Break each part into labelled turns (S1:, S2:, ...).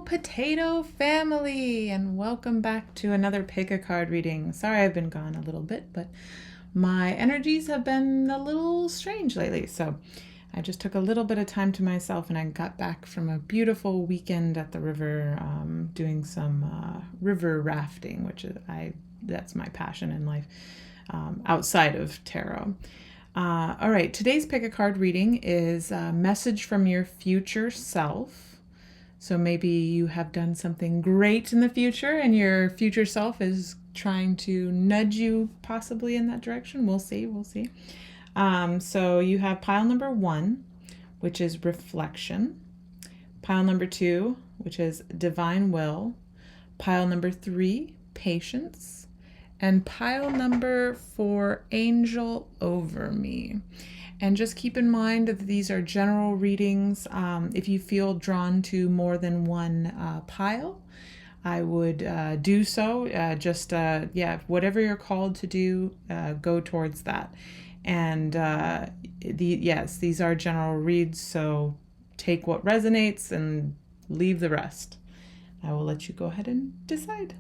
S1: potato family, and welcome back to another pick a card reading. Sorry I've been gone a little bit, but my energies have been a little strange lately, so I just took a little bit of time to myself, and I got back from a beautiful weekend at the river, doing some river rafting, which that's my passion in life, outside of tarot. All right, today's pick a card reading is a message from your future self. So maybe you have done something great in the future and your future self is trying to nudge you possibly in that direction. We'll see. So you have pile number 1, which is reflection. Pile number 2, which is divine will. Pile number 3, patience. And pile number 4, angel over me. And just keep in mind that these are general readings. If you feel drawn to more than one pile, I would do so. Whatever you're called to do, go towards that. And these are general reads, so take what resonates and leave the rest. I will let you go ahead and decide.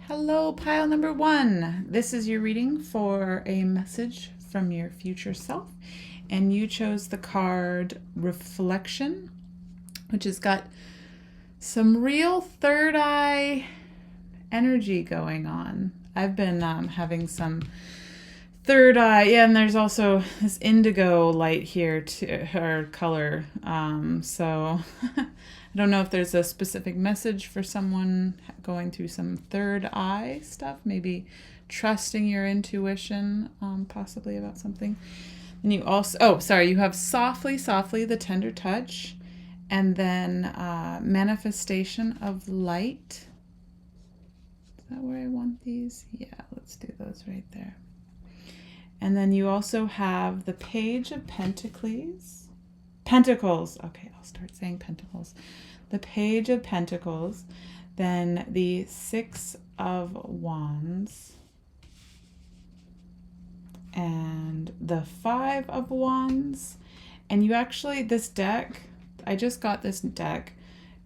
S1: Hello, pile number 1. This is your reading for a message from your future self. And you chose the card Reflection, which has got some real third eye energy going on. I've been having some third eye. Yeah, and there's also this indigo light here, to her color. So I don't know if there's a specific message for someone going through some third eye stuff, maybe trusting your intuition, possibly about something. And you also, you have softly, the tender touch, and then manifestation of light. Is that where I want these? Yeah, let's do those right there. And then you also have the Page of Pentacles. Okay, I'll start saying Pentacles. The Page of Pentacles, then the 6 of Wands, and the 5 of Wands. And you actually, this deck, I just got this deck,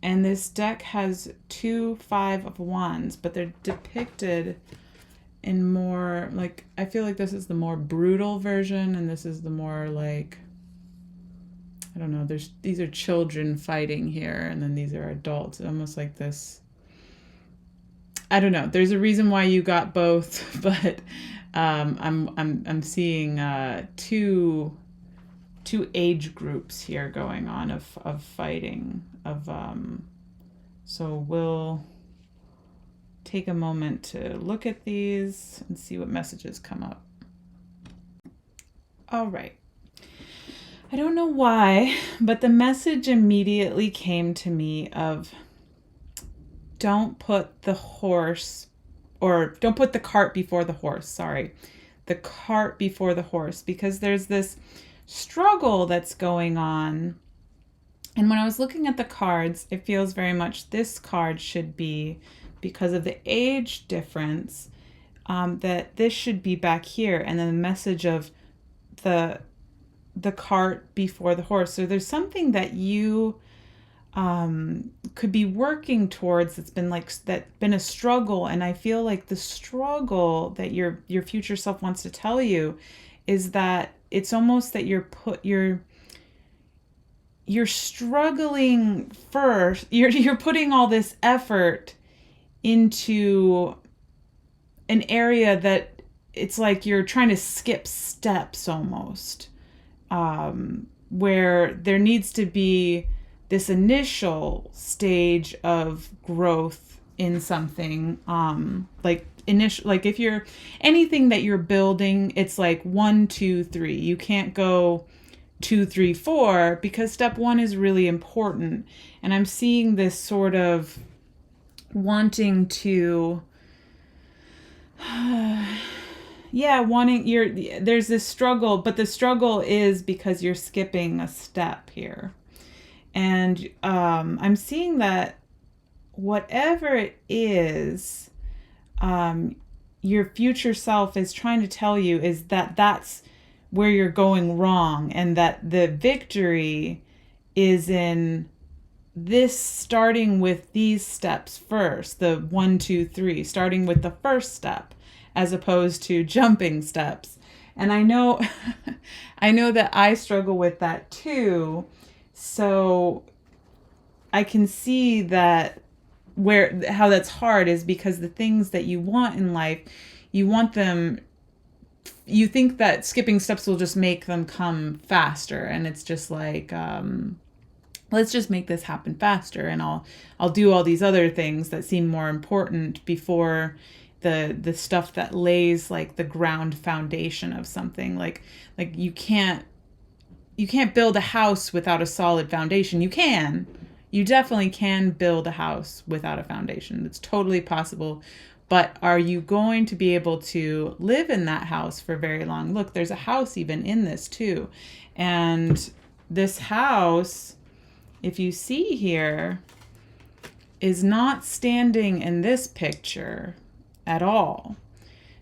S1: and this deck has 2 5 of Wands, but they're depicted in more, like, I feel like this is the more brutal version, and this is the more, like, I don't know, these are children fighting here, and then these are adults, almost like this. I don't know. There's a reason why you got both, but I'm seeing two age groups here going on of fighting, so we'll take a moment to look at these and see what messages come up. All right. I don't know why, but the message immediately came to me of don't put the cart before the horse, the cart before the horse, because there's this struggle that's going on. And when I was looking at the cards, it feels very much this card should be, because of the age difference, that this should be back here, and then the message of the cart before the horse. So there's something that you could be working towards that's been a struggle, and I feel like the struggle that your future self wants to tell you is that it's almost that you're struggling first. You're putting all this effort into an area that it's like you're trying to skip steps almost, where there needs to be this initial stage of growth in something, like if you're anything that you're building, it's like 1, 2, 3. You can't go 2, 3, 4 because step 1 is really important. And I'm seeing this sort of wanting to there's this struggle, but the struggle is because you're skipping a step here. And I'm seeing that whatever it is, your future self is trying to tell you is that that's where you're going wrong, and that the victory is in this starting with these steps first, the 1, 2, 3, starting with the first step as opposed to jumping steps. And I know I know that I struggle with that too. So I can see that how that's hard is because the things that you want in life, you want them, you think that skipping steps will just make them come faster, and it's just like let's just make this happen faster, and I'll do all these other things that seem more important before the stuff that lays like the ground foundation of something. Like you can't build a house without a solid foundation. You definitely can build a house without a foundation. It's totally possible. But are you going to be able to live in that house for very long? Look, there's a house even in this too. And this house, if you see here, is not standing in this picture at all.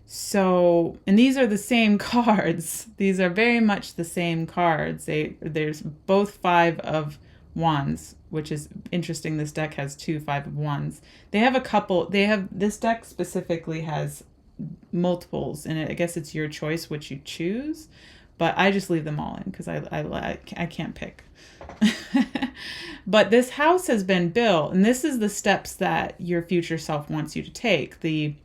S1: So, and these are the same cards. These are very much the same cards. There's both 5 of Wands, which is interesting. This deck has 2 5 of Wands. This deck specifically has multiples in it. I guess it's your choice which you choose, but I just leave them all in because I can't pick. But this house has been built, and this is the steps that your future self wants you to take. The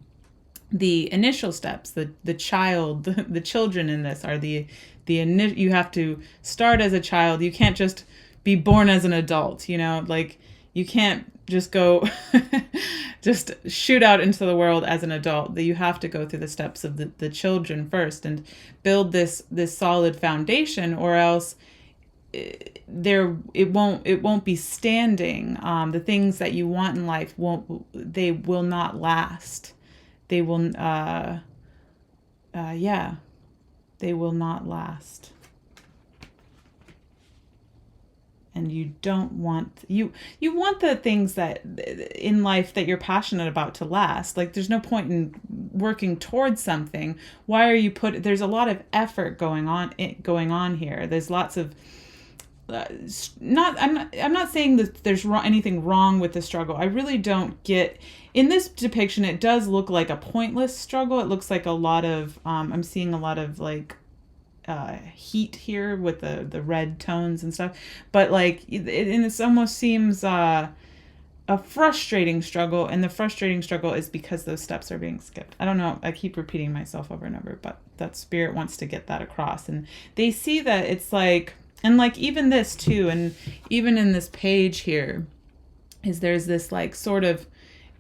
S1: initial steps, the children in this are you have to start as a child. You can't just be born as an adult, like you can't just go just shoot out into the world as an adult. That you have to go through the steps of the children first and build this solid foundation, or else it won't be standing. The things that you want in life will not last. They will they will not last. And you don't want you want the things that in life that you're passionate about to last. Like there's no point in working towards something. Why are you there's a lot of effort going on here. There's lots of I'm not saying that there's anything wrong with the struggle. I really don't get, in this depiction it does look like a pointless struggle. It looks like a lot of I'm seeing a lot of like heat here with the red tones and stuff, but like it almost seems a frustrating struggle, and the frustrating struggle is because those steps are being skipped. I don't know, I keep repeating myself over and over, but that spirit wants to get that across, and they see that it's like, and like even this too, and even in this page here there's this like sort of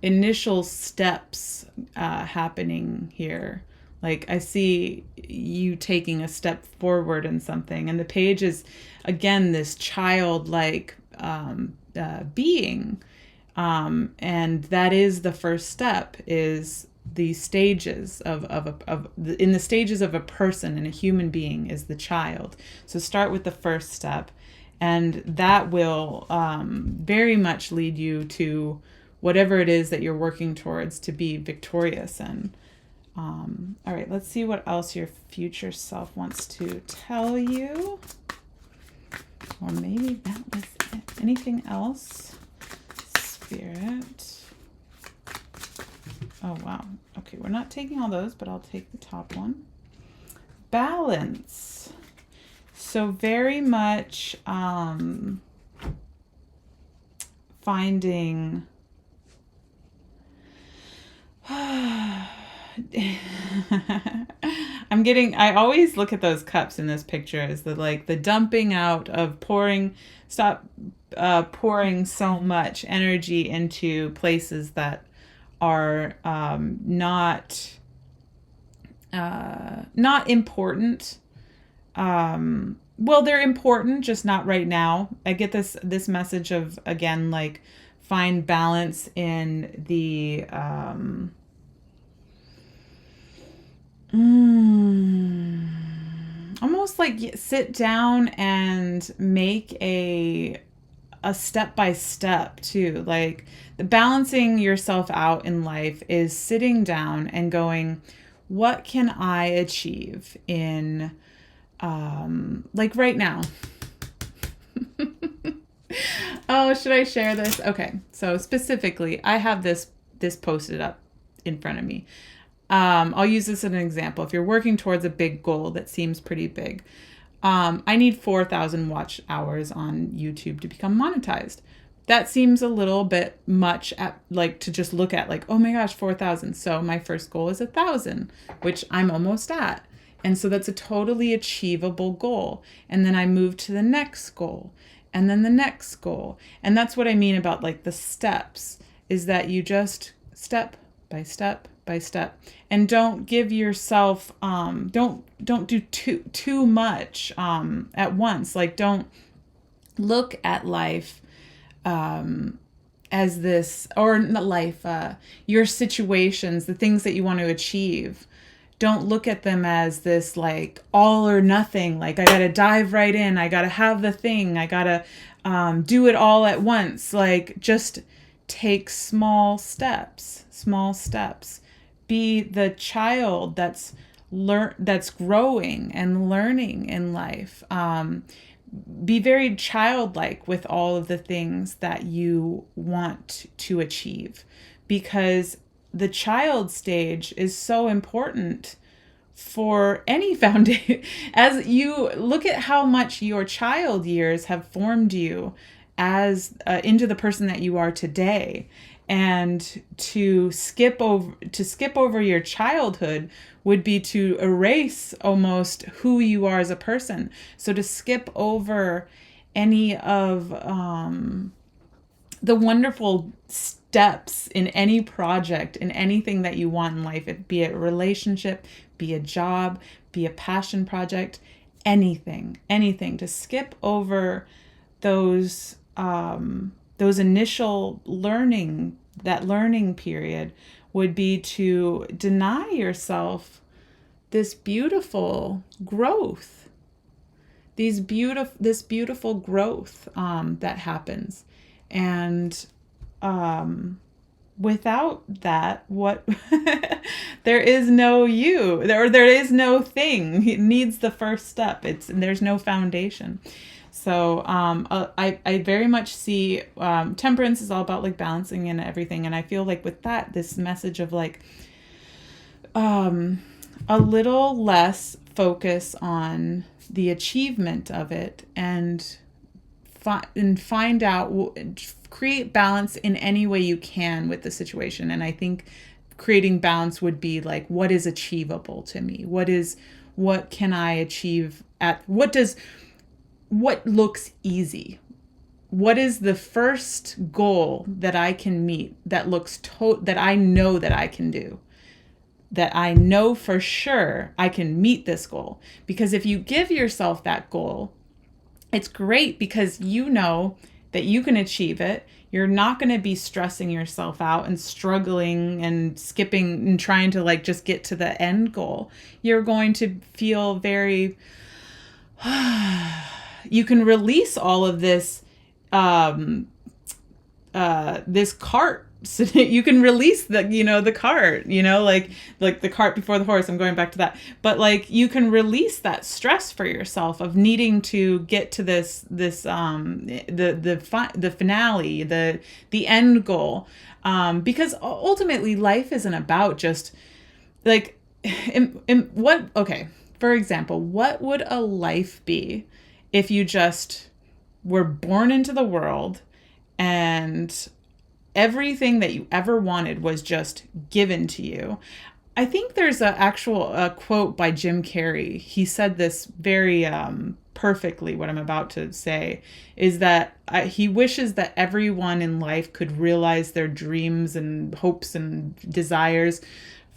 S1: initial steps happening here. Like I see you taking a step forward in something, and the page is again this childlike being, and that is the first step, is the stages in the stages of a person and a human being is the child. So start with the first step, and that will very much lead you to whatever it is that you're working towards to be victorious in. All right, let's see what else your future self wants to tell you. Or maybe that was it. Anything else? Spirit. Oh, wow. Okay, we're not taking all those, but I'll take the top one. Balance. So very much finding... I always look at those cups in this picture as the dumping out of stop pouring so much energy into places that are not important. Well, they're important, just not right now. I get this message of, again, like, find balance in the almost like sit down and make a step by step too. Like the balancing yourself out in life is sitting down and going, what can I achieve in like right now? Oh, should I share this? Okay. So specifically, I have this posted up in front of me. I'll use this as an example. If you're working towards a big goal that seems pretty big, I need 4,000 watch hours on YouTube to become monetized. That seems a little bit much to just look at like, oh my gosh, 4,000. So my first goal is 1,000, which I'm almost at. And so that's a totally achievable goal. And then I move to the next goal and then the next goal. And that's what I mean about like the steps, is that you just step by step by step, and don't give yourself don't do too much at once. Like, don't look at life as this, or not life, your situations, the things that you want to achieve. Don't look at them as this like all or nothing. Like, I gotta dive right in, I gotta have the thing, I gotta do it all at once. Like, just take small steps. Be the child that's growing and learning in life. Be very childlike with all of the things that you want to achieve, because the child stage is so important for any foundation. As you look at how much your child years have formed you as into the person that you are today, and to skip over your childhood would be to erase almost who you are as a person. So to skip over any of the wonderful steps in any project, in anything that you want in life, be it a relationship, be a job, be a passion project, anything, to skip over those initial learning period would be to deny yourself this beautiful growth, this beautiful growth that happens. And without that, what there is no you, or there is no thing. It needs the first step. There's no foundation. So I very much see temperance is all about like balancing and everything. And I feel like with that, this message of like a little less focus on the achievement of it, and find out, create balance in any way you can with the situation. And I think creating balance would be like, what is achievable to me? What can I achieve what looks easy? What is the first goal that I can meet that looks that I know that I can do? That I know for sure I can meet this goal. Because if you give yourself that goal, it's great because you know that you can achieve it. You're not going to be stressing yourself out and struggling and skipping and trying to like just get to the end goal. You're going to feel very you can release all of this this cart. So you can release the cart, like the cart before the horse. I'm going back to that. But like, you can release that stress for yourself of needing to get to the finale, the end goal. Because ultimately life isn't about just like, for example, what would a life be if you just were born into the world and everything that you ever wanted was just given to you? I think there's a quote by Jim Carrey. He said this very perfectly. What I'm about to say is that he wishes that everyone in life could realize their dreams and hopes and desires.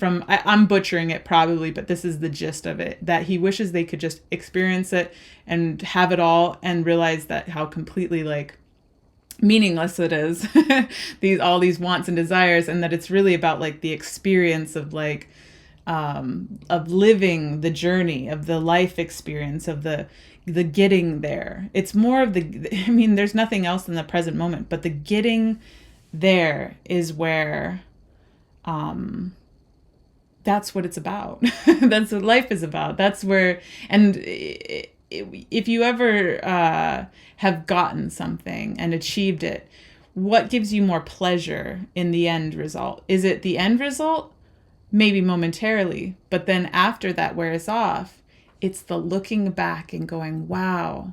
S1: I'm butchering it probably, but this is the gist of it, that he wishes they could just experience it and have it all and realize that how completely like meaningless it is, all these wants and desires, and that it's really about like the experience of like of living the journey of the life experience of the getting there. It's more of there's nothing else in the present moment, but the getting there is where that's what it's about. That's what life is about. That's where, and if you ever have gotten something and achieved it, what gives you more pleasure in the end result? Is it the end result? Maybe momentarily, but then after that wears off, it's the looking back and going, wow,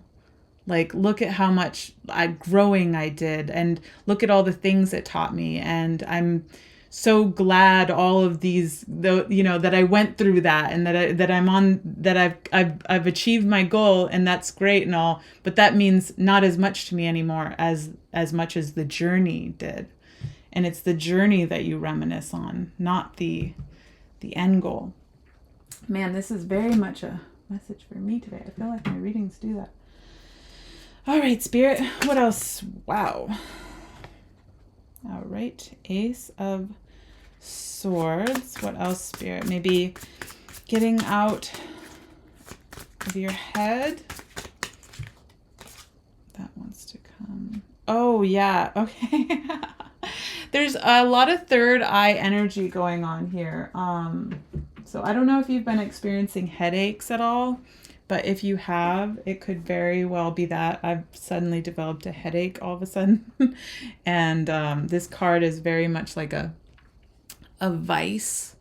S1: like, look at how much growing I did, and look at all the things it taught me. And I'm so glad all of these, that I went through that, and that I've achieved my goal, and that's great and all, but that means not as much to me anymore as much as the journey did. And it's the journey that you reminisce on, not the end goal. Man, this is very much a message for me today. I feel like my readings do that. All right, Spirit, what else? Wow. All right, Ace of Swords. What else, Spirit? Maybe getting out of your head. That wants to come. Oh, yeah. Okay. There's a lot of third eye energy going on here. So I don't know if you've been experiencing headaches at all, but if you have, it could very well be that. I've suddenly developed a headache all of a sudden. And this card is very much like a vice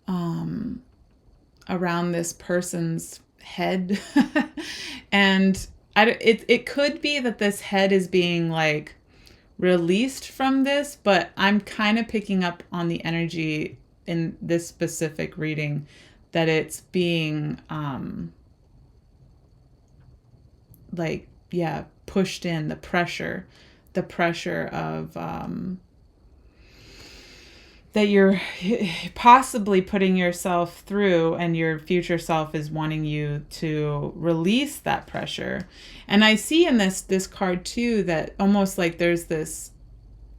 S1: around this person's head. And it could be that this head is being like released from this, but I'm kind of picking up on the energy in this specific reading that it's being pushed in, the pressure of that you're possibly putting yourself through, and your future self is wanting you to release that pressure. And I see in this card too that almost like there's this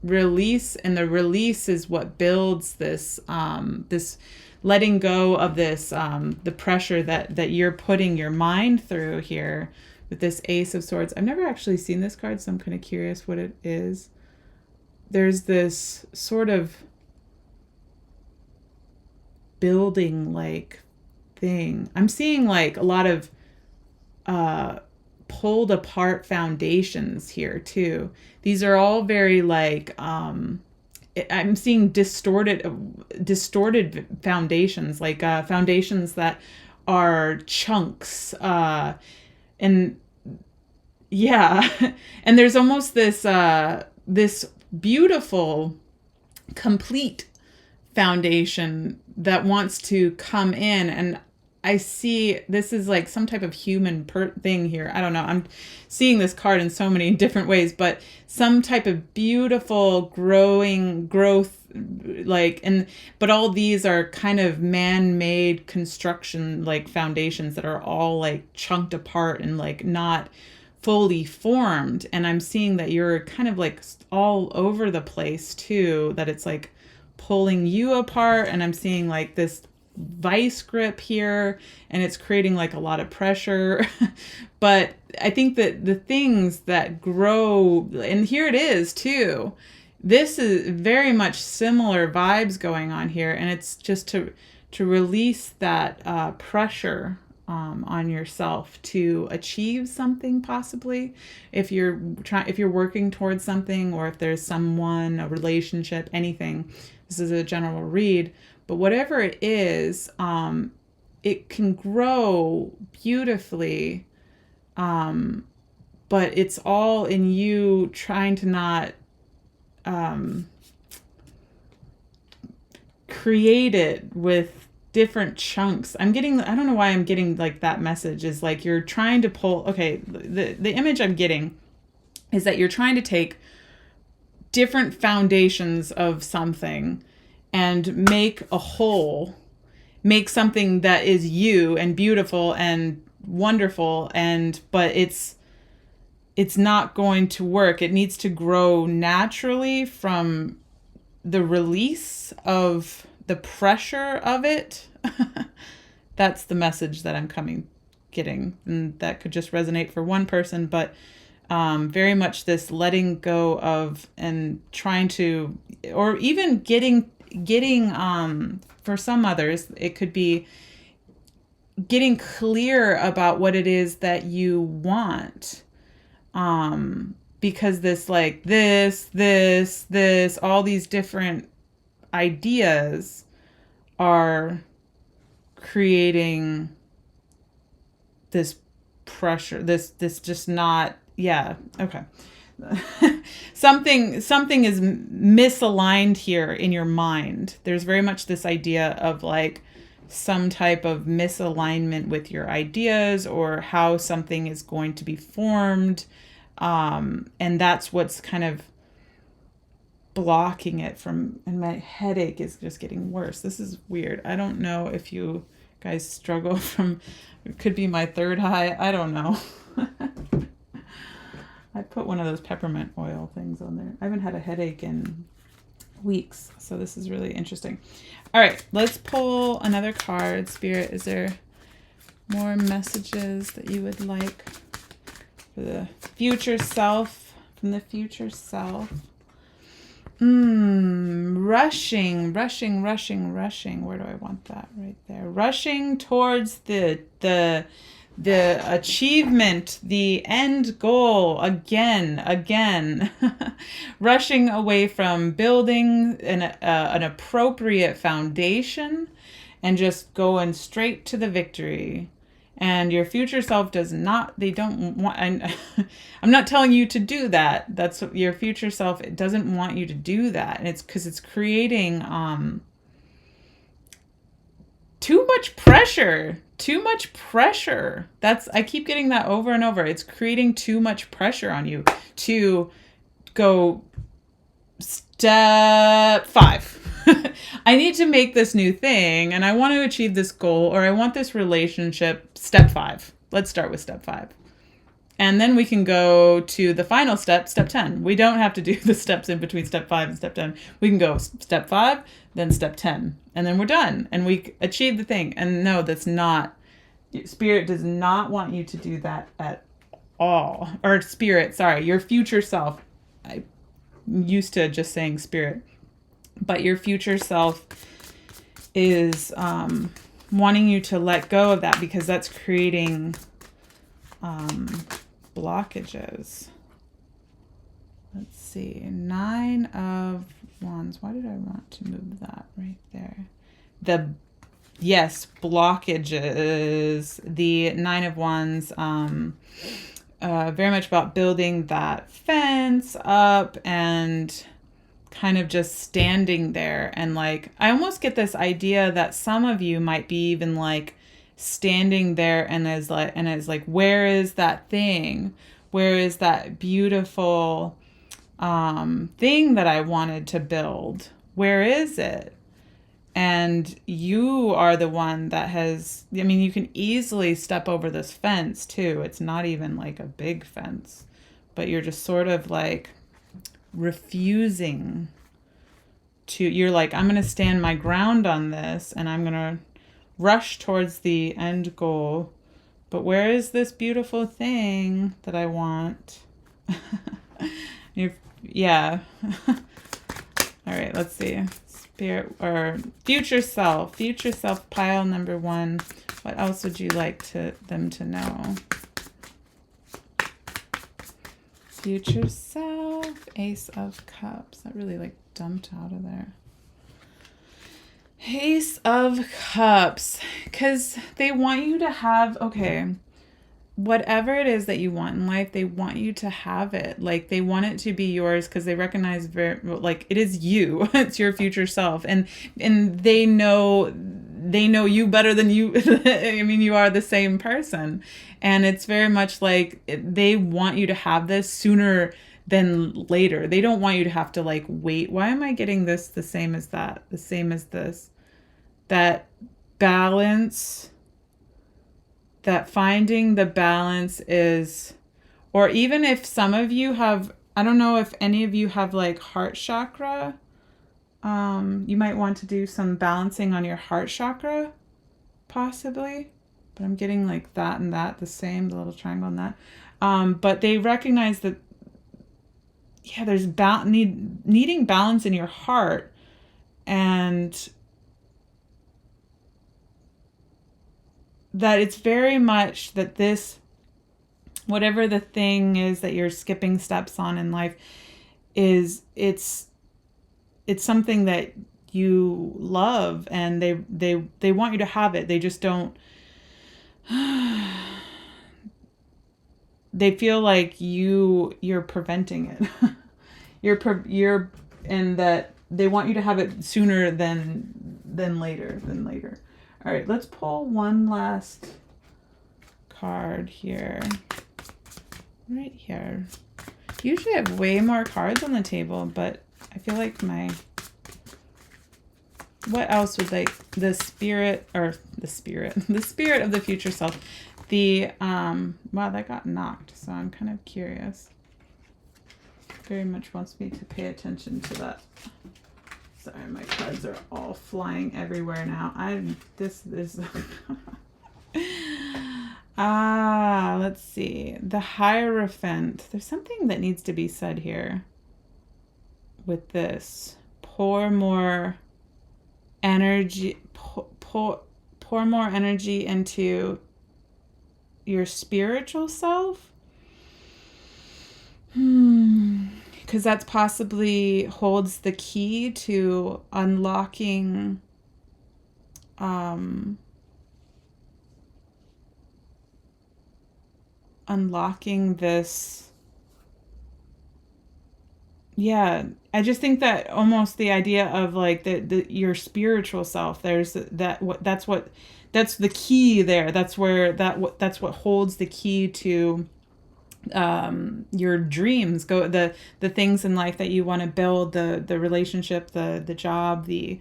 S1: release, and the release is what builds this this letting go of this the pressure that you're putting your mind through here with this Ace of Swords. I've never actually seen this card, so I'm kind of curious what it is. There's this sort of building like thing. I'm seeing like a lot of pulled apart foundations here too. These are all very like I'm seeing distorted foundations, like foundations that are chunks, and yeah. And there's almost this this beautiful complete foundation that wants to come in. And I see this is like some type of human thing here. I don't know. I'm seeing this card in so many different ways, but some type of beautiful growth, but all these are kind of man-made construction, like foundations that are all like chunked apart and like not fully formed. And I'm seeing that you're kind of like all over the place too, that it's like pulling you apart. And I'm seeing like this vice grip here, and it's creating like a lot of pressure. But I think that the things that grow, and here it is too, this is very much similar vibes going on here. And it's just to release that pressure on yourself to achieve something, possibly if you're working towards something, or if there's someone, a relationship, anything. This is a general read, but whatever it is, it can grow beautifully, but it's all in you trying to not create it with different chunks. I don't know why I'm getting like that message is like you're trying to pull. Okay, the image I'm getting is that you're trying to take different foundations of something and make a whole, make something that is you and beautiful and wonderful, but it's not going to work. It needs to grow naturally from the release of the pressure of it. That's the message that I'm getting, and that could just resonate for one person, but very much this letting go of, and trying to, or even getting for some others, it could be getting clear about what it is that you want. Because this, like this, all these different ideas are creating this pressure, this just not, yeah, okay. something is misaligned here in your mind. There's very much this idea of like some type of misalignment with your ideas or how something is going to be formed. And that's what's kind of blocking it from, and my headache is just getting worse. This is weird. I don't know if you guys struggle from, it could be my third eye. I don't know. I put one of those peppermint oil things on there. I haven't had a headache in weeks, so this is really interesting. All right, let's pull another card. Spirit, is there more messages that you would like for the future self, from the future self? Rushing. Where do I want that? Right there. Rushing towards the achievement, the end goal, again. Rushing away from building an appropriate foundation and just going straight to the victory. And your future self does not, they don't want, and I'm not telling you to do that. That's what your future self, it doesn't want you to do that. And it's because it's creating too much pressure. I keep getting that over and over. It's creating too much pressure on you to go step 5. I need to make this new thing and I want to achieve this goal, or I want this relationship. Step 5. Let's start with step 5. And then we can go to the final step, step 10. We don't have to do the steps in between step 5 and step 10. We can go step 5, then step 10, and then we're done. And we achieve the thing. And no, that's not, Spirit does not want you to do that at all. Or Spirit, sorry, your future self. I'm used to just saying Spirit. But your future self is wanting you to let go of that, because that's creating blockages. Let's see. 9 of Wands. Why did I want to move that right there? Blockages. The 9 of Wands, very much about building that fence up and kind of just standing there. And like, I almost get this idea that some of you might be even like standing there and is like, where is that thing? Where is that beautiful thing that I wanted to build? Where is it? And you are the one that has, I mean, you can easily step over this fence too. It's not even like a big fence, but you're just sort of like refusing to, you're like, I'm going to stand my ground on this and I'm going to rush towards the end goal. But where is this beautiful thing that I want? Yeah. All right, let's see. Spirit or future self pile number 1. What else would you like them to know? Future self, Ace of Cups. That really like dumped out of there. Ace of Cups, because they want you to have, whatever it is that you want in life, they want you to have it. Like, they want it to be yours because they recognize it is you. It's your future self, and they know you better than you. I mean, you are the same person, and it's very much like they want you to have this sooner than later. They don't want you to have to like wait. Why am I getting this the same as that? The same as this? That balance, that finding the balance is, or even if some of you have, I don't know if any of you have like heart chakra, you might want to do some balancing on your heart chakra, possibly. But I'm getting like that and that, the same, the little triangle and that. But they recognize that, there's needing balance in your heart, and that it's very much that this, whatever the thing is that you're skipping steps on in life, it's something that you love, and they want you to have it. They just don't. They feel like you're preventing it. you're and that they want you to have it sooner than later. All right, let's pull one last card here. Right here. Usually I have way more cards on the table, but I feel like what else would the spirit of the future self. Wow, that got knocked, so I'm kind of curious. Very much wants me to pay attention to that. Sorry, my cards are all flying everywhere now. This is let's see. The Hierophant. There's something that needs to be said here with this. Pour more energy into your spiritual self. Because that's possibly holds the key to unlocking this. Yeah, I just think that almost the idea of like your spiritual self, there's that's the key there. That's what holds the key to your dreams, the things in life that you want to build, the relationship, the job, the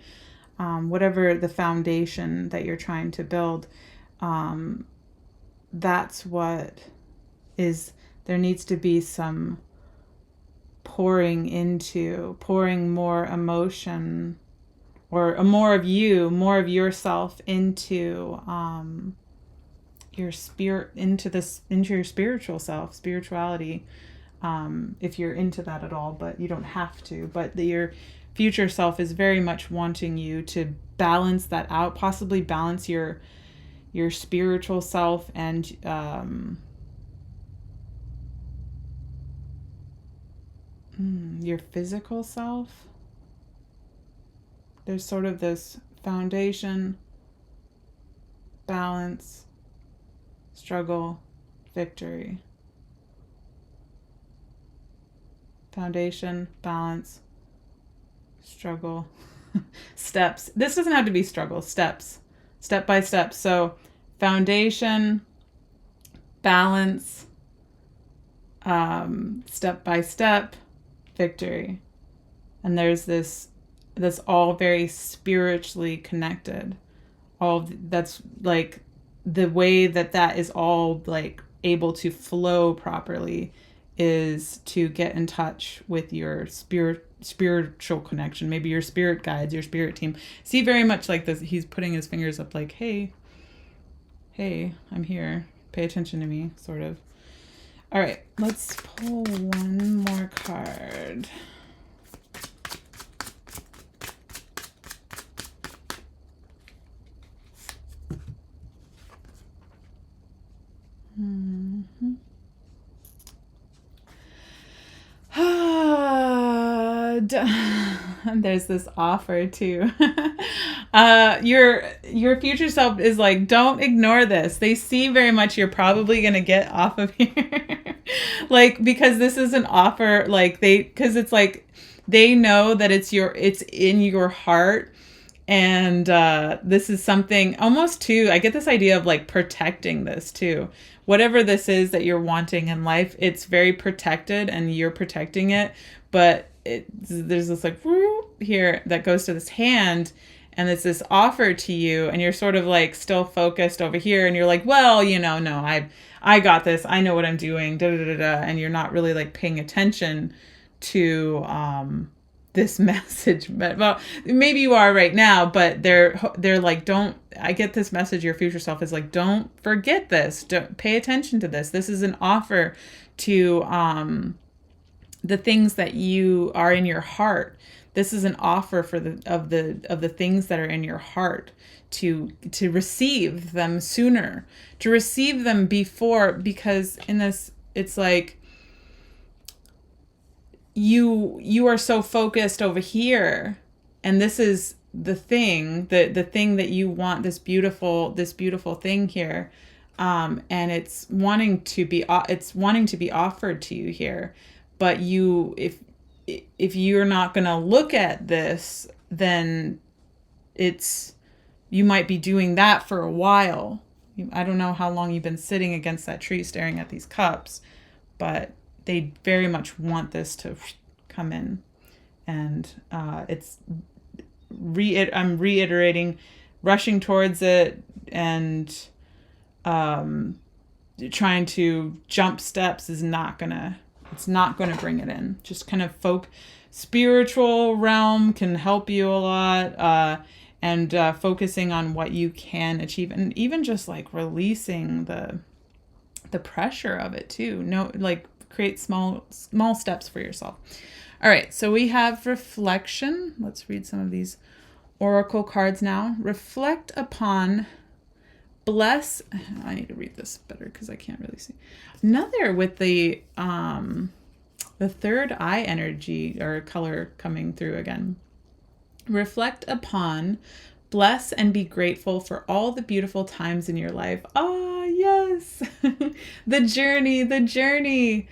S1: whatever the foundation that you're trying to build. That's what is. There needs to be some pouring more emotion, or more of yourself into your spirit, into your spiritual self, spirituality, if you're into that at all, but you don't have to. But your future self is very much wanting you to balance that out, possibly balance your spiritual self and your physical self. There's sort of this foundation, balance, struggle, victory. Foundation, balance, struggle, steps. This doesn't have to be struggle, steps, step by step. So foundation, balance, step by step, victory. And there's this all very spiritually connected. That's like the way that is all like able to flow properly is to get in touch with your spiritual connection, maybe your spirit guides, your spirit team. See, very much like this, he's putting his fingers up like, hey, I'm here, pay attention to me, sort of. All right, let's pull one more card. There's this offer too. Your future self is like, don't ignore this. They see very much you're probably gonna get off of here. Like, because this is an offer, like because it's like they know that it's in your heart. And this is something almost too, I get this idea of like protecting this too. Whatever this is that you're wanting in life, it's very protected and you're protecting it. But there's this like here that goes to this hand, and it's this offer to you, and you're sort of like still focused over here, and you're like, well, no, I got this. I know what I'm doing, and you're not really like paying attention to this message. But well, maybe you are right now, but they're like, I get this message. Your future self is like, don't forget this. Don't pay attention to this. This is an offer to the things that you are in your heart. This is an offer for the things that are in your heart, to receive them sooner, to receive them before, because in this, it's like you are so focused over here, and this is the thing, the thing that you want, this beautiful thing here, and it's wanting to be offered to you here. But if you're not going to look at this, then you might be doing that for a while. I don't know how long you've been sitting against that tree staring at these cups, but they very much want this to come in. And I'm reiterating, rushing towards it and trying to jump steps is not gonna bring it in. Just kind of spiritual realm can help you a lot, and focusing on what you can achieve, and even just like releasing the pressure of it too. No, like create small steps for yourself. All right, so we have reflection. Let's read some of these oracle cards now. Reflect upon, bless. I need to read this better because I can't really see. Another with the third eye energy or color coming through again. Reflect upon, bless, and be grateful for all the beautiful times in your life. Ah, yes. The journey.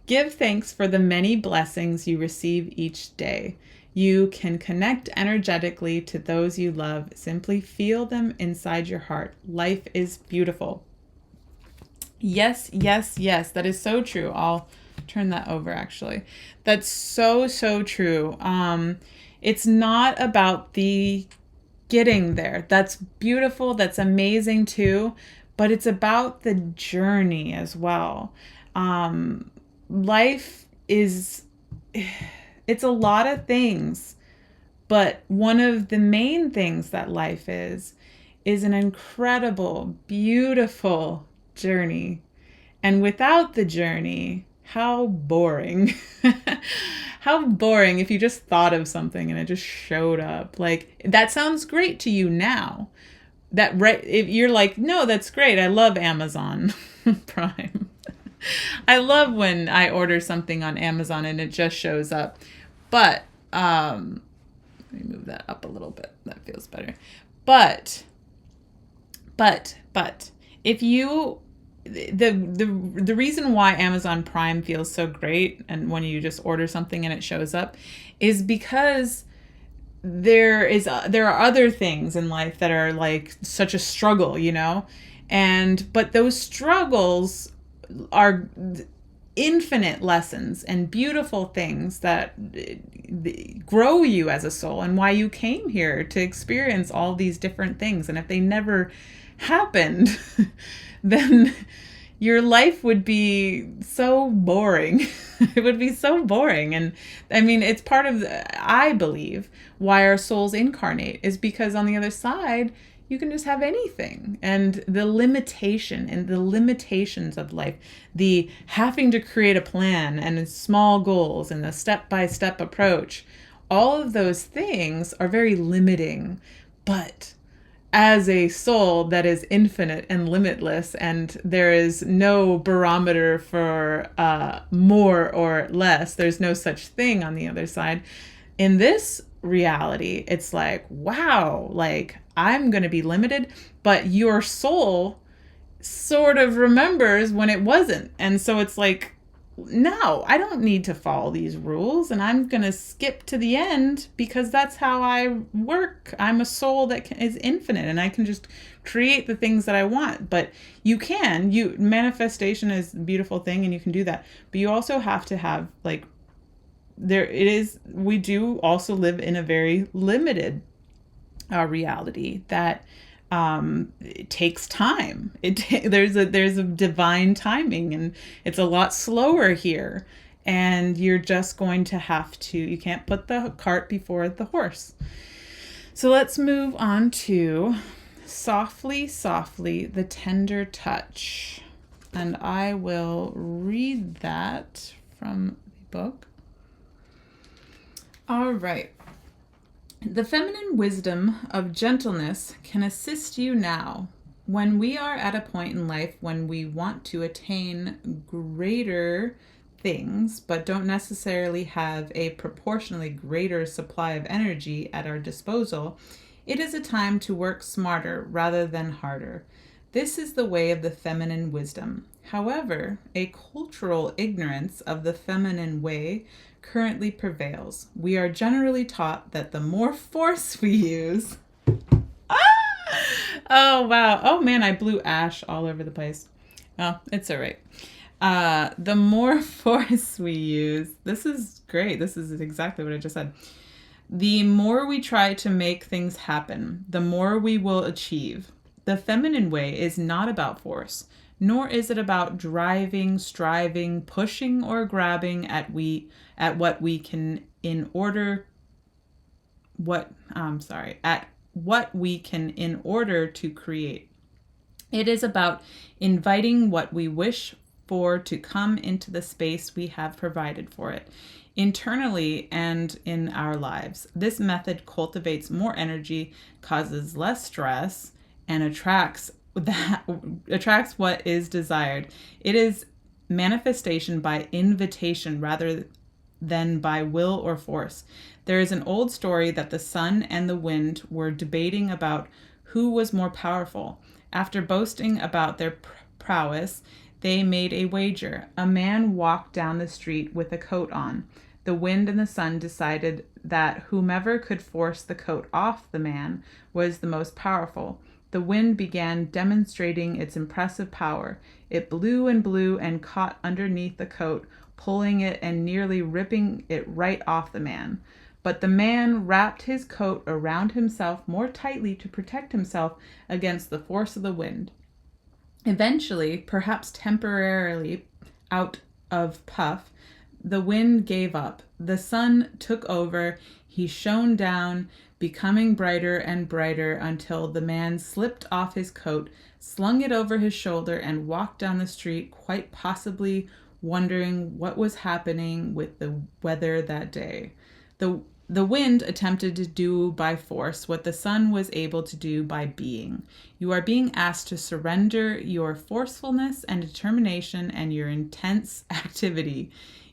S1: Give thanks for the many blessings you receive each day. You can connect energetically to those you love. Simply feel them inside your heart. Life is beautiful. Yes. That is so true. I'll turn that over, actually. That's so true. It's not about the getting there. That's beautiful. That's amazing too. But it's about the journey as well. Life it's a lot of things, but one of the main things that life is an incredible, beautiful journey. And without the journey, how boring. How boring if you just thought of something and it just showed up. Like, that sounds great to you now. If you're like, no, that's great. I love Amazon Prime. I love when I order something on Amazon and it just shows up. But let me move that up a little bit. That feels better. But if you the reason why Amazon Prime feels so great, and when you just order something and it shows up, is because there are other things in life that are like such a struggle, but those struggles are infinite lessons and beautiful things that grow you as a soul, and why you came here to experience all these different things. And if they never happened, then your life would be so boring. It would be so boring. And I mean, it's part of, I believe, why our souls incarnate, is because on the other side, you can just have anything. And the limitation and the limitations of life, the having to create a plan and small goals and the step-by-step approach, all of those things are very limiting. But as a soul that is infinite and limitless, and there is no barometer for more or less, there's no such thing on the other side. In this reality, it's like, wow, like I'm going to be limited, but your soul sort of remembers when it wasn't. And so it's like, no, I don't need to follow these rules, and I'm going to skip to the end because that's how I work. I'm a soul that is infinite, and I can just create the things that I want. But manifestation is a beautiful thing, and you can do that. But you also have to have, like, we do also live in a very limited reality that it takes time. There's a divine timing, and it's a lot slower here, and you're just going to have to, you can't put the cart before the horse. So let's move on to softly, the tender touch. And I will read that from the book. All right. The feminine wisdom of gentleness can assist you now. When we are at a point in life when we want to attain greater things, but don't necessarily have a proportionally greater supply of energy at our disposal, it is a time to work smarter rather than harder. This is the way of the feminine wisdom. However, a cultural ignorance of the feminine way currently prevails. We are generally taught that the more force we use... Oh, wow. Oh, man, I blew ash all over the place. Oh, it's all right. The more force we use... This is great. This is exactly what I just said. The more we try to make things happen, the more we will achieve. The feminine way is not about force, nor is it about driving, striving, pushing, or grabbing at what we can in order to create. It is about inviting what we wish for to come into the space we have provided for it, internally and in our lives. This method cultivates more energy, causes less stress, and attracts what is desired. It is manifestation by invitation rather than by will or force. There is an old story that the sun and the wind were debating about who was more powerful. After boasting about their prowess, they made a wager. A man walked down the street with a coat on. The wind and the sun decided that whomever could force the coat off the man was the most powerful. The wind began demonstrating its impressive power. It blew and caught underneath the coat, pulling it and nearly ripping it right off the man. But the man wrapped his coat around himself more tightly to protect himself against the force of the wind. Eventually, perhaps temporarily out of puff, the wind gave up. The sun took over. He shone down, becoming brighter and brighter until the man slipped off his coat, slung it over his shoulder, and walked down the street, quite possibly wondering what was happening with the weather that day. The wind attempted to do by force what the sun was able to do by being. You are being asked to surrender your forcefulness and determination and your intense activity,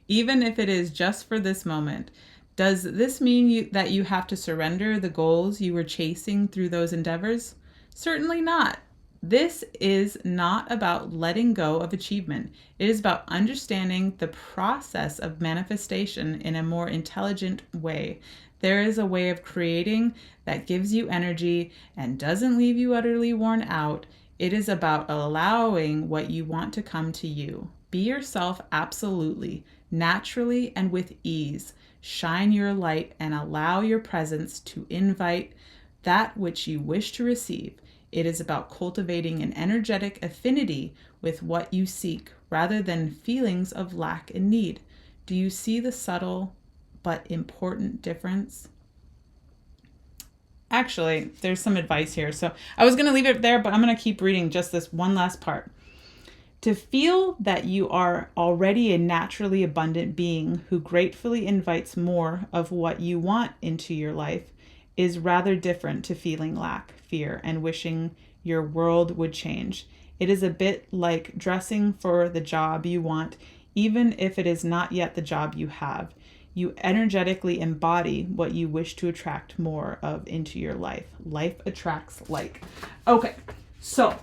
S1: even if it is just for this moment. Does this mean that you have to surrender the goals you were chasing through those endeavors? Certainly not. This is not about letting go of achievement. It is about understanding the process of manifestation in a more intelligent way. There is a way of creating that gives you energy and doesn't leave you utterly worn out. It is about allowing what you want to come to you. Be yourself absolutely, naturally, and with ease. Shine your light and allow your presence to invite that which you wish to receive. It is about cultivating an energetic affinity with what you seek rather than feelings of lack and need. Do you see the subtle but important difference? Actually, there's some advice here. So I was going to leave it there, but I'm going to keep reading just this one last part. To feel that you are already a naturally abundant being who gratefully invites more of what you want into your life is rather different to feeling lack, fear, and wishing your world would change. It is a bit like dressing for the job you want, even if it is not yet the job you have. You energetically embody what you wish to attract more of into your life. Life attracts like. Okay, so,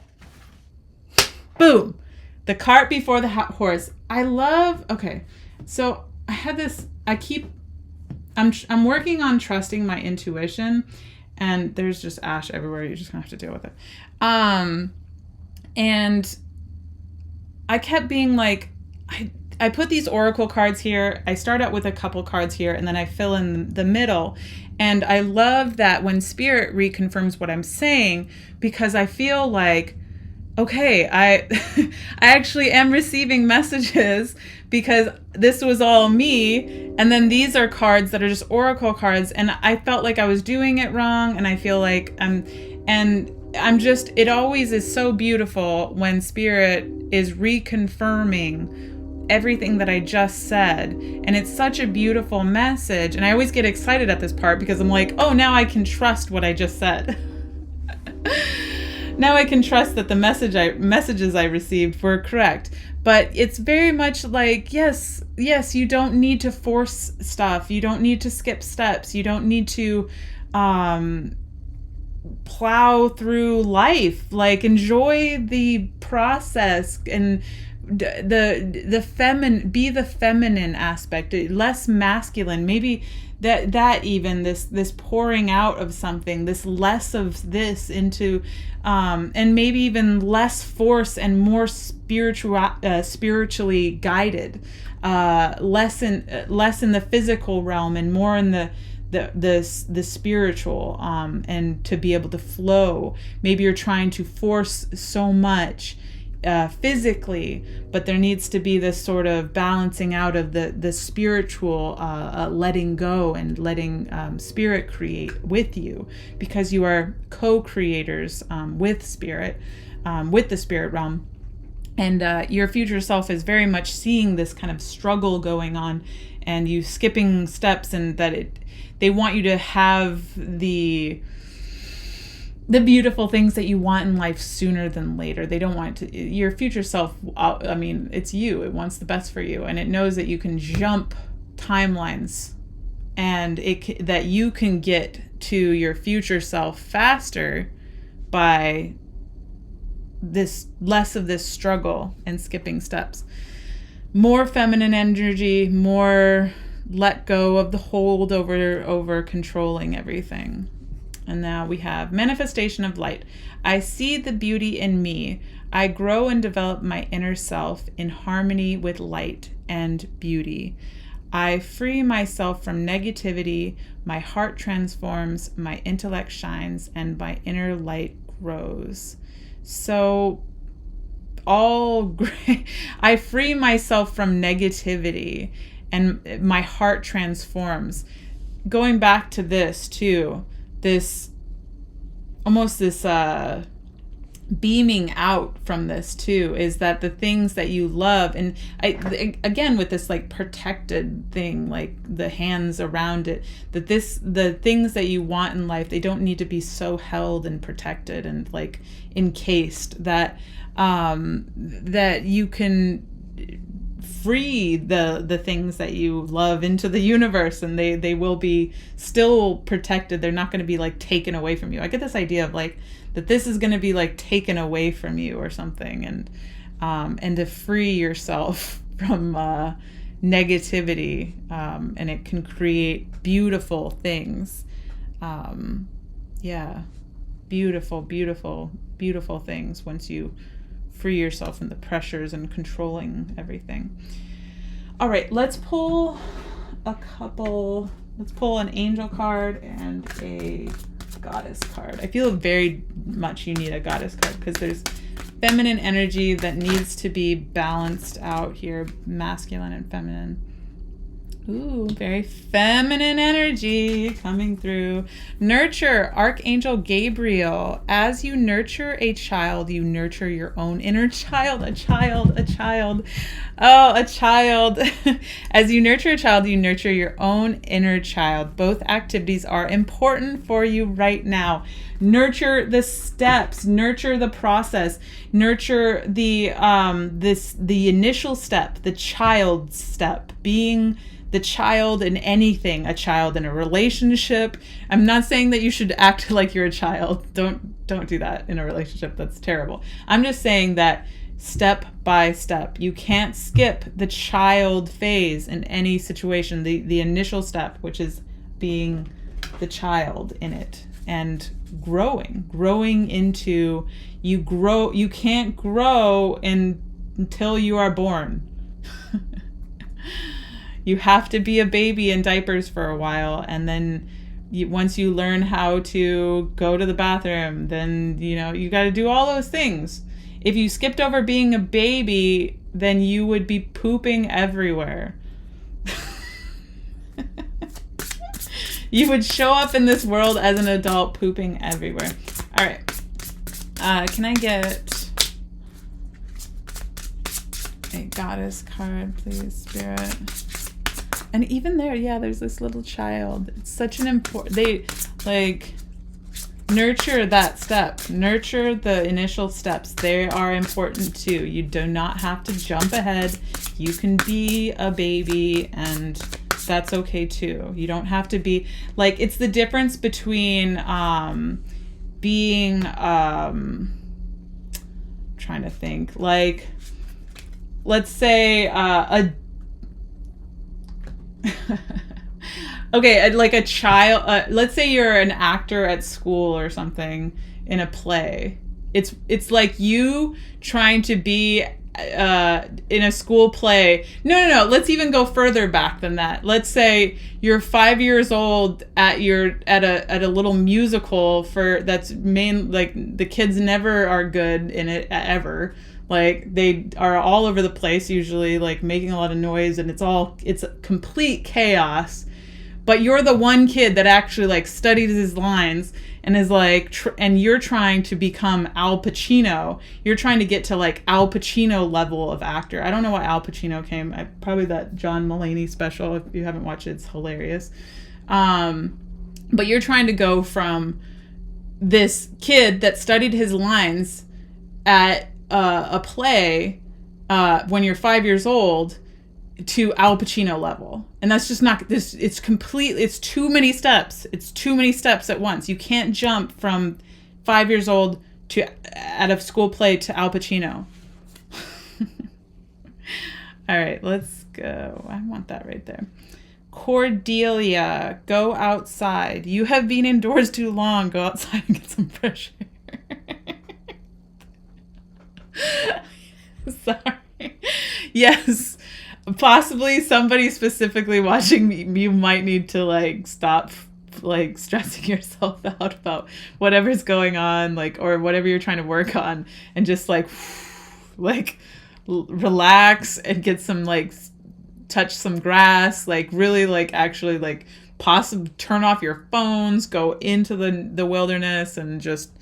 S1: boom. The cart before the horse. Okay, so I had this, I'm working on trusting my intuition, and there's just ash everywhere. You're just gonna have to deal with it. And I kept being like, I put these oracle cards here. I start out with a couple cards here, and then I fill in the middle. And I love that when Spirit reconfirms what I'm saying, because I feel like, okay, I actually am receiving messages because this was all me. And then these are cards that are just oracle cards. And I felt like I was doing it wrong. And I feel like it always is so beautiful when Spirit is reconfirming everything that I just said. And it's such a beautiful message. And I always get excited at this part because I'm like, oh, now I can trust what I just said. Now I can trust that the messages I received were correct. But it's very much like, yes, you don't need to force stuff. You don't need to skip steps. You don't need to plow through life. Like, enjoy the process and the feminine, be the feminine aspect, less masculine. Maybe that even this pouring out of something, this less of this into, and maybe even less force and more spiritually guided, less in the physical realm and more in the spiritual, and to be able to flow. Maybe you're trying to force so much physically, but there needs to be this sort of balancing out of the spiritual, letting go and letting spirit create with you, because you are co-creators with spirit, with the spirit realm. And your future self is very much seeing this kind of struggle going on, and you skipping steps, and that they want you to have the beautiful things that you want in life sooner than later. They don't want to. Your future self, I mean, it's you. It wants the best for you, and it knows that you can jump timelines, and that you can get to your future self faster by this less of this struggle and skipping steps. More feminine energy, more let go of the hold over controlling everything. And now we have manifestation of light. I see the beauty in me. I grow and develop my inner self in harmony with light and beauty. I free myself from negativity. My heart transforms, my intellect shines, and my inner light grows. So all great. I free myself from negativity and my heart transforms. Going back to this too, this beaming out from this too, is that the things that you love, and again with this like protected thing, like the hands around it, that the things that you want in life, they don't need to be so held and protected and like encased, that that you can free the things that you love into the universe, and they will be still protected. They're not going to be like taken away from you. I get this idea of like that this is going to be like taken away from you or something, and to free yourself from negativity, and it can create beautiful things. Beautiful things once you free yourself from the pressures and controlling everything. All right, let's pull an angel card and a goddess card. I feel very much you need a goddess card because there's feminine energy that needs to be balanced out here, masculine and feminine. Ooh, very feminine energy coming through. Nurture, Archangel Gabriel. As you nurture a child, you nurture your own inner child. A child. Oh, a child. As you nurture a child, you nurture your own inner child. Both activities are important for you right now. Nurture the steps, nurture the process, nurture the initial step, the child step, being the child in anything, a child in a relationship. I'm not saying that you should act like you're a child. Don't do that in a relationship. That's terrible. I'm just saying that step by step, you can't skip the child phase in any situation, the initial step, which is being the child in it and growing into, you can't grow until you are born. You have to be a baby in diapers for a while, and then once you learn how to go to the bathroom, then you got to do all those things. If you skipped over being a baby, then you would be pooping everywhere. You would show up in this world as an adult pooping everywhere. All right. Can I get A goddess card, please, Spirit. And even there, yeah, there's this little child. It's such an important, they like nurture that step, nurture the initial steps. They are important too. You do not have to jump ahead. You can be a baby, and that's okay too. You don't have to be like, it's the difference between being trying to think, like, let's say okay, like a child, let's say you're an actor at school or something in a play. It's like you trying to be in a school play. No. Let's even go further back than that. Let's say you're 5 years old at a little musical that's like the kids never are good in it ever. Like they are all over the place usually, like making a lot of noise, and it's complete chaos. But you're the one kid that actually like studied his lines and is like, and you're trying to become Al Pacino. You're trying to get to like Al Pacino level of actor. I don't know why Al Pacino came. Probably that John Mulaney special. If you haven't watched it, it's hilarious. But you're trying to go from this kid that studied his lines at a play when you're 5 years old to Al Pacino level. And that's just not this. It's too many steps. It's too many steps at once. You can't jump from 5 years old to at a school play to Al Pacino. All right, let's go. I want that right there. Cordelia, go outside. You have been indoors too long. Go outside and get some fresh air. Sorry. Yes. Possibly somebody specifically watching me, you might need to like stop like stressing yourself out about whatever's going on, like, or whatever you're trying to work on, and just like relax and get some like touch some grass, like really like actually like possibly turn off your phones, go into the wilderness, and just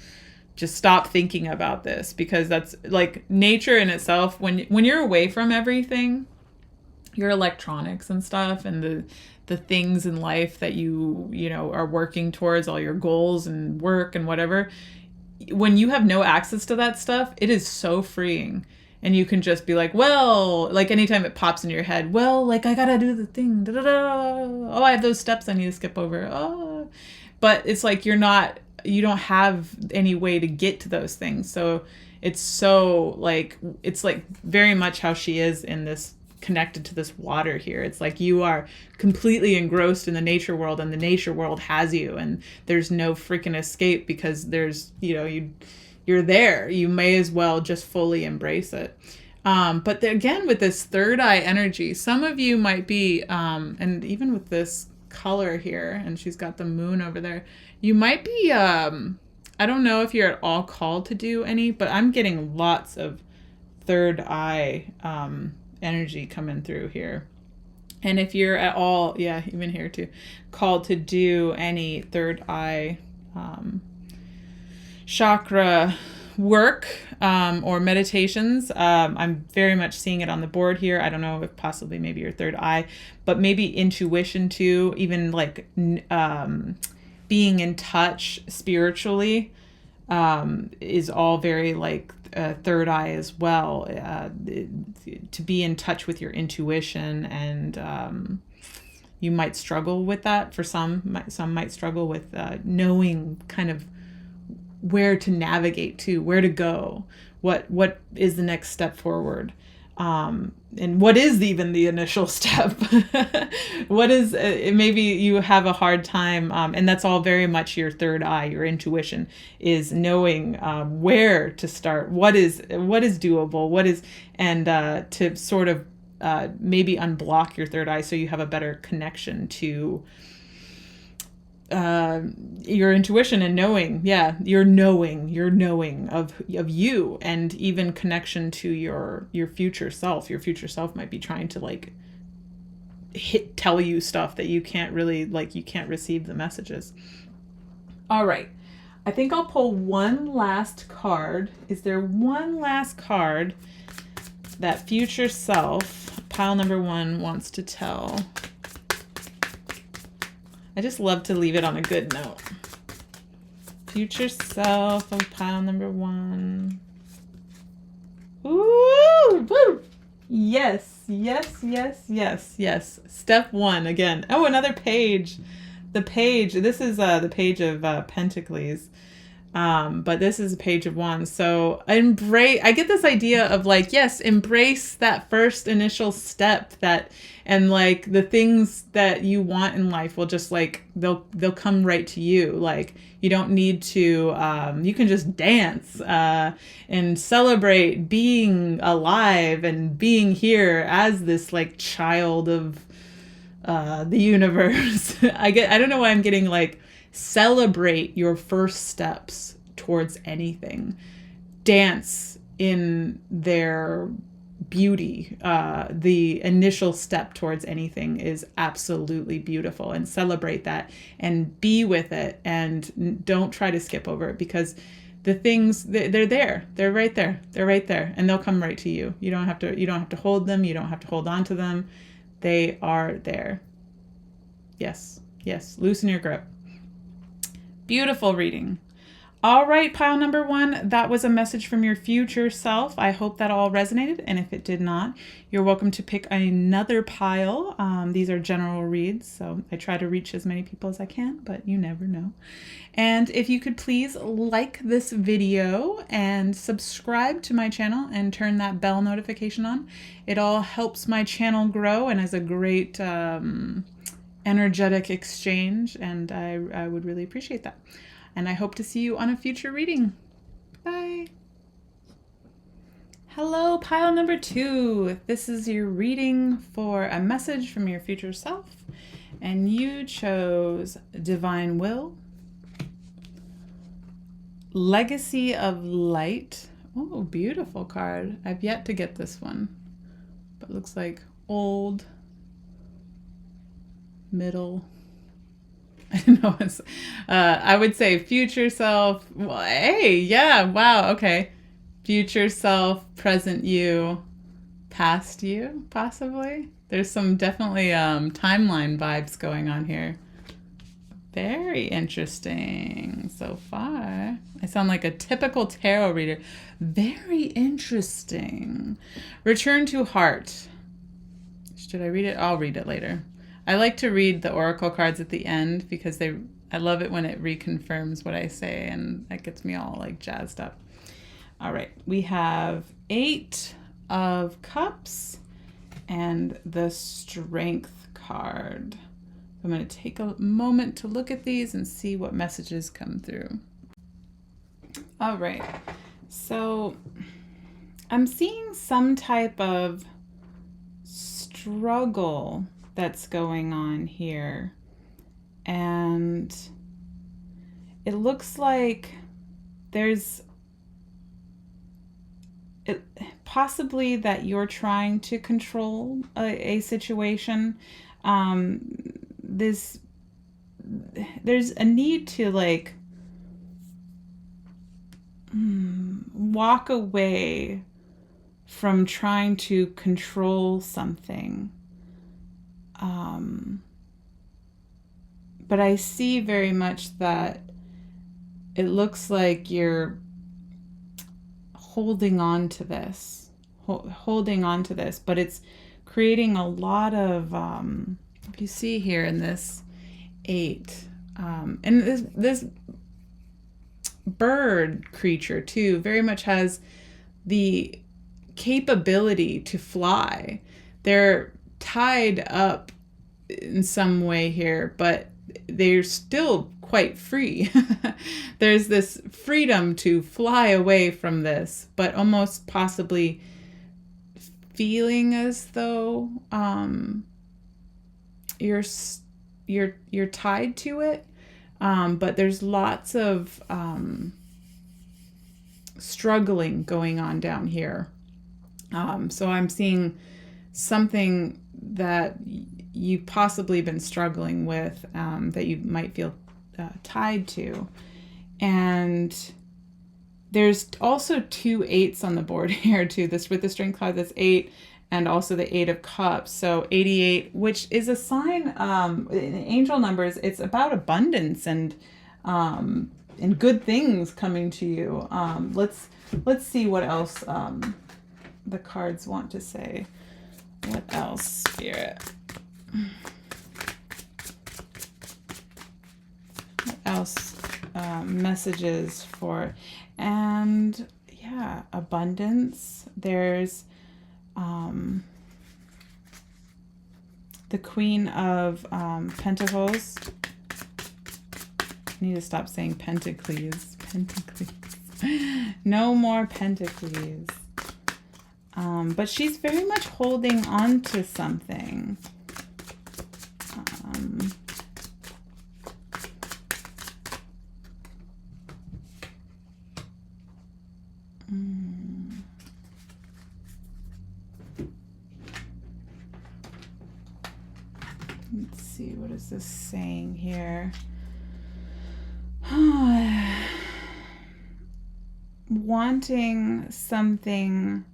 S1: stop thinking about this, because that's like nature in itself. When you're away from everything, your electronics and stuff, and the things in life that you know are working towards, all your goals and work and whatever, when you have no access to that stuff, it is so freeing. And you can just be like, well, like anytime it pops in your head, well, like I gotta do the thing, oh, I have those steps I need to skip over, oh, but it's like you don't have any way to get to those things. So it's so like, it's like very much how she is in this, connected to this water here. It's like you are completely engrossed in the nature world, and the nature world has you, and there's no freaking escape, because there's, you're there. You may as well just fully embrace it. But again, with this third eye energy, some of you might be, and even with this color here, and she's got the moon over there, you might be, I don't know if you're at all called to do any, but I'm getting lots of third eye energy coming through here. And if you're at all, yeah, even here too, called to do any third eye chakra work or meditations, I'm very much seeing it on the board here. I don't know if possibly maybe your third eye, but maybe intuition too, even like being in touch spiritually is all very like third eye as well, to be in touch with your intuition. And you might struggle with that. For some might struggle with knowing kind of where to navigate to, where to go, what is the next step forward, and what is even the initial step. What is maybe you have a hard time, and that's all very much your third eye. Your intuition is knowing where to start, what is doable, what is, and to sort of maybe unblock your third eye so you have a better connection to your intuition and knowing. Yeah, your knowing of you, and even connection to your future self. Your future self might be trying to like tell you stuff that you can't really, like, you can't receive the messages. All right, I think I'll pull one last card. Is there one last card that future self, pile number 1, wants to tell. I just love to leave it on a good note. Future self of pile number 1. Ooh, woo! Yes, yes, yes, yes, yes. Step 1 again. Oh, another page. The page. This is the page of Pentacles. But this is a page of wands. So I get this idea of like, yes, embrace that first initial step, and like the things that you want in life will just like, they'll come right to you. Like you don't need to, you can just dance, and celebrate being alive and being here as this like child of, the universe. I don't know why I'm getting like, celebrate your first steps towards anything. Dance in their beauty. The initial step towards anything is absolutely beautiful, and celebrate that and be with it, and don't try to skip over it, because the things, they're there. They're right there. They're right there, and they'll come right to you. You don't have to hold them. You don't have to hold on to them. They are there. Yes. Yes. Loosen your grip. Beautiful reading. All right, pile number 1, that was a message from your future self. I hope that all resonated, and if it did not, you're welcome to pick another pile. These are general reads, so I try to reach as many people as I can, but you never know. And if you could please like this video and subscribe to my channel and turn that bell notification on. It all helps my channel grow and is a great energetic exchange, and I would really appreciate that. And I hope to see you on a future reading. Bye. Hello, pile number 2. This is your reading for a message from your future self, and you chose Divine Will, Legacy of Light. Oh, beautiful card. I've yet to get this one, but looks like old, middle. I don't know. I would say future self. Well, hey, yeah, wow, okay. Future self, present you, past you, possibly. There's some definitely timeline vibes going on here. Very interesting so far. I sound like a typical tarot reader. Very interesting. Return to heart. Should I read it? I'll read it later. I like to read the oracle cards at the end because I love it when it reconfirms what I say, and that gets me all like jazzed up. All right, we have 8 of Cups and the Strength card. I'm going to take a moment to look at these and see what messages come through. All right, so I'm seeing some type of struggle that's going on here, and it looks like there's possibly that you're trying to control a situation. There's a need to like walk away from trying to control something. But I see very much that it looks like you're holding on to this, but it's creating a lot of, if you see here in this 8, and this bird creature too very much has the capability to fly. They're tied up in some way here, but they're still quite free. There's this freedom to fly away from this, but almost possibly feeling as though you're tied to it, but there's lots of struggling going on down here. So I'm seeing something that you've possibly been struggling with, that you might feel tied to. And there's also 2 8s on the board here too. This with the strength card, that's 8, and also the 8 of Cups. So 88, which is a sign, in angel numbers, it's about abundance and good things coming to you. Let's see what else the cards want to say. What else, Spirit? What else? Messages for, and yeah, abundance. There's the Queen of Pentacles. I need to stop saying Pentacles. Pentacles. No more Pentacles. But she's very much holding on to something. Let's see, what is this saying here? Wanting something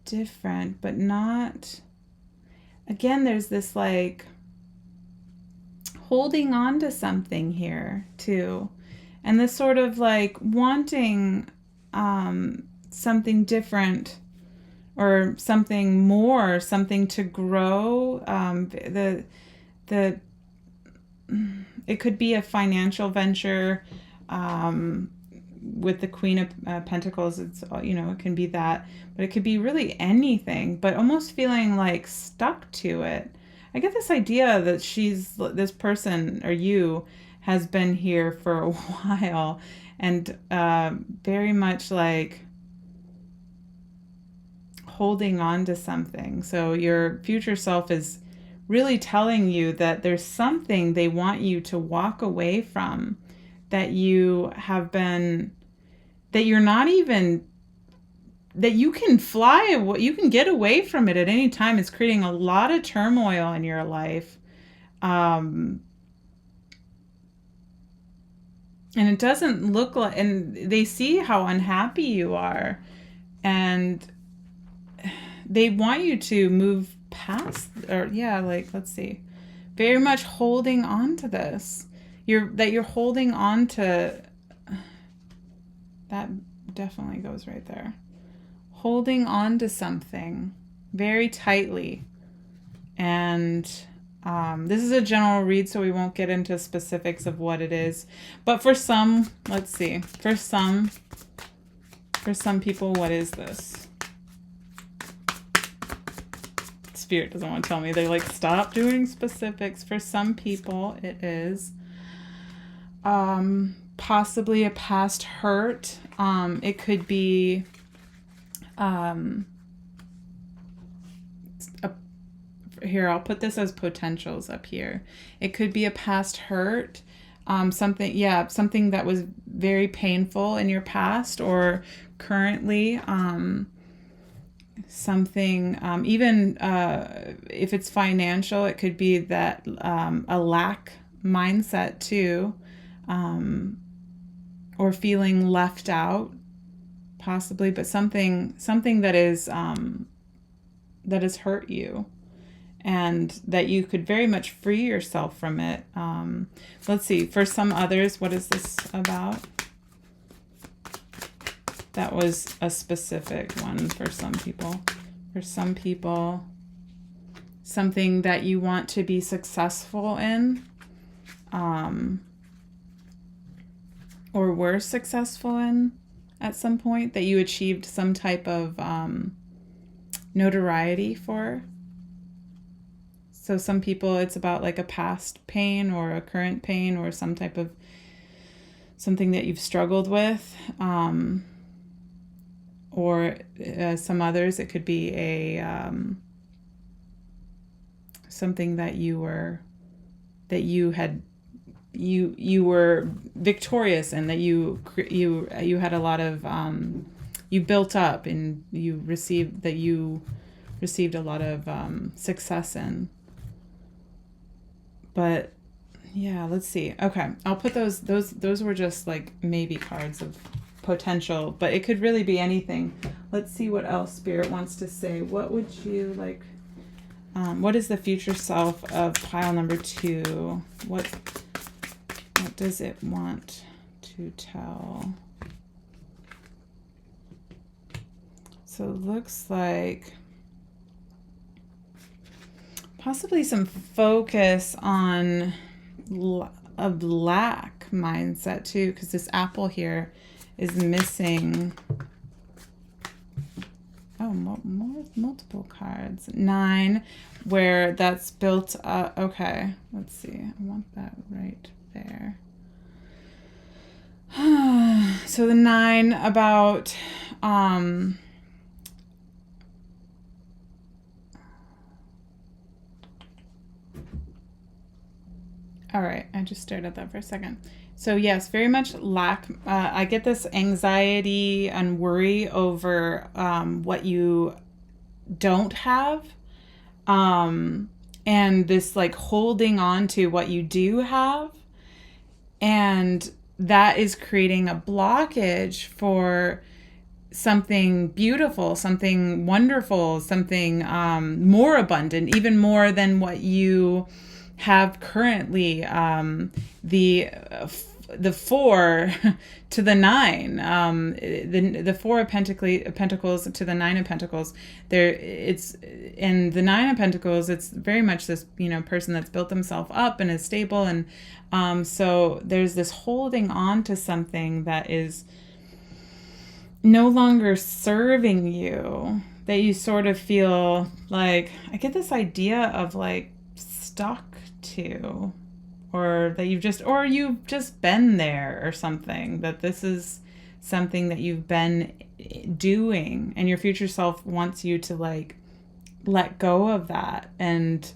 S1: different, but not, again, there's this like holding on to something here too, and this sort of like wanting something different or something more, something to grow. It could be a financial venture. With the Queen of Pentacles, it's, it can be that, but it could be really anything, but almost feeling like stuck to it. I get this idea that this person, or you, has been here for a while, and very much like holding on to something. So your future self is really telling you that there's something they want you to walk away from, that you have been, that you're not even, that you can fly, you can get away from it at any time. It's creating a lot of turmoil in your life. And it doesn't look like, and they see how unhappy you are, and they want you to move past, or let's see, very much holding on to this. You're holding on to, that definitely goes right there. Holding on to something very tightly. And this is a general read, so we won't get into specifics of what it is. But for some, let's see, for some people, what is this? Spirit doesn't want to tell me. They're like, stop doing specifics. For some people, it is possibly a past hurt. It could be here, I'll put this as potentials up here. It could be a past hurt, something that was very painful in your past or currently, something, even if it's financial, it could be that a lack mindset too, or feeling left out, possibly, but something that is that has hurt you, and that you could very much free yourself from it. Let's see, for some others, what is this about? That was a specific one for some people. For some people, something that you want to be successful in, or were successful in at some point, that you achieved some type of notoriety for. So some people, it's about like a past pain or a current pain or some type of something that you've struggled with. Or some others, it could be a something that you were victorious in, that you had a lot of you built up, and you received a lot of success in. But Yeah, let's see. Okay, I'll put those were just like maybe cards of potential, but it could really be anything. Let's see what else Spirit wants to say. What would you like? What is the future self of pile number 2? What does it want to tell? So it looks like possibly some focus on a lack mindset too, because this apple here is missing. Oh, multiple cards. 9, where that's built up. Okay, let's see. I want that right there. So the 9 about all right, I just stared at that for a second. So yes, very much lack. I get this anxiety and worry over what you don't have, and this like holding on to what you do have, and that is creating a blockage for something beautiful, something wonderful, something more abundant, even more than what you have currently. The 4 to the 9, the 4 of Pentacles to the 9 of Pentacles. There, it's in the 9 of Pentacles. It's very much this person that's built themselves up and is stable, and so there's this holding on to something that is no longer serving you. That you sort of feel like, I get this idea of like stuck to, or that you've just been there or something, that this is something that you've been doing, and your future self wants you to like let go of that and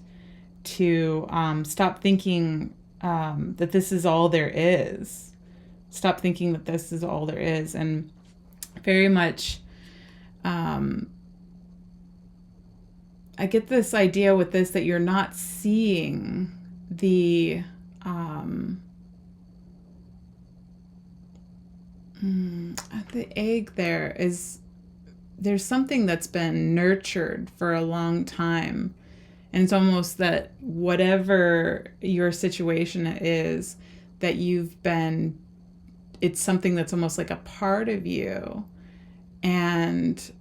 S1: to stop thinking that this is all there is. Stop thinking that this is all there is. And very much I get this idea with this that you're not seeing the egg. There's something that's been nurtured for a long time, and it's almost that whatever your situation is, that it's something that's almost like a part of you, and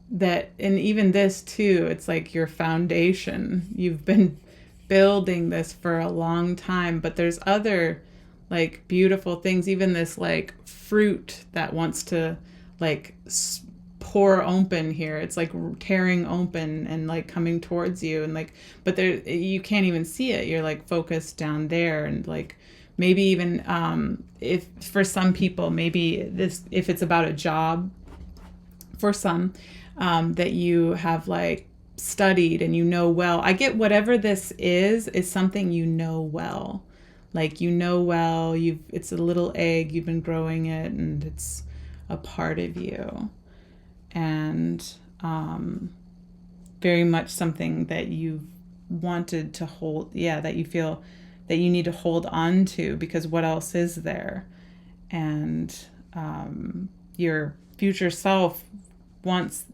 S1: even this too, it's like your foundation. You've been building this for a long time, but there's other like beautiful things, even this like fruit that wants to like pour open here. It's like tearing open and like coming towards you, and like, but there, you can't even see it. You're like focused down there, and like maybe even if for some people, maybe this, if it's about a job for some, that you have like studied and well. I get whatever this is something well. Like well, it's a little egg, you've been growing it, and it's a part of you. And very much something that you've wanted to hold, that you feel that you need to hold on to, because what else is there? And your future self wants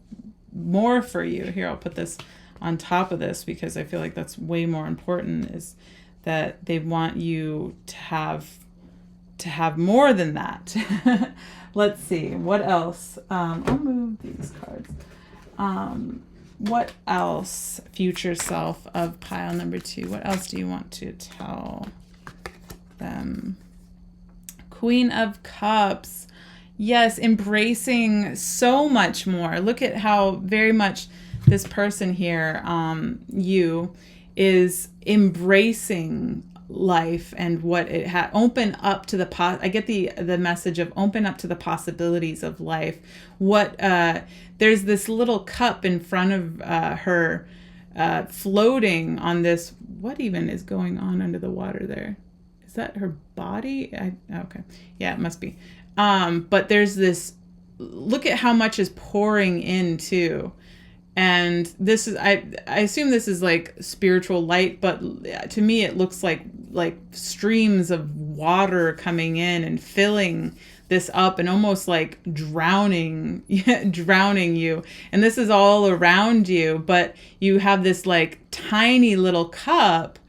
S1: more for you. Here, I'll put this on top of this because I feel like that's way more important, is that they want you to have more than that. Let's see, what else? I'll move these cards. What else, future self of pile number 2? What else do you want to tell them? Queen of Cups. Yes, embracing so much more. Look at how very much this person here, you, is embracing life and what it had. Open up to the I get the message of open up to the possibilities of life. There's this little cup in front of her, floating on this. What even is going on under the water there? Is that her body? Okay, yeah, it must be. But there's this. Look at how much is pouring in too. And this is, I assume this is like spiritual light, but to me it looks like streams of water coming in and filling this up and almost like drowning you. And this is all around you, but you have this like tiny little cup,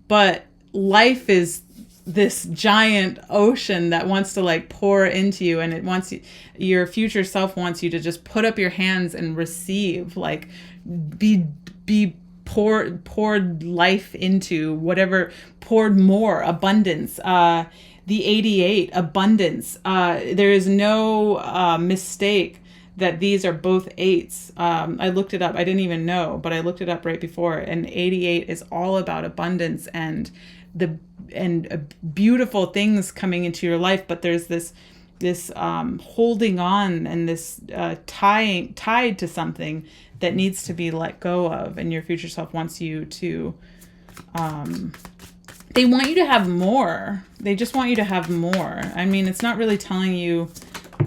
S1: but life is this giant ocean that wants to like pour into you, and it wants you, your future self wants you to just put up your hands and receive, like be poured life into whatever, poured more abundance. The 88 abundance. There is no mistake that these are both eights. I looked it up. I didn't even know, but I looked it up right before. And 88 is all about abundance and beautiful things coming into your life. But there's this holding on and this tied to something that needs to be let go of. And your future self wants you to. They want you to have more. They just want you to have more. I mean, it's not really telling you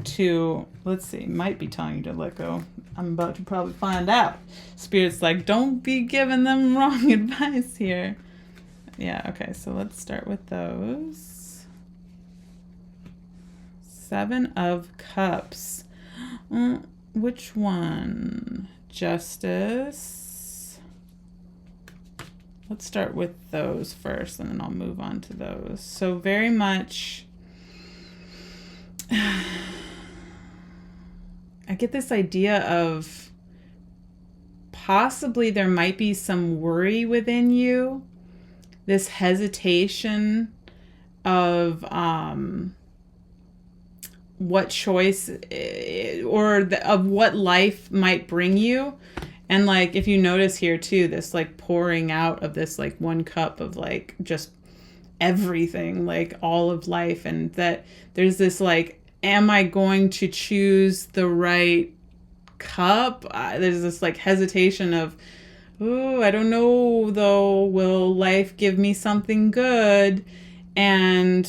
S1: to, let's see, might be telling you to let go. I'm about to probably find out. Spirit's like, don't be giving them wrong advice here. Yeah, okay, so let's start with those. 7 of Cups. Which one? Justice. Let's start with those first, and then I'll move on to those. So very much, I get this idea of possibly there might be some worry within you, this hesitation of what choice of what life might bring you. And like, if you notice here too, this like pouring out of this like one cup of like just everything, like all of life. And that there's this like, am I going to choose the right cup? There's this like hesitation of, oh, I don't know though, will life give me something good? And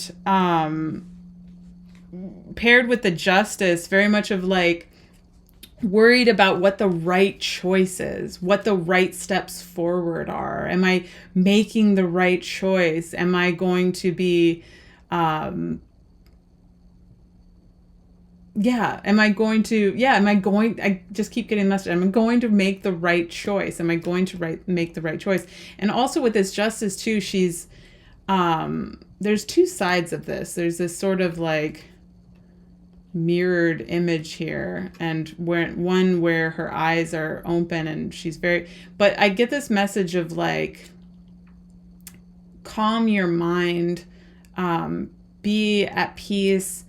S1: paired with the Justice, very much of like, worried about what the right choice is, what the right steps forward are. Am I making the right choice? Am I going to be, I just keep getting the message. Am I going to make the right choice? Am I going to make the right choice? And also with this Justice too, she's, there's two sides of this. There's this sort of like mirrored image here, and where her eyes are open and she's very, but I get this message of like, calm your mind, be at peace,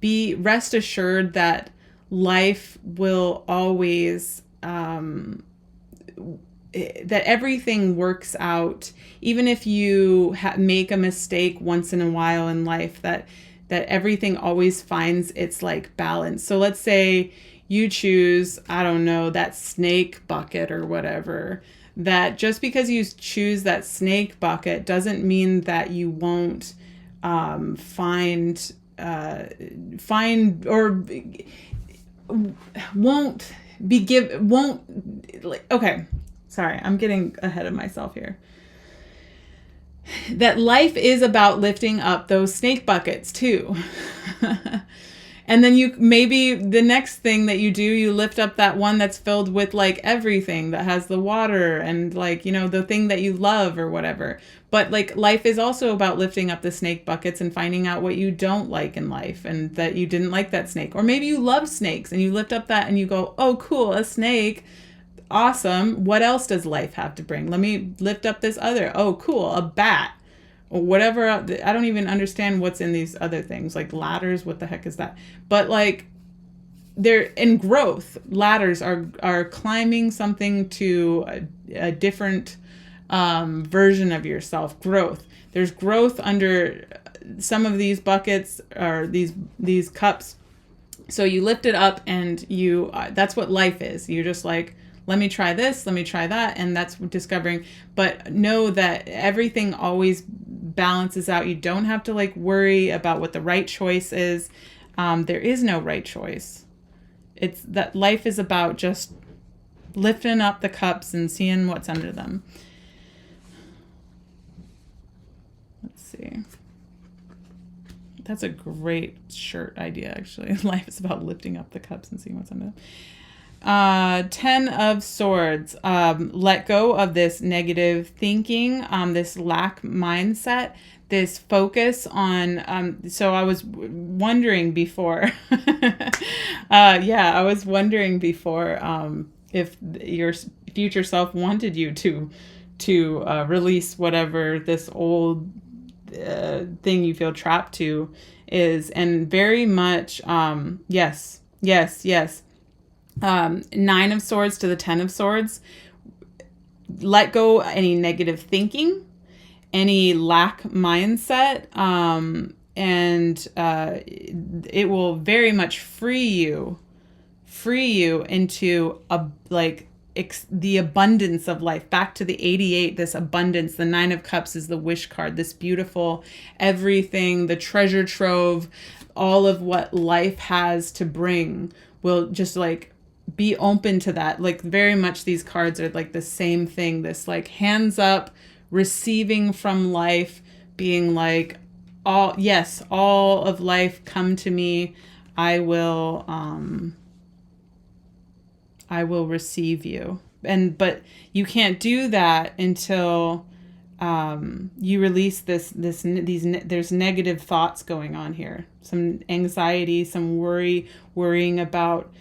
S1: be rest assured that life will always, that everything works out, even if you make a mistake once in a while in life, that everything always finds its like balance. So let's say you choose, I don't know, that snake bucket or whatever, that just because you choose that snake bucket doesn't mean that you won't find or won't okay, sorry, I'm getting ahead of myself here. That life is about lifting up those snake buckets too. And then you, maybe the next thing that you do, you lift up that one that's filled with like everything that has the water and like, you know, the thing that you love or whatever. But like life is also about lifting up the snake buckets and finding out what you don't like in life and that you didn't like that snake. Or maybe you love snakes and you lift up that and you go, oh, cool, a snake. Awesome. What else does life have to bring? Let me lift up this other. Oh, cool, a bat. Or whatever. I don't even understand what's in these other things, like ladders. What the heck is that? But like, they're in growth. Ladders are climbing something to a different version of yourself. Growth. There's growth under some of these buckets or these cups. So you lift it up and you. That's what life is. You're just like, let me try this, let me try that, and that's discovering. But know that everything always balances out. You don't have to like worry about what the right choice is. There is no right choice. it's that life is about just lifting up the cups and seeing what's under them. Let's see. That's a great shirt idea, actually. Life is about lifting up the cups and seeing what's under them. 10 of Swords. Let go of this negative thinking, this lack mindset, this focus on, so I was wondering before, I was wondering before if your future self wanted you to release whatever this old thing you feel trapped to is, and very much, yes. 9 of Swords to the 10 of Swords. Let go any negative thinking, any lack mindset, and it will very much free you into the abundance of life. Back to the 88, this abundance. The 9 of Cups is the wish card, this beautiful everything, the treasure trove, all of what life has to bring will just be open to that. Very much these cards are the same thing, this hands up, receiving from life, being all of life, come to me, I will receive you. But you can't do that until you release there's negative thoughts going on here, some anxiety, some worrying about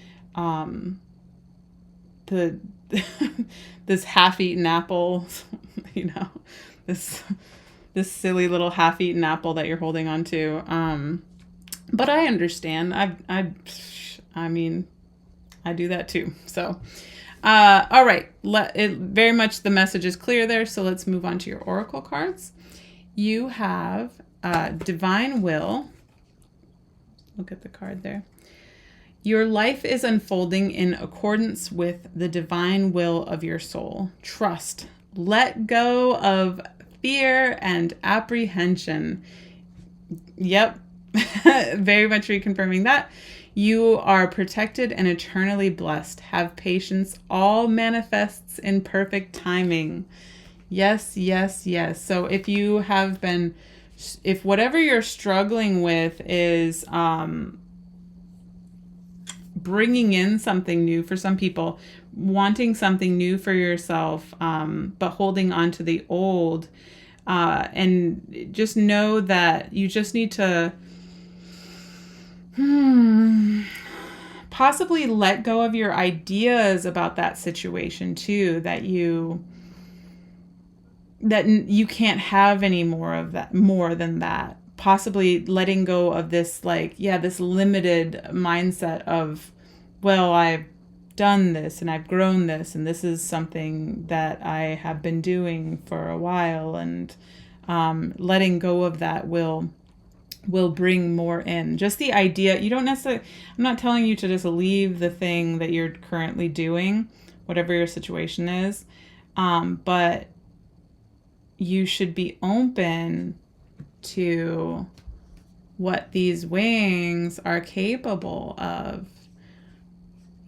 S1: this half-eaten apple, this silly little half-eaten apple that you're holding on to. But I understand. I mean, I do that too. So, all right. Very much the message is clear there. So let's move on to your oracle cards. You have Divine Will. Look at the card there. Your life is unfolding in accordance with the divine will of your soul. Trust. Let go of fear and apprehension. Yep. Very much reconfirming that. You are protected and eternally blessed. Have patience. All manifests in perfect timing. Yes. So if whatever you're struggling with is bringing in something new for some people, wanting something new for yourself, but holding on to the old, and just know that you just need to possibly let go of your ideas about that situation too, that you can't have any more of that, more than that. Possibly letting go of this this limited mindset of, well, I've done this and I've grown this and this is something that I have been doing for a while, and letting go of that will bring more in. Just the idea, you don't necessarily, I'm not telling you to just leave the thing that you're currently doing, whatever your situation is, but you should be open to what these wings are capable of.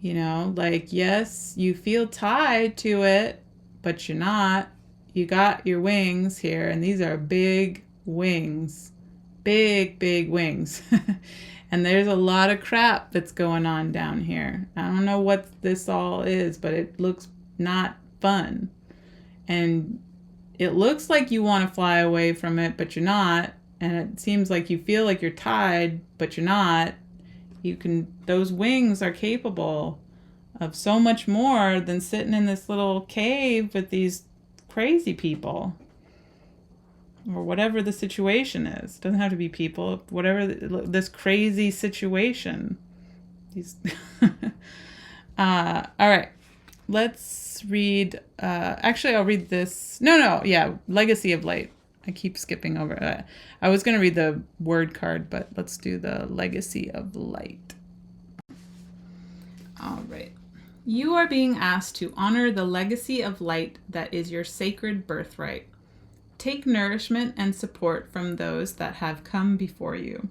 S1: Yes, you feel tied to it, but you're not. You got your wings here, and these are big wings. Big wings. And there's a lot of crap that's going on down here. I don't know what this all is, but it looks not fun. And it looks like you want to fly away from it, but you're not. And it seems like you feel like you're tied, but you're not. Those wings are capable of so much more than sitting in this little cave with these crazy people. Or whatever the situation is. It doesn't have to be people. Whatever this crazy situation. All right. Let's read. Actually, I'll read this. Legacy of Light. I keep skipping over. I was going to read the word card, but let's do the Legacy of Light. All right. You are being asked to honor the legacy of light that is your sacred birthright. Take nourishment and support from those that have come before you.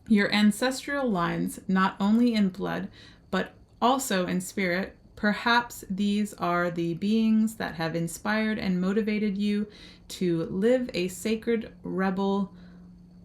S1: Your ancestral lines, not only in blood, but also in spirit. Perhaps these are the beings that have inspired and motivated you to live a sacred rebel,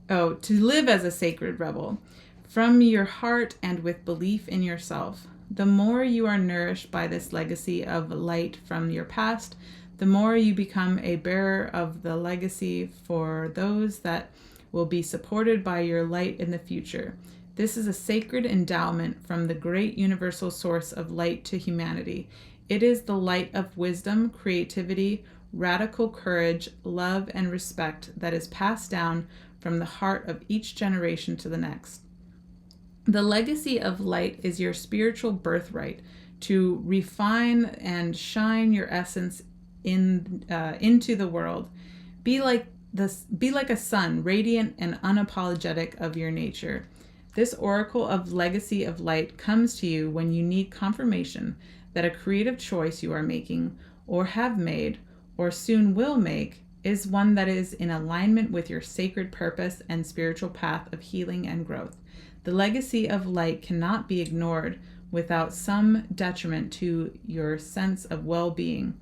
S1: to live as a sacred rebel from your heart and with belief in yourself. The more you are nourished by this legacy of light from your past, the more you become a bearer of the legacy for those that will be supported by your light in the future. This is a sacred endowment from the great universal source of light to humanity. It is the light of wisdom, creativity, radical courage, love, and respect that is passed down from the heart of each generation to the next. The legacy of light is your spiritual birthright to refine and shine your essence into the world. Be like a sun, radiant and unapologetic of your nature. This oracle of legacy of light comes to you when you need confirmation that a creative choice you are making, or have made, or soon will make, is one that is in alignment with your sacred purpose and spiritual path of healing and growth. The legacy of light cannot be ignored without some detriment to your sense of well-being.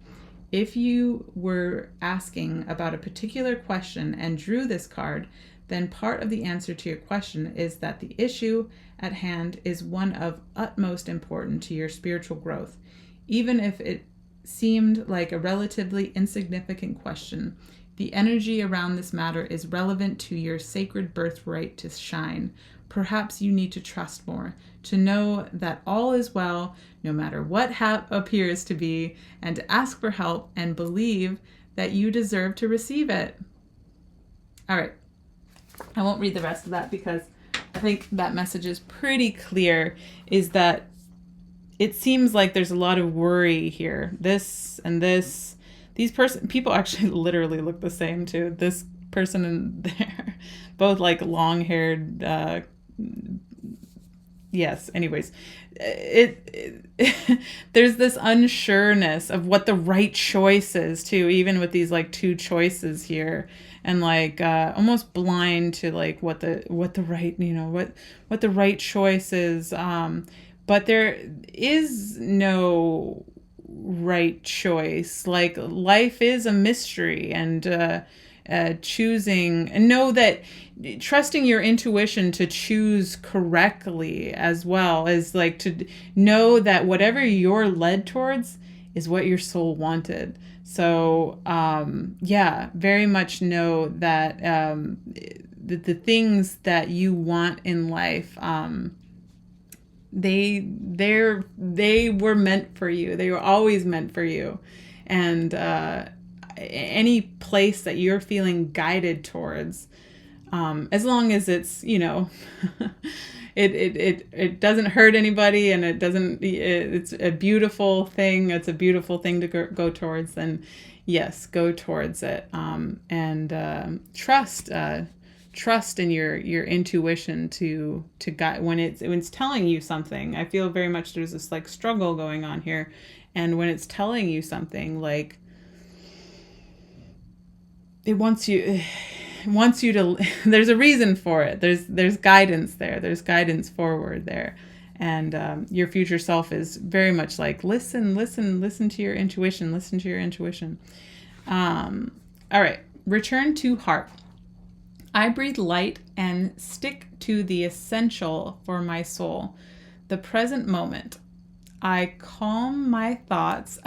S1: If you were asking about a particular question and drew this card, then part of the answer to your question is that the issue at hand is one of utmost importance to your spiritual growth. Even if it seemed like a relatively insignificant question, the energy around this matter is relevant to your sacred birthright to shine. Perhaps you need to trust more, to know that all is well, no matter what appears to be, and to ask for help and believe that you deserve to receive it. All right. I won't read the rest of that because I think that message is pretty clear, is that it seems like there's a lot of worry here. This and this. These people actually literally look the same too. This person and there, both like long-haired, yes, anyways, there's this unsureness of what the right choice is too, even with these like two choices here, and like almost blind to like what the right, what the right choice is. But there is no right choice. Like, life is a mystery, and choosing, and know that trusting your intuition to choose correctly, as well as like to know that whatever you're led towards is what your soul wanted. So yeah, very much know that the things that you want in life, they were meant for you. They were always meant for you. And any place that you're feeling guided towards, as long as it's, it doesn't hurt anybody, and it's a beautiful thing. It's a beautiful thing to go towards. Then yes, go towards it. And trust in your intuition to guide when it's telling you something. I feel very much there's this like struggle going on here, and when it's telling you something, like it wants you to, there's a reason for it. There's guidance there. There's guidance forward there. And your future self is very much like, listen to your intuition. Listen to your intuition. All right. Return to heart. I breathe light and stick to the essential for my soul, the present moment. I calm my thoughts.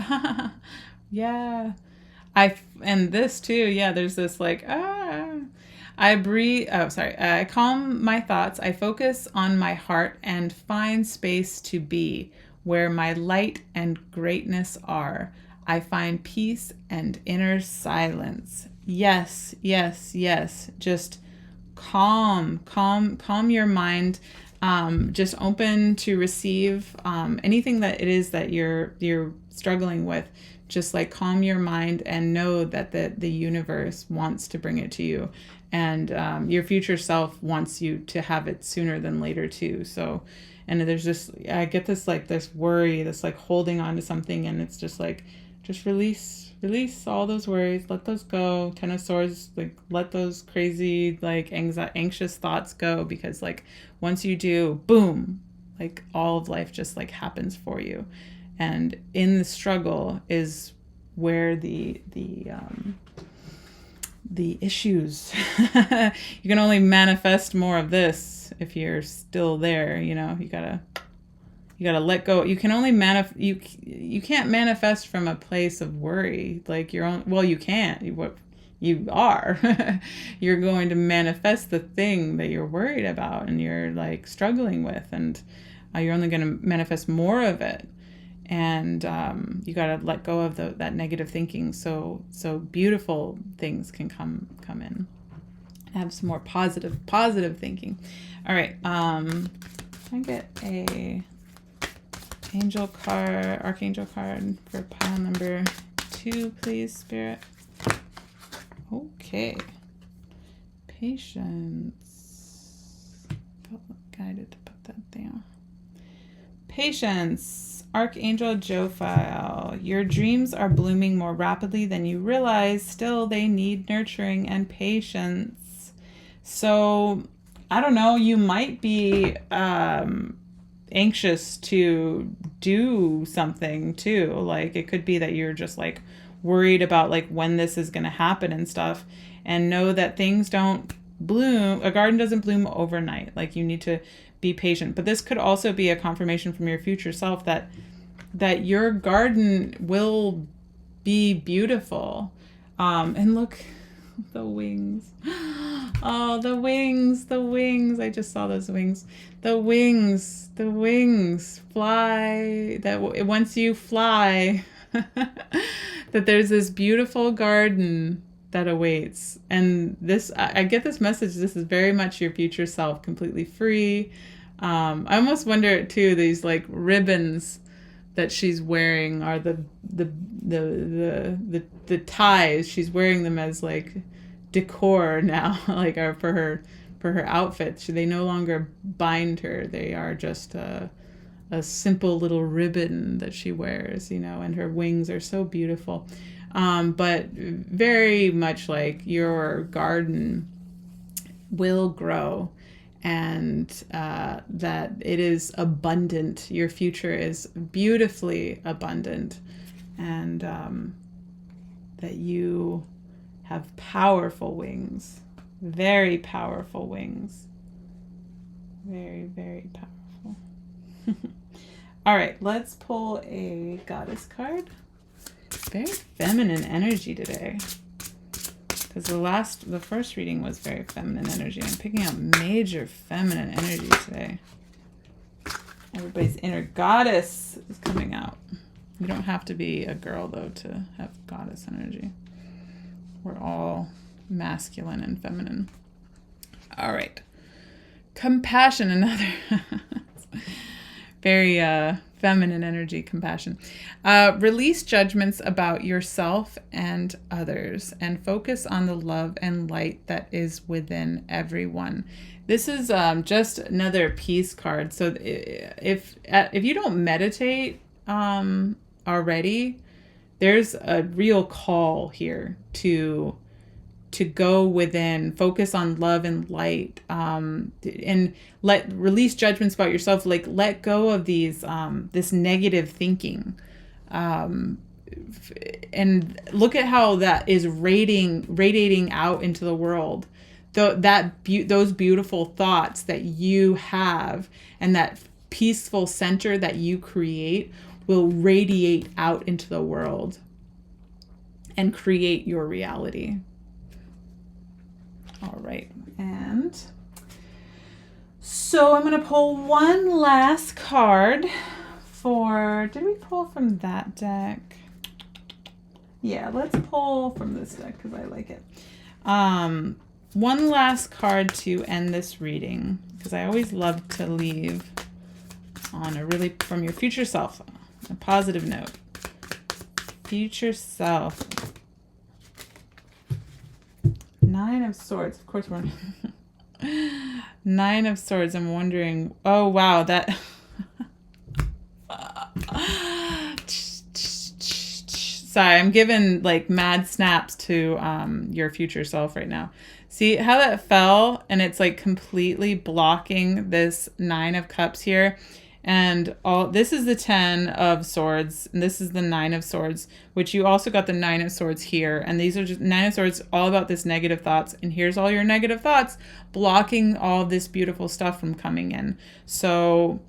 S1: Yeah. And this too, yeah, there's this like, I calm my thoughts. I focus on my heart and find space to be where my light and greatness are. I find peace and inner silence. Yes. Just calm your mind. Just open to receive anything that it is that you're struggling with. Just like calm your mind and know that the universe wants to bring it to you, and your future self wants you to have it sooner than later too. So, and there's just, I get this like this worry, this like holding on to something, and it's just like, just release all those worries, let those go. Ten of Swords, like let those crazy like anxious thoughts go, because like once you do, boom, Like all of life just like happens for you. And in the struggle is where the issues, you can only manifest more of this if you're still there, you know. You gotta let go. You can only you can't manifest from a place of worry, like your own. Well, you can't. You are. You're going to manifest the thing that you're worried about and you're like struggling with, and you're only going to manifest more of it. And you got to let go of that negative thinking, so beautiful things can come in. Have some more positive thinking. All right. Can I get a archangel card for pile number 2, please, Spirit? Okay. Patience. Felt guided to put that down. Patience. Archangel Jophiel. Your dreams are blooming more rapidly than you realize. Still, they need nurturing and patience. So, I don't know. You might be anxious to do something too. Like, it could be that you're just like worried about like when this is going to happen and stuff, and know that things don't bloom. A garden doesn't bloom overnight. Like, you need to be patient. But this could also be a confirmation from your future self that your garden will be beautiful. And look, the wings. Oh, the wings. I just saw those wings. The wings fly. That once you fly, that there's this beautiful garden that awaits. And this, I get this message. This is very much your future self, completely free. I almost wonder too, these like ribbons that she's wearing are the ties. She's wearing them as like decor now, like are for her outfit. They no longer bind her. They are just a simple little ribbon that she wears, you know, and her wings are so beautiful. But very much like your garden will grow, and that it is abundant. Your future is beautifully abundant, and that you have powerful wings, very powerful wings, very, very powerful. All right, let's pull a goddess card. Very feminine energy today, because the first reading was very feminine energy. I'm picking up major feminine energy today. Everybody's inner goddess is coming out. You don't have to be a girl though to have goddess energy. We're all masculine and feminine. All right, compassion, another very feminine energy, compassion. Release judgments about yourself and others, and focus on the love and light that is within everyone. This is just another peace card. So if you don't meditate already, there's a real call here to go within, focus on love and light, and release judgments about yourself. Like, let go of these this negative thinking, and look at how that is radiating out into the world. Those beautiful thoughts that you have and that peaceful center that you create will radiate out into the world and create your reality. All right, and so I'm going to pull one last card for, did we pull from that deck? Yeah, let's pull from this deck because I like it. One last card to end this reading, because I always love to leave on a really, from your future self, a positive note. Future self. 9 of Swords. Of course we're 9 of Swords. I'm wondering, oh wow, that sorry, I'm giving like mad snaps to your future self right now. See how that fell, and it's like completely blocking this 9 of Cups here. And this is the 10 of swords, and this is the 9 of swords, which you also got the 9 of swords here. And these are just 9 of swords, all about this negative thoughts. And here's all your negative thoughts blocking all this beautiful stuff from coming in. So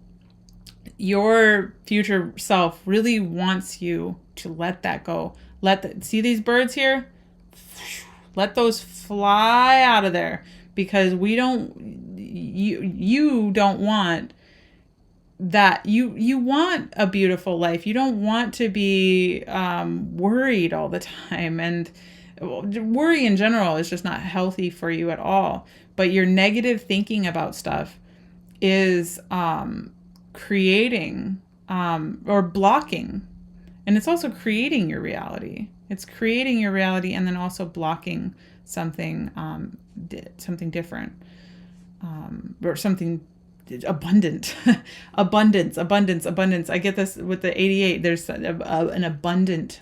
S1: your future self really wants you to let that go. See these birds here? Let those fly out of there, because you don't want that. You want a beautiful life. You don't want to be worried all the time, and worry in general is just not healthy for you at all. But your negative thinking about stuff is creating or blocking, and it's also creating your reality. It's creating your reality and then also blocking something different, or something abundant. abundance. I get this with the 88. There's an abundant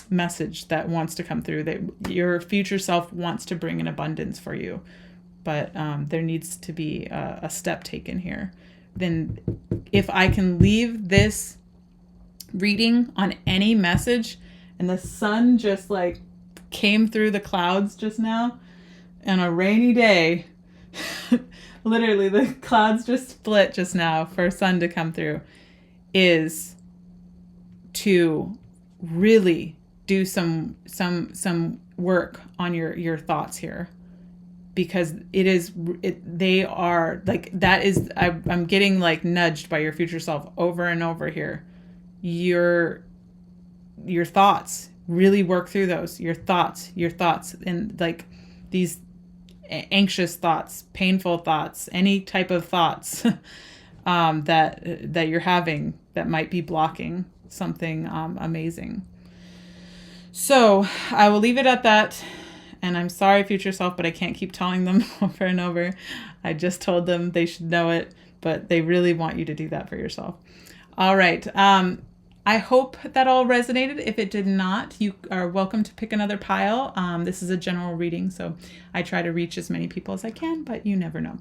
S1: message that wants to come through, that your future self wants to bring an abundance for you. But there needs to be a step taken here. Then if I can leave this reading on any message, and the sun just like came through the clouds just now on a rainy day, literally the clouds just split just now for sun to come through, is to really do some work on your thoughts here. Because they are like, that is, I'm getting like nudged by your future self over and over here. Your thoughts, really work through those. Your thoughts, and like these anxious thoughts, painful thoughts, any type of thoughts that you're having that might be blocking something amazing. So I will leave it at that. And I'm sorry, future self, but I can't keep telling them over and over. I just told them they should know it, but they really want you to do that for yourself. All right. I hope that all resonated. If it did not, you are welcome to pick another pile. This is a general reading, so I try to reach as many people as I can, but you never know.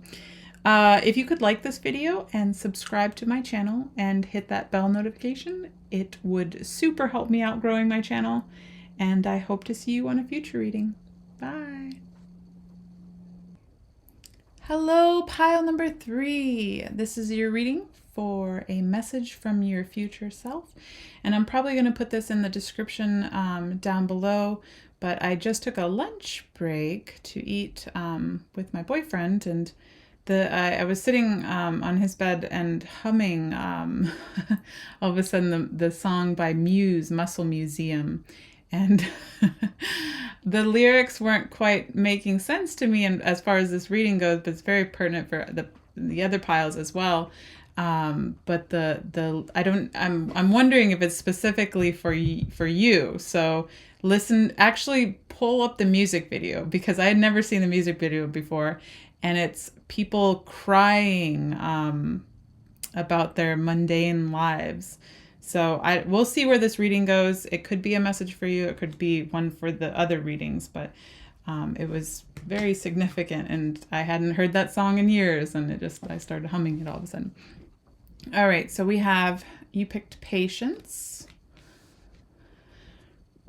S1: If you could like this video and subscribe to my channel and hit that bell notification, it would super help me out growing my channel. And I hope to see you on a future reading. Bye. Hello, pile number 3. This is your reading for a message from your future self. And I'm probably going to put this in the description down below, but I just took a lunch break to eat with my boyfriend, and I was sitting on his bed and humming all of a sudden the song by Muse, Muscle Museum. And the lyrics weren't quite making sense to me, and as far as this reading goes, but it's very pertinent for the other piles as well. But I'm wondering if it's specifically for you. So listen, actually pull up the music video, because I had never seen the music video before, and it's people crying about their mundane lives. So we'll see where this reading goes. It could be a message for you. It could be one for the other readings, but it was very significant, and I hadn't heard that song in years, and I started humming it all of a sudden. All right, so you picked patience,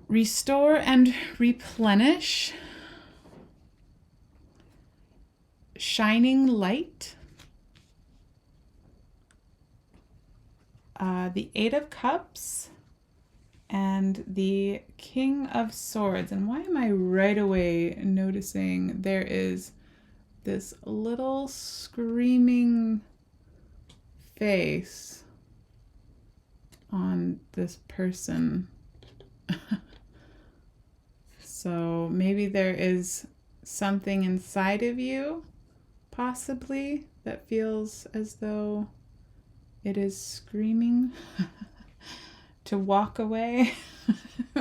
S1: restore and replenish, shining light, the 8 of Cups, and the King of Swords. And why am I right away noticing there is this little screaming face on this person? So maybe there is something inside of you, possibly, that feels as though it is screaming to walk away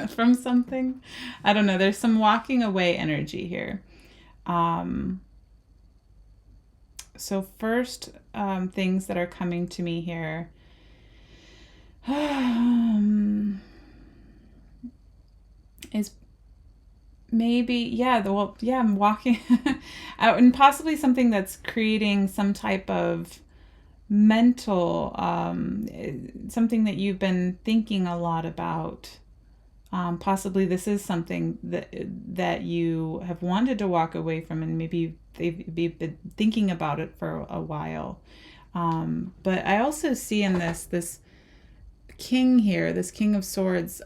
S1: from something. I don't know. There's some walking away energy here. So first, things that are coming to me here. Is maybe, I'm walking out, and possibly something that's creating some type of mental, something that you've been thinking a lot about. Possibly this is something that you have wanted to walk away from, and maybe they've been thinking about it for a while. But I also see in this king here, this King of Swords,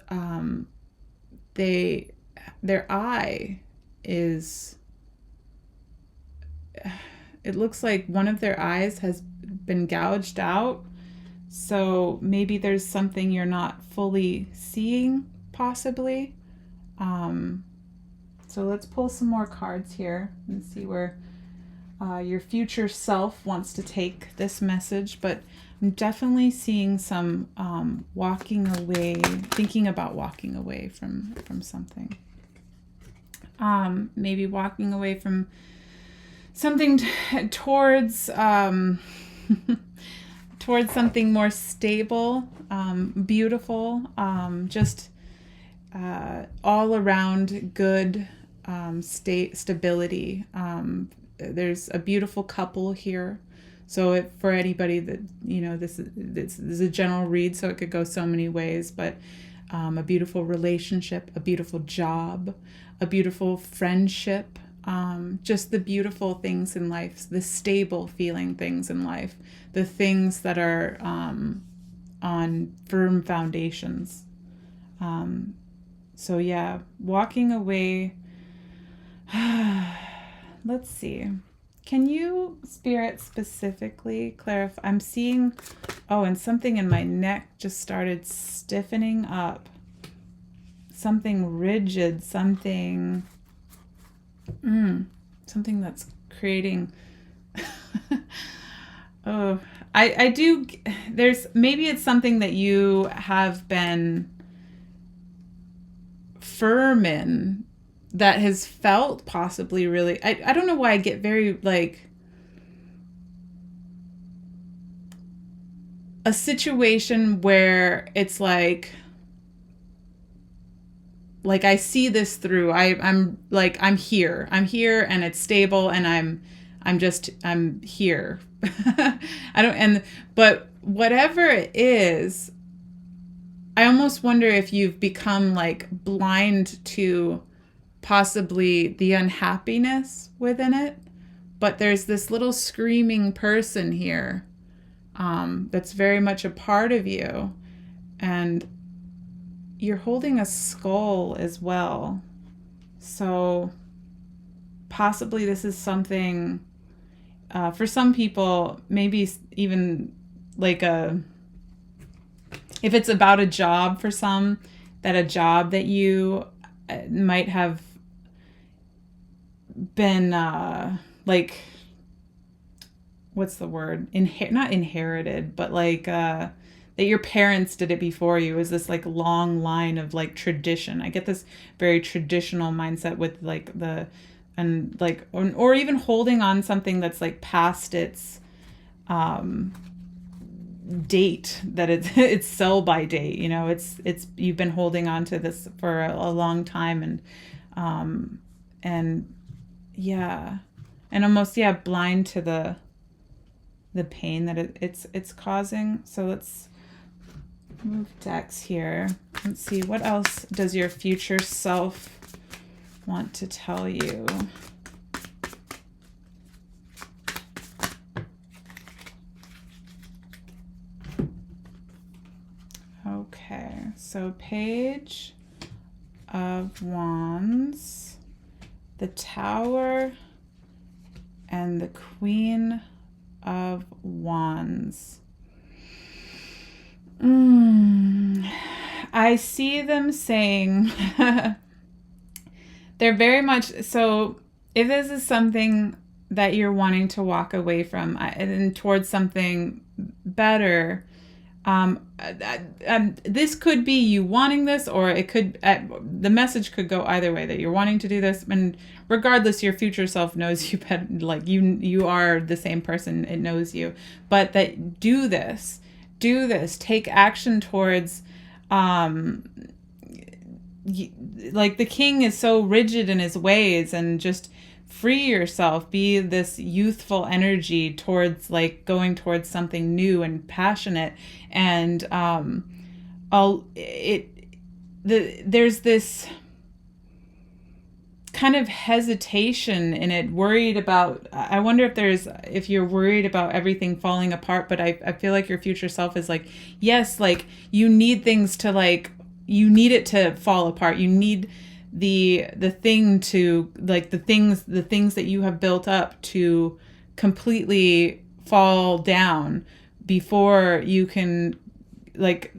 S1: their eye is, it looks like one of their eyes has been gouged out. So maybe there's something you're not fully seeing, possibly. So let's pull some more cards here and see where your future self wants to take this message. But I'm definitely seeing some walking away, thinking about walking away from something. Maybe walking away from something towards towards something more stable, beautiful, just all around good stability. There's a beautiful couple here. So if, for anybody that, this is a general read, so it could go so many ways, but a beautiful relationship, a beautiful job, a beautiful friendship, just the beautiful things in life, the stable feeling things in life, the things that are on firm foundations. So yeah, walking away. Let's see. Can you, Spirit, specifically clarify? I'm seeing, and something in my neck just started stiffening up. Something rigid, something that's creating, I do, maybe it's something that you have been firm in, that has felt possibly really, I don't know why I get very a situation where it's like I see this through. I'm here and it's stable and I'm here. But whatever it is, I almost wonder if you've become blind to possibly the unhappiness within it. But there's this little screaming person here that's very much a part of you. And you're holding a skull as well. So possibly this is something, for some people, maybe even if it's about a job for some, that a job that you might have been what's the word? Not inherited, but that your parents did it before you, is this long line of tradition. I get this very traditional mindset with or even holding on something that's past its date, that it's sell by date, it's you've been holding on to this for a long time, and almost blind to the pain that it's causing. So let's move decks here. Let's see, what else does your future self want to tell you? Okay, so Page of Wands, the Tower, and the Queen of Wands. I see them saying they're very much so. If this is something that you're wanting to walk away from and towards something better, this could be you wanting this, or it could, the message could go either way, that you're wanting to do this, and regardless, your future self knows you better, you are the same person, it knows you, but that do this, take action towards, the king is so rigid in his ways and just free yourself, be this youthful energy towards like going towards something new and passionate. And there's this kind of hesitation in it, worried about, I wonder if you're worried about everything falling apart, but I feel like your future self is like, yes, like you need things to like, you need it to fall apart. You need the thing to like, the things that you have built up to completely fall down before you can, like,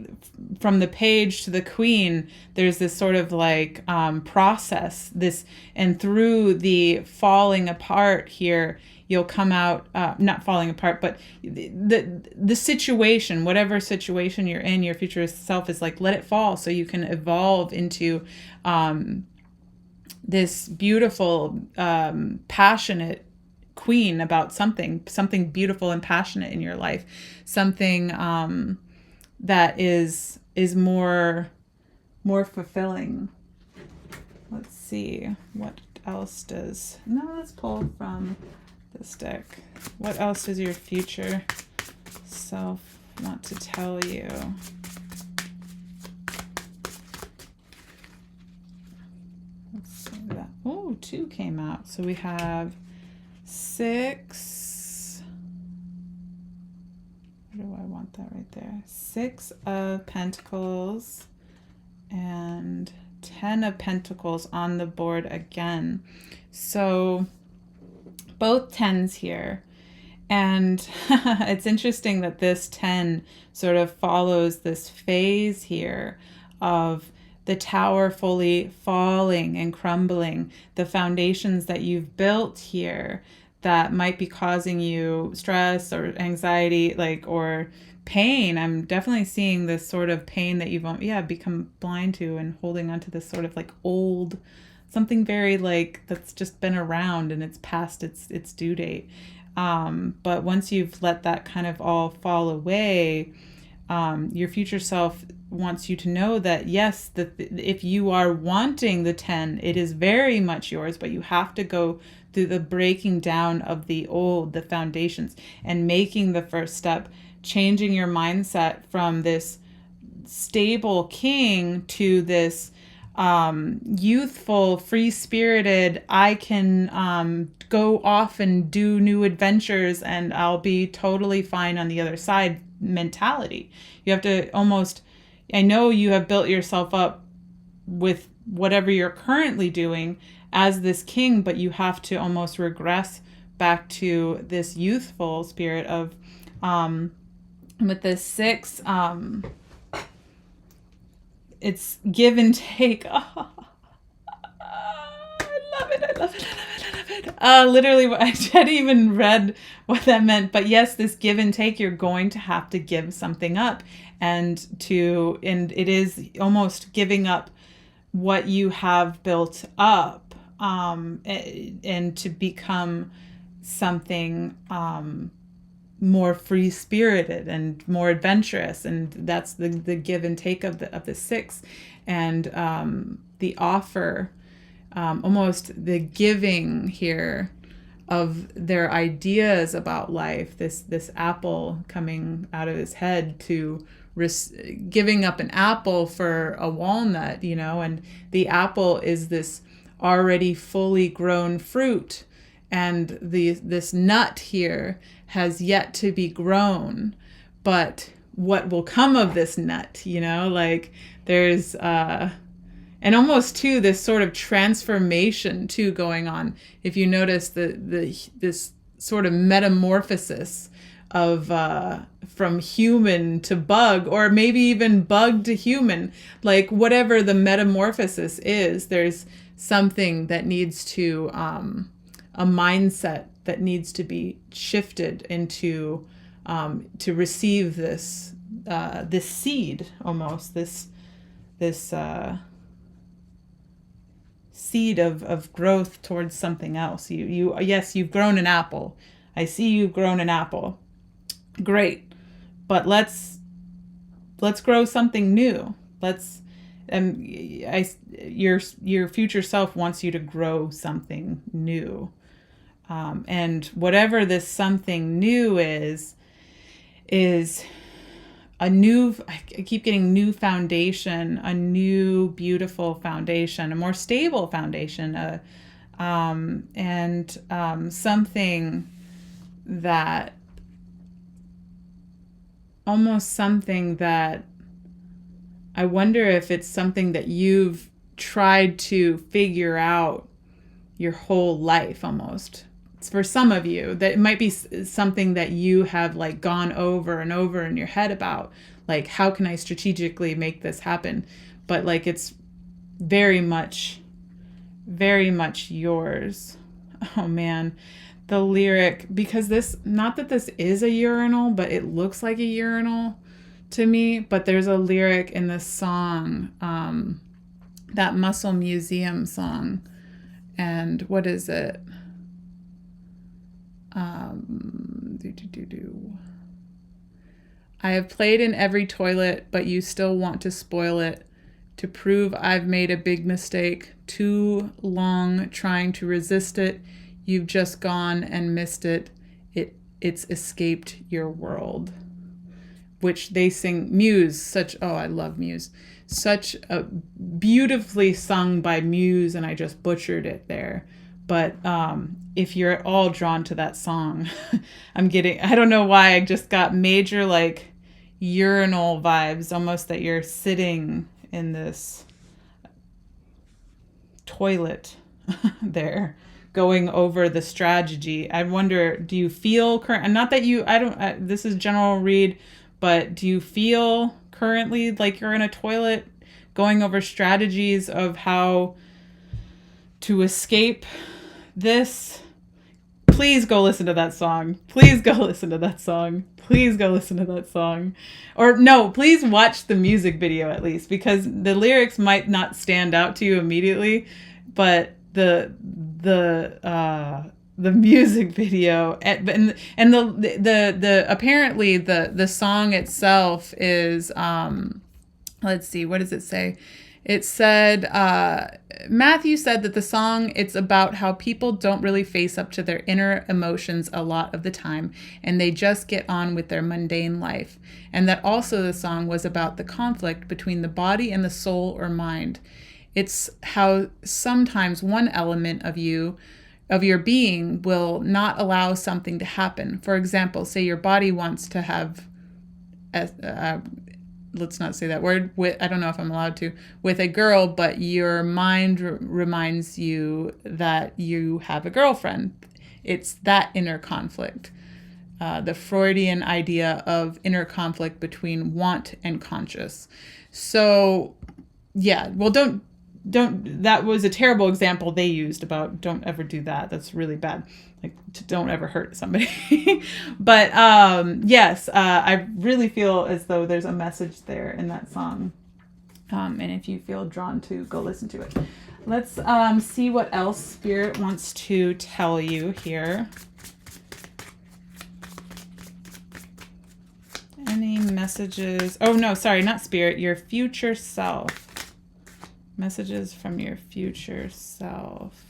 S1: from the page to the queen, there's this sort of like process, this, and through the falling apart here, you'll come out, not falling apart, but the situation, whatever situation you're in, your future self is like, let it fall so you can evolve into this beautiful, passionate queen about something beautiful and passionate in your life, something that is more fulfilling. Let's see, what else does, no, let's pull from this deck. What else does your future self want to tell you? Let's see that. Oh, 2 came out. So we have 6. Where do I want that right there? 6 of Pentacles and 10 of Pentacles on the board again. So both 10s here. And it's interesting that this 10 sort of follows this phase here of the tower fully falling and crumbling, the foundations that you've built here that might be causing you stress or anxiety, like, or pain. I'm definitely seeing this sort of pain that you've, become blind to, and holding onto this sort of like old, something very like that's just been around and it's past its due date. But once you've let that kind of all fall away, your future self wants you to know that yes, if you are wanting the 10, it is very much yours, but you have to go through the breaking down of the old, the foundations, and making the first step, changing your mindset from this stable king to this youthful, free-spirited, I can go off and do new adventures and I'll be totally fine on the other side mentality. You have to almost, I know you have built yourself up with whatever you're currently doing as this king, but you have to almost regress back to this youthful spirit of, with this 6, it's give and take. Oh, I love it. Literally, I hadn't even read what that meant. But yes, this give and take, you're going to have to give something up. And it is almost giving up what you have built up, and to become something more free-spirited and more adventurous. And that's the give and take of the 6, and the offer, almost the giving here of their ideas about life, this apple coming out of his head to giving up an apple for a walnut, and the apple is this already fully grown fruit, and this nut here has yet to be grown. But what will come of this nut, like there's and almost too this sort of transformation too going on. If you notice this sort of metamorphosis of from human to bug, or maybe even bug to human, like whatever the metamorphosis is, there's something that needs to a mindset that needs to be shifted into to receive this seed, almost this seed of growth towards something else. Yes, you've grown an apple. I see you've grown an apple. Great. But let's grow something new. Your future self wants you to grow something new. And whatever this something new is a new, I keep getting new foundation, a new beautiful foundation, a more stable foundation, and something that, almost something that I wonder if it's something that you've tried to figure out your whole life almost. It's for some of you that it might be something that you have like gone over and over in your head about, like, how can I strategically make this happen? But like, it's very much yours. Oh man, the lyric, because this, not that this is a urinal, but it looks like a urinal to me, but there's a lyric in this song, that Muscle Museum song. And what is it? I have played in every toilet, but you still want to spoil it. To prove I've made a big mistake. Too long trying to resist it. You've just gone and missed it. It's escaped your world. Which they sing, Muse, I love Muse. Such a beautifully sung by Muse, and I just butchered it there. But if you're at all drawn to that song, I don't know why, I just got major like urinal vibes, almost that you're sitting in this toilet there, going over the strategy. I wonder, do you feel current, and not that you, this is general read, but do you feel currently like you're in a toilet going over strategies of how to escape this? Please go listen to that song. Please go listen to that song. Please go listen to that song. Or no, please watch the music video at least, because the lyrics might not stand out to you immediately, but the music video and the apparently the song itself is let's see, what does it say? It said, Matthew said that the song, it's about how people don't really face up to their inner emotions a lot of the time, and they just get on with their mundane life. And that also the song was about the conflict between the body and the soul or mind. It's how sometimes one element of your being will not allow something to happen. For example, say your body wants to have let's not say that word, I don't know if I'm allowed to, with a girl, but your mind reminds you that you have a girlfriend. It's that inner conflict. The Freudian idea of inner conflict between want and conscious. So, yeah, well, don't, that was a terrible example they used about don't ever do that. That's really bad. Like, don't ever hurt somebody. But yes, I really feel as though there's a message there in that song. And if you feel drawn to, go listen to it. Let's see what else Spirit wants to tell you here. Any messages? Oh, no, sorry, not Spirit. Your future self. Messages from your future self.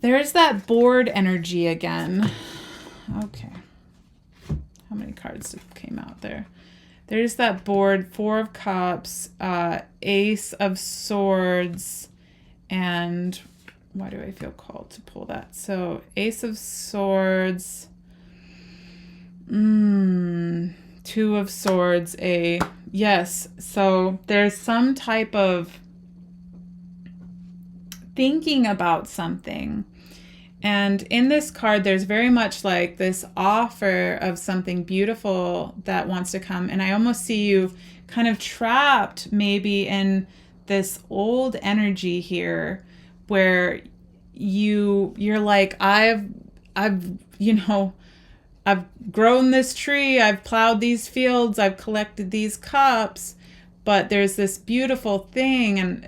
S1: There's that bored energy again. Okay. How many cards came out there? There's that board, 4 of Cups, Ace of Swords, and why do I feel called to pull that? So Ace of Swords, 2 of Swords, yes. So there's some type of thinking about something. And in this card, there's very much like this offer of something beautiful that wants to come. And I almost see you kind of trapped maybe in this old energy here where you're like, I've grown this tree, I've plowed these fields, I've collected these cups, but there's this beautiful thing and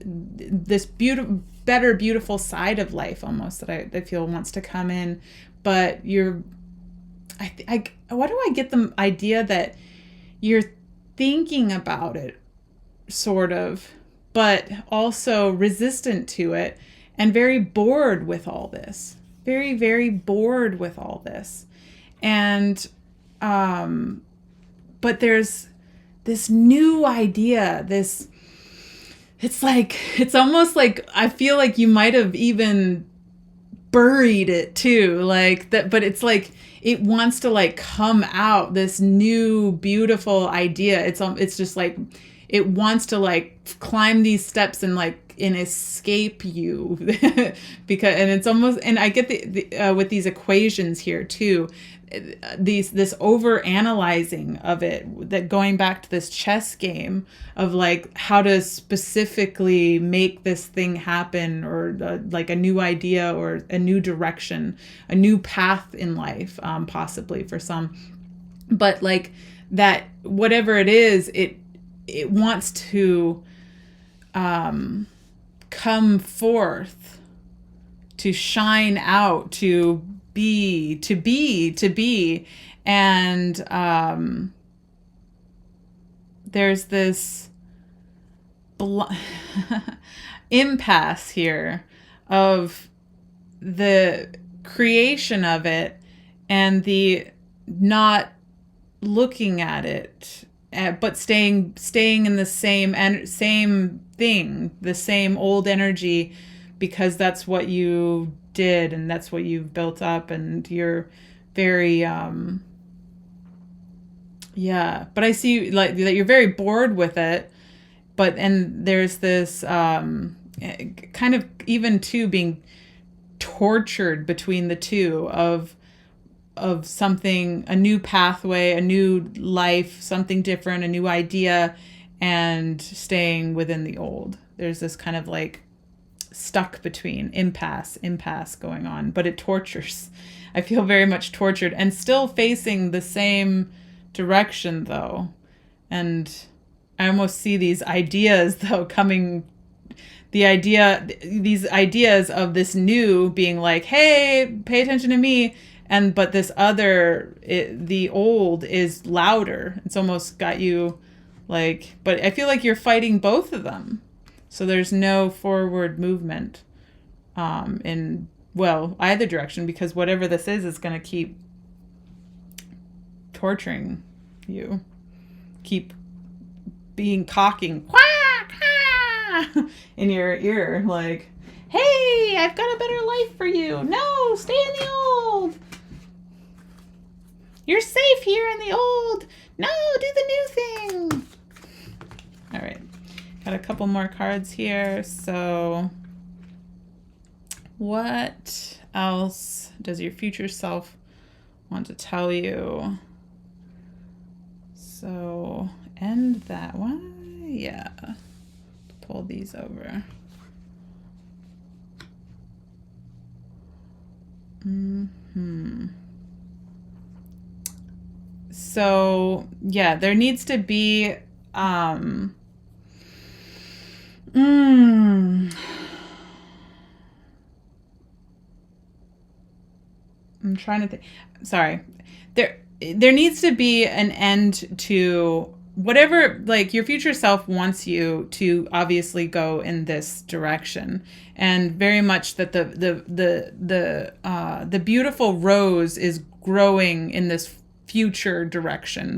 S1: this beautiful side of life almost that I feel wants to come in. But why do I get the idea that you're thinking about it sort of, but also resistant to it. and very bored with all this. Very, very bored with all this. And, but there's this new idea, it's almost like, I feel like you might have even buried it too, like that, but it's like, it wants to like come out, this new, beautiful idea. It's just like, it wants to like climb these steps and escape you because, and it's almost, and I get the with these equations here too, this over analyzing of it, that going back to this chess game of like how to specifically make this thing happen, or like a new idea or a new direction, a new path in life, possibly for some, but like that, whatever it is, it wants to come forth, to shine out, to be, and there's this impasse here of the creation of it and the not looking at it, but staying in the same thing, the same old energy, because that's what you did and that's what you've built up, and you're very but I see like that you're very bored with it, and there's this kind of even too being tortured between the two of something, a new pathway, a new life, something different, a new idea, and staying within the old. There's this kind of like stuck between impasse going on, but it tortures. I feel very much tortured, and still facing the same direction though. And I almost see these ideas though coming, these ideas of this new being like, hey, pay attention to me. But this other, the old is louder. It's almost got you like, but I feel like you're fighting both of them. So there's no forward movement in, well, either direction, because whatever this is going to keep torturing you. Keep being cocking quack, in your ear, like, hey, I've got a better life for you. No, stay in the old. You're safe here in the old. No, do the new thing. All right. Got a couple more cards here. So what else does your future self want to tell you? So end that one. Yeah. Pull these over. So yeah, there needs to be I'm trying to think. Sorry. There needs to be an end to whatever, like, your future self wants you to obviously go in this direction, and very much that the beautiful rose is growing in this future direction,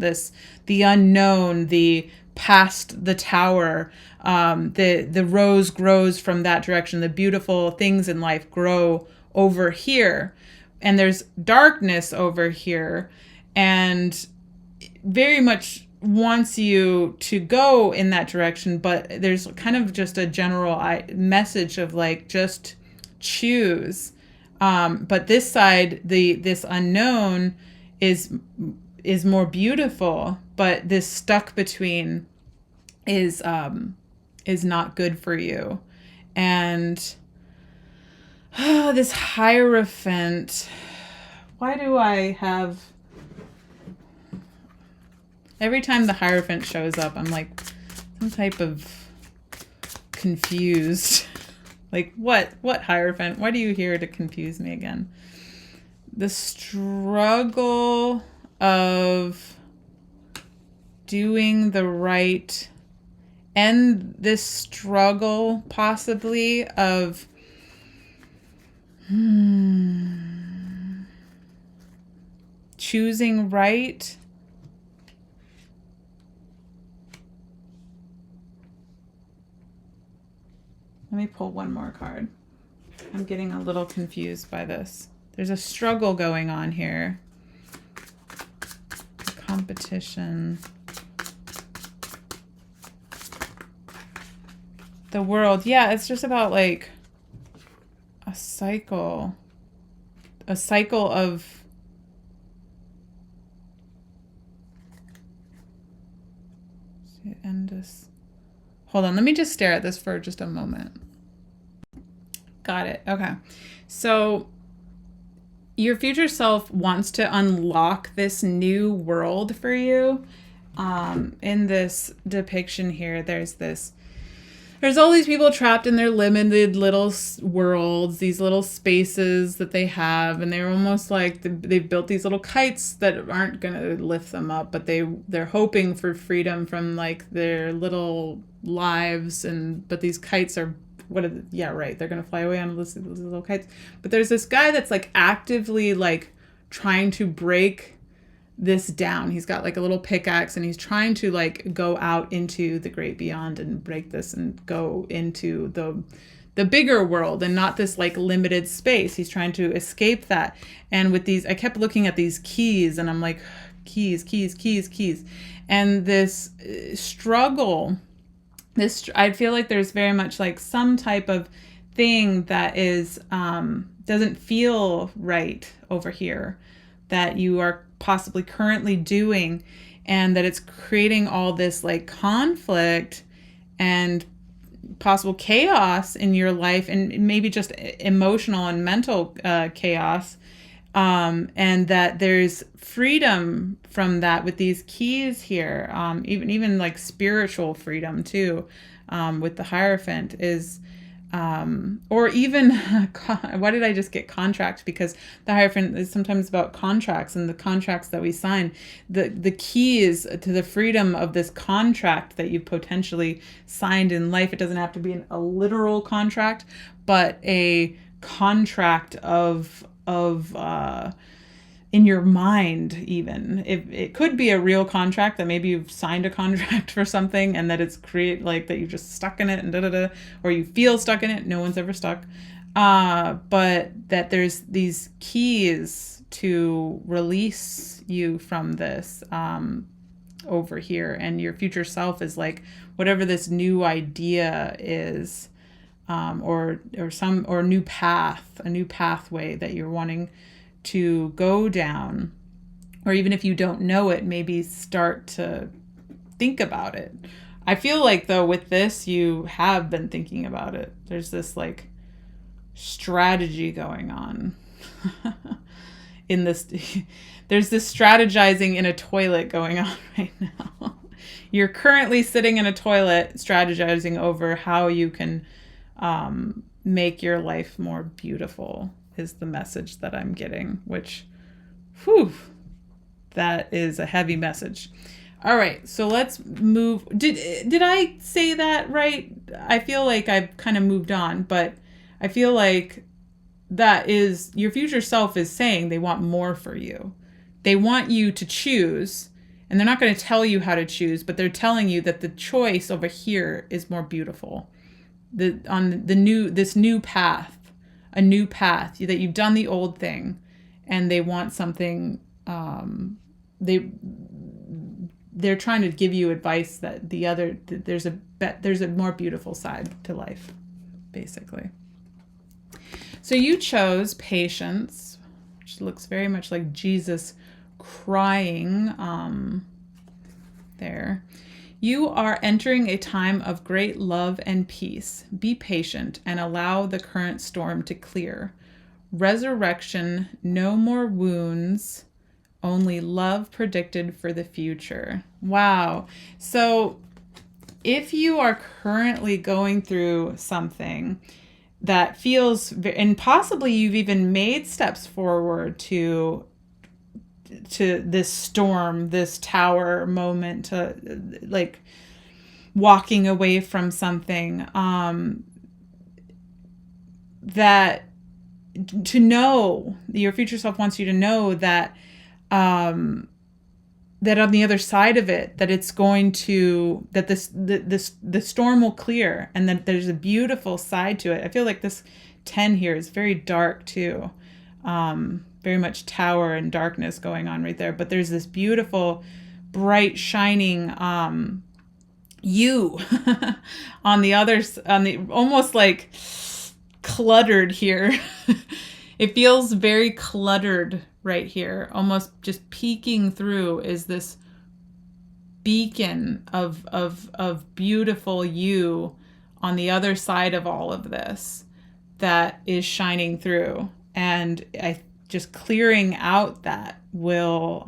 S1: the unknown, the past the tower, the rose grows from that direction. The beautiful things in life grow over here, and there's darkness over here, and very much wants you to go in that direction, but there's kind of just a general message of like, just choose. But this side, this unknown is more beautiful, but this stuck between is not good for you. And this Hierophant, why do I have, every time the Hierophant shows up, I'm like some type of confused. Like, what Hierophant? What are you here to confuse me again? The struggle of doing the right, and this struggle possibly of Choosing right. Let me pull one more card. I'm getting a little confused by this. There's a struggle going on here. Competition. The world. Yeah, it's just about like a cycle. A cycle of endless. Hold on, let me just stare at this for just a moment. Got it. Okay. So your future self wants to unlock this new world for you. In this depiction here, there's all these people trapped in their limited little worlds, these little spaces that they have, and they're almost like they've built these little kites that aren't going to lift them up, but they're hoping for freedom from like their little lives, but these kites are they're going to fly away on these little kites. But there's this guy that's like actively like trying to break this down. He's got like a little pickaxe and he's trying to like go out into the great beyond and break this and go into the bigger world and not this like limited space. He's trying to escape that. And with these, I kept looking at these keys and I'm like, keys. And this struggle, I feel like there's very much like some type of thing that is doesn't feel right over here that you are possibly currently doing, and that it's creating all this like conflict and possible chaos in your life, and maybe just emotional and mental chaos, and that there's freedom from that with these keys here, even like spiritual freedom too, with the Hierophant is or even why did I just get contract? Because the Hierophant is sometimes about contracts and the contracts that we sign. The key is to the freedom of this contract that you potentially signed in life. It doesn't have to be a literal contract, but a contract of in your mind. Even if it could be a real contract, that maybe you've signed a contract for something and that it's like that you're just stuck in it and or you feel stuck in it. No one's ever stuck, but that there's these keys to release you from this over here, and your future self is like whatever this new idea is, or new path, a new pathway that you're wanting to go down, or even if you don't know it, maybe start to think about it. I feel like though with this, you have been thinking about it. There's this like strategy going on in this. There's this strategizing in a toilet going on right now. You're currently sitting in a toilet strategizing over how you can make your life more beautiful, is the message that I'm getting, which, that is a heavy message. All right, so let's move. Did I say that right? I feel like I've kind of moved on, but I feel like that is your future self is saying they want more for you. They want you to choose, and they're not going to tell you how to choose, but they're telling you that the choice over here is more beautiful. This new path, a new path, that you've done the old thing, and they want something. They're trying to give you advice that there's a more beautiful side to life, basically. So you chose patience, which looks very much like Jesus crying there. You are entering a time of great love and peace. Be patient and allow the current storm to clear. Resurrection, no more wounds, only love predicted for the future. Wow. So if you are currently going through something that feels, and possibly you've even made steps forward to this storm, this tower moment, to like walking away from something, that to know, your future self wants you to know that that on the other side of it, that it's going to, that the storm will clear, and that there's a beautiful side to it. I feel like this 10 here is very dark too. Very much tower and darkness going on right there. But there's this beautiful, bright, shining you on the others, on the almost like cluttered here. It feels very cluttered right here. Almost just peeking through is this beacon of beautiful you on the other side of all of this that is shining through. And I just clearing out that will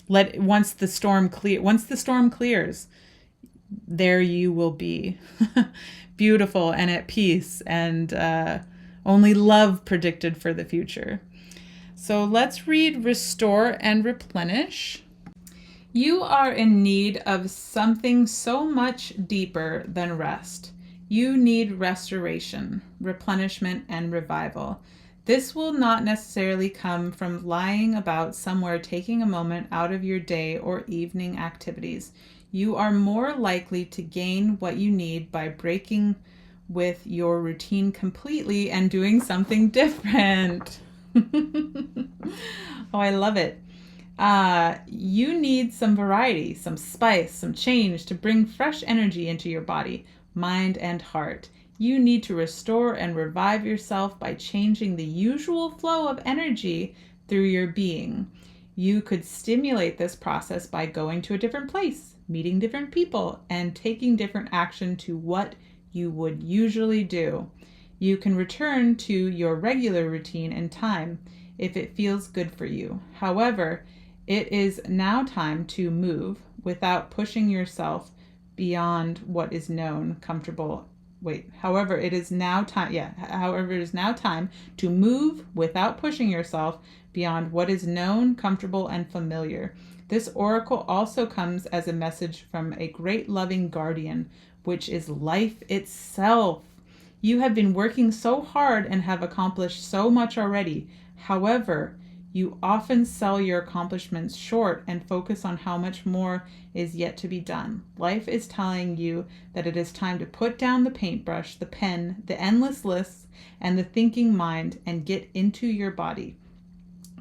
S1: once the storm clears, there you will be beautiful and at peace, and only love predicted for the future. So let's read Restore and Replenish. You are in need of something so much deeper than rest. You need restoration, replenishment, and revival. This will not necessarily come from lying about somewhere, taking a moment out of your day or evening activities. You are more likely to gain what you need by breaking with your routine completely and doing something different. Oh, I love it. You need some variety, some spice, some change to bring fresh energy into your body, mind, and heart. You need to restore and revive yourself by changing the usual flow of energy through your being. You could stimulate this process by going to a different place, meeting different people, and taking different action to what you would usually do. You can return to your regular routine in time if it feels good for you. However, it is now time to move without pushing yourself beyond what is known, comfortable. However, it is now time to move without pushing yourself beyond what is known, comfortable, and familiar. This oracle also comes as a message from a great loving guardian, which is life itself. You have been working so hard and have accomplished so much already. However, you often sell your accomplishments short and focus on how much more is yet to be done. Life is telling you that it is time to put down the paintbrush, the pen, the endless lists, and the thinking mind, and get into your body.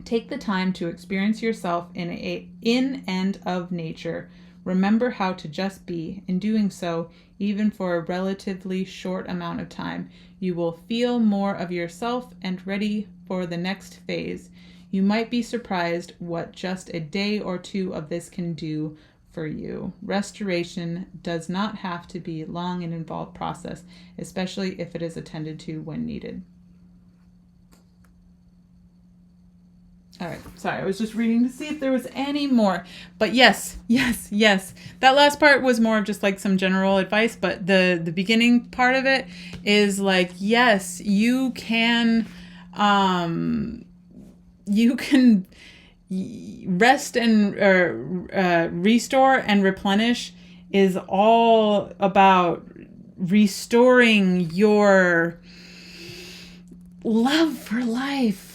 S1: Take the time to experience yourself in and of nature. Remember how to just be. In doing so, even for a relatively short amount of time, you will feel more of yourself and ready for the next phase. You might be surprised what just a day or two of this can do for you. Restoration does not have to be a long and involved process, especially if it is attended to when needed. All right, sorry, I was just reading to see if there was any more. But yes. That last part was more of just like some general advice, but the beginning part of it is like, yes, you can rest and restore and replenish is all about restoring your love for life.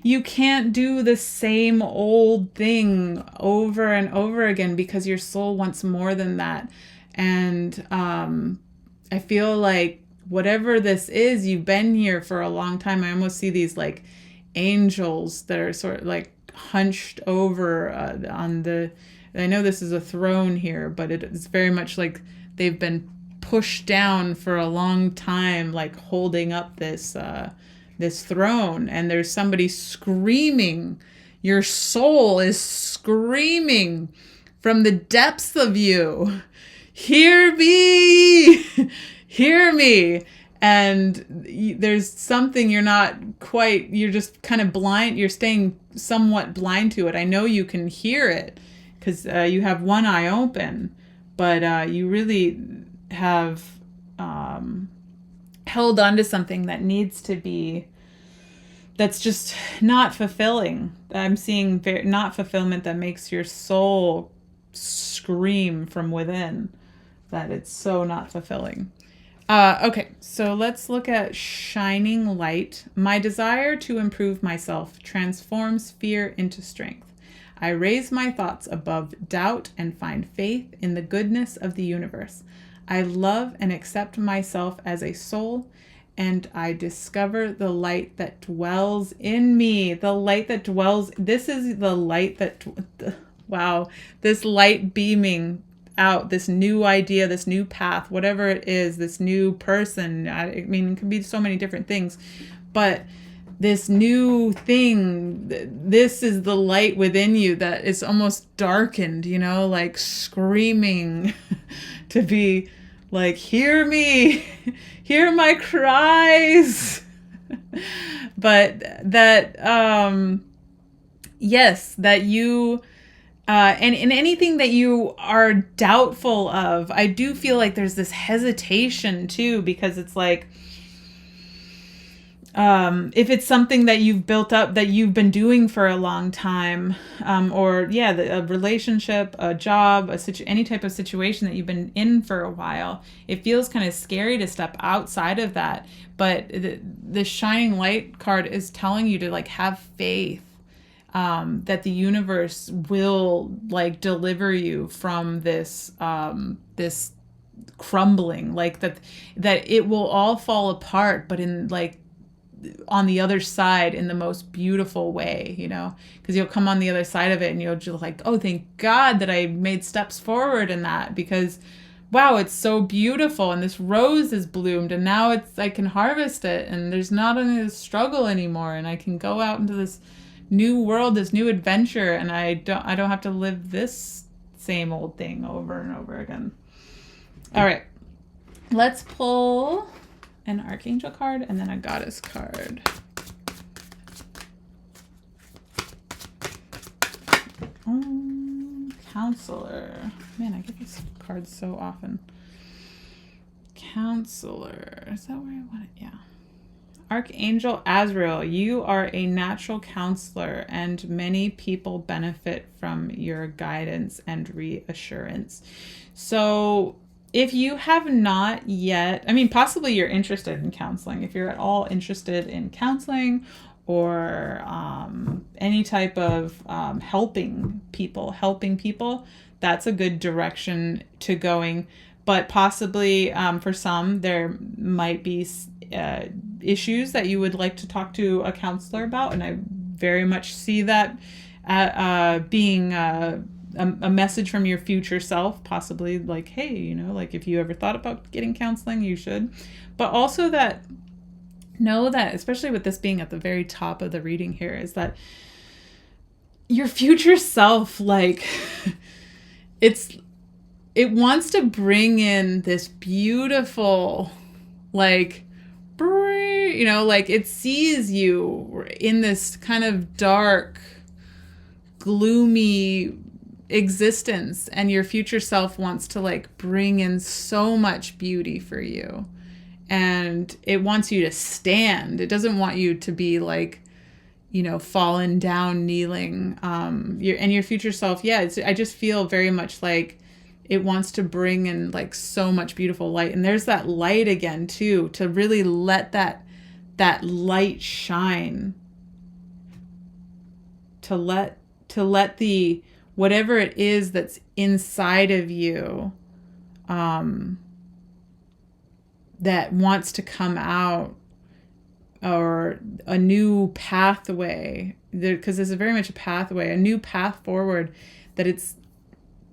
S1: You can't do the same old thing over and over again because your soul wants more than that. And I feel like whatever this is, you've been here for a long time. I almost see these like angels that are sort of like hunched over on the, I know this is a throne here, but it's very much like they've been pushed down for a long time, like holding up this throne, and there's somebody screaming. Your soul is screaming from the depths of you, hear me, hear me. And there's something you're just kind of blind, you're staying somewhat blind to it. I know you can hear it because you have one eye open, but you really have held on to something that needs to be, that's just not fulfilling. I'm seeing not fulfillment that makes your soul scream from within that it's so not fulfilling. Okay, so let's look at shining light. My desire to improve myself transforms fear into strength. I raise my thoughts above doubt and find faith in the goodness of the universe. I love and accept myself as a soul, and I discover the light that dwells in me. The light that dwells. This is the light that, wow, this light beaming out, this new idea, this new path, whatever it is, this new person. I mean, it can be so many different things, but this new thing, this is the light within you that is almost darkened, like screaming to be like, hear me, hear my cries. But that, yes, that you, and in anything that you are doubtful of, I do feel like there's this hesitation too, because it's like, if it's something that you've built up, that you've been doing for a long time, or a relationship, a job, any type of situation that you've been in for a while, it feels kind of scary to step outside of that. But the shining light card is telling you to like have faith, that the universe will like deliver you from this this crumbling, like that it will all fall apart, but in like on the other side in the most beautiful way, because you'll come on the other side of it and you'll just like, oh, thank God that I made steps forward in that, because wow, it's so beautiful, and this rose is bloomed, and now I can harvest it, and there's not any struggle anymore, and I can go out into this new world, this new adventure, and I don't have to live this same old thing over and over again. All right, let's pull an archangel card and then a goddess card. Counselor. Man, I get these cards so often. Counselor. Is that where I want it? Yeah. Archangel Azrael, you are a natural counselor, and many people benefit from your guidance and reassurance. So if you have not yet, I mean, possibly you're interested in counseling. If you're at all interested in counseling or any type of helping people, that's a good direction to going. But possibly for some, there might be issues that you would like to talk to a counselor about. And I very much see that being a message from your future self, possibly like, hey, like if you ever thought about getting counseling, you should. But also know that, especially with this being at the very top of the reading here, is that your future self, like it wants to bring in this beautiful, like, like it sees you in this kind of dark, gloomy existence, and your future self wants to like bring in so much beauty for you, and it wants you to stand. It doesn't want you to be like, fallen down, kneeling. Your future self, I just feel very much like it wants to bring in like so much beautiful light. And there's that light again too, to really let that light shine, to let the whatever it is that's inside of you, that wants to come out, or a new pathway, because there's very much a pathway, a new path forward, that it's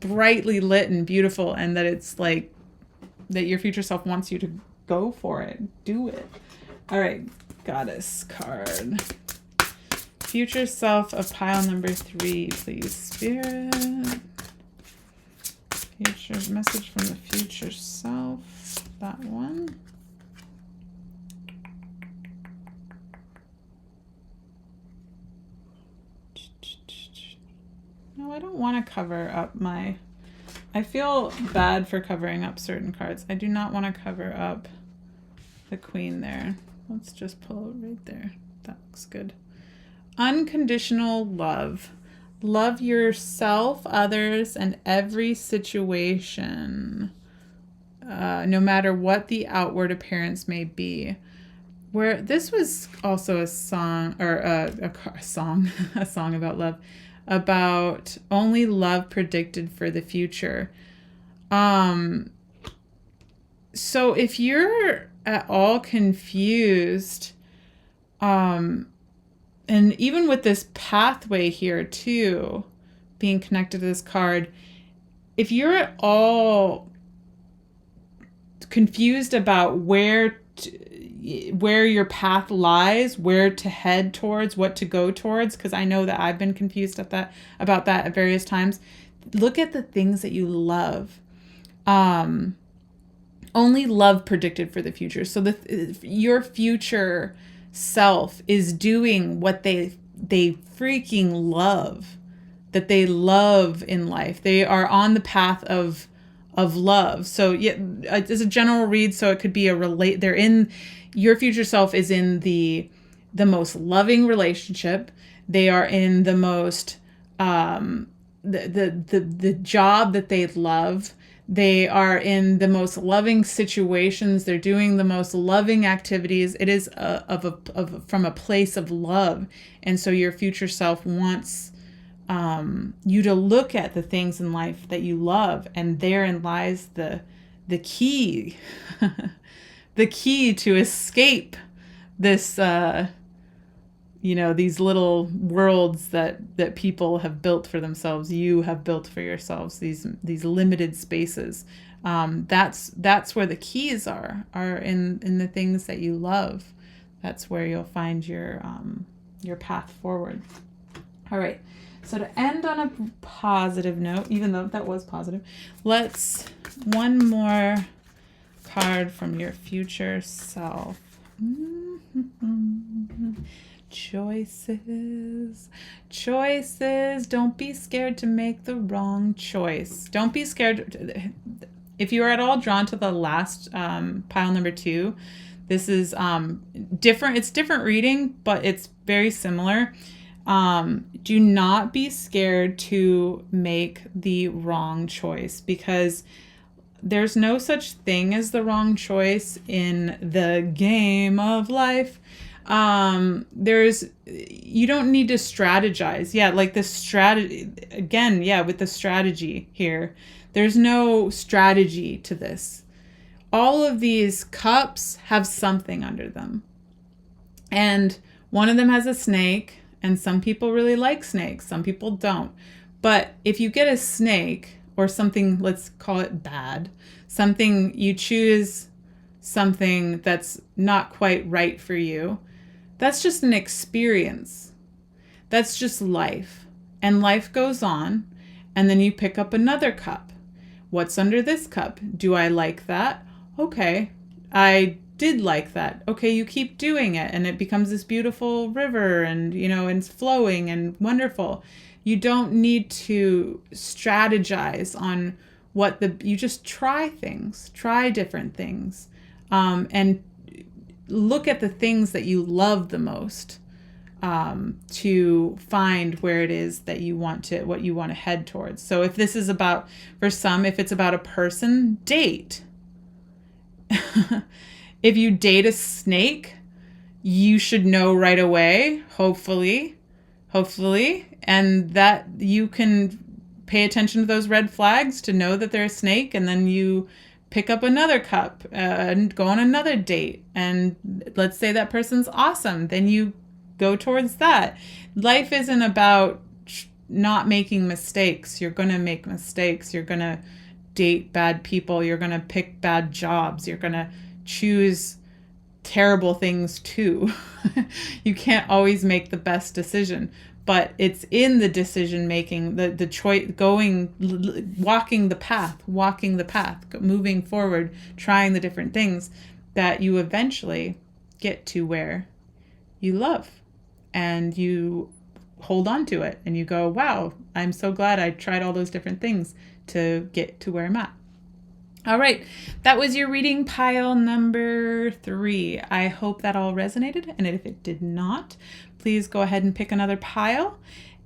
S1: brightly lit and beautiful, and that it's like that your future self wants you to go for it, do it. All right, goddess card. Future self of pile number 3, please, Spirit. Future message from the future self. That one. No, I don't want to cover up I feel bad for covering up certain cards. I do not want to cover up the queen there. Let's just pull it right there. That looks good. Unconditional love. Love yourself, others, and every situation. no matter what the outward appearance may be. Where this was also a song, or a song, a song about love, about only love predicted for the future. So if you're at all confused, and even with this pathway here too, being connected to this card, if you're at all confused about where your path lies, where to head towards, what to go towards, because I know that I've been confused about that at various times, look at the things that you love. Only love predicted for the future. So your future self is doing what they freaking love, that they love in life. They are on the path of love. So yeah, it's a general read, so it could be your future self is in the most loving relationship. They are in the most the job that they love. They are in the most loving situations. They're doing the most loving activities. It is from a place of love. And so your future self wants you to look at the things in life that you love, and therein lies the key, the key to escape this, these little worlds that people have built for themselves. You have built for yourselves these limited spaces. That's where the keys are in the things that you love. That's where you'll find your path forward. All right. So to end on a positive note, even though that was positive, let's one more card from your future self. Choices. Don't be scared to make the wrong choice. Don't be scared. If you are at all drawn to the last pile number 2, this is different. It's different reading, but it's very similar. Do not be scared to make the wrong choice, because there's no such thing as the wrong choice in the game of life. You don't need to strategize. Yeah, like the strategy again. Yeah, with the strategy here, there's no strategy to this. All of these cups have something under them, and one of them has a snake. And some people really like snakes. Some people don't. But if you get a snake or something, let's call it bad, you choose something that's not quite right for you, that's just an experience. That's just life. And life goes on. And then you pick up another cup. What's under this cup? Do I like that? Okay. I did like that. Okay, you keep doing it, and it becomes this beautiful river, and and it's flowing and wonderful. You don't need to strategize on you just try things, try different things, and look at the things that you love the most, to find where it is that what you want to head towards. So if this is about, for some, if it's about a person, date. If you date a snake, you should know right away, hopefully, and that you can pay attention to those red flags to know that they're a snake, and then you pick up another cup and go on another date. And let's say that person's awesome, then you go towards that. Life isn't about not making mistakes. You're going to make mistakes. You're going to date bad people. You're going to pick bad jobs. You're going to choose terrible things too. You can't always make the best decision, but it's in the decision making, the choice, walking the path, moving forward, trying the different things, that you eventually get to where you love, and you hold on to it, and you go, wow, I'm so glad I tried all those different things to get to where I'm at. All right, that was your reading pile number 3. I hope that all resonated, and if it did not, please go ahead and pick another pile.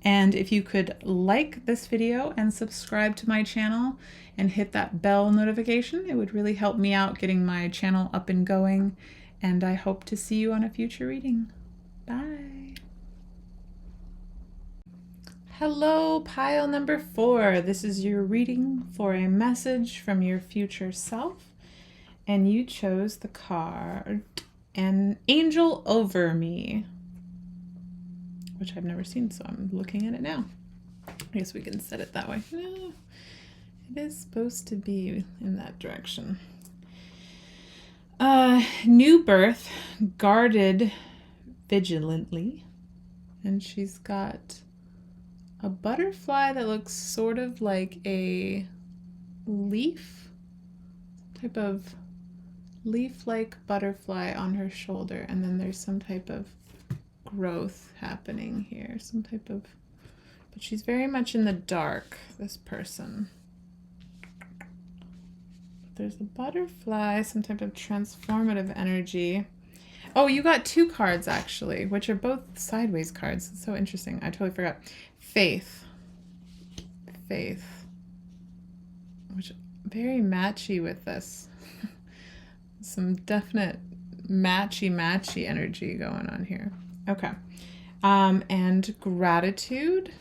S1: And if you could like this video and subscribe to my channel and hit that bell notification, it would really help me out getting my channel up and going. And I hope to see you on a future reading. Bye. Hello, pile number 4. This is your reading for a message from your future self. And you chose the card, An Angel Over Me, which I've never seen, so I'm looking at it now. I guess we can set it that way. No, it is supposed to be in that direction. New birth, guarded vigilantly, and she's got a butterfly that looks sort of like a leaf, type of leaf-like butterfly on her shoulder, and then there's some type of growth happening here, some type of, but she's very much in the dark, this person. There's a butterfly, some type of transformative energy. Oh, you got 2 cards actually, which are both sideways cards. It's so interesting. I totally forgot. Faith, which very matchy with this. Some definite matchy energy going on here. Okay. And gratitude,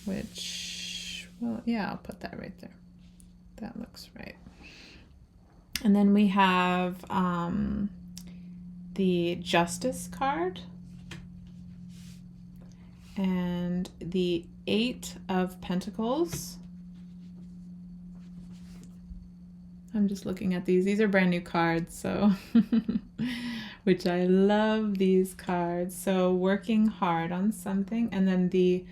S1: which, well, yeah, I'll put that right there. That looks right. And then we have the Justice card and the 8 of Pentacles. I'm just looking at these. These are brand new cards, so which I love these cards. So working hard on something. And then the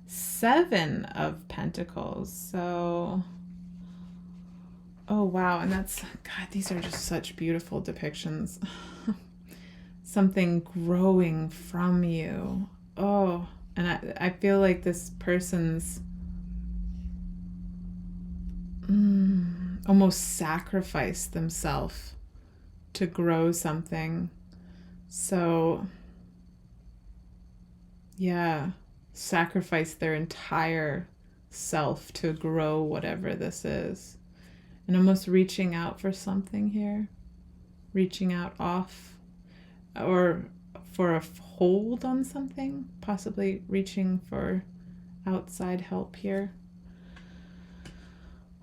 S1: 7 of Pentacles. So, oh wow, and that's, God, these are just such beautiful depictions. Something growing from you. Oh, and I feel like this person's almost sacrificed themselves to grow something. So yeah, sacrifice their entire self to grow whatever this is. And almost reaching out for something here. Reaching out off or for a hold on something. Possibly reaching for outside help here.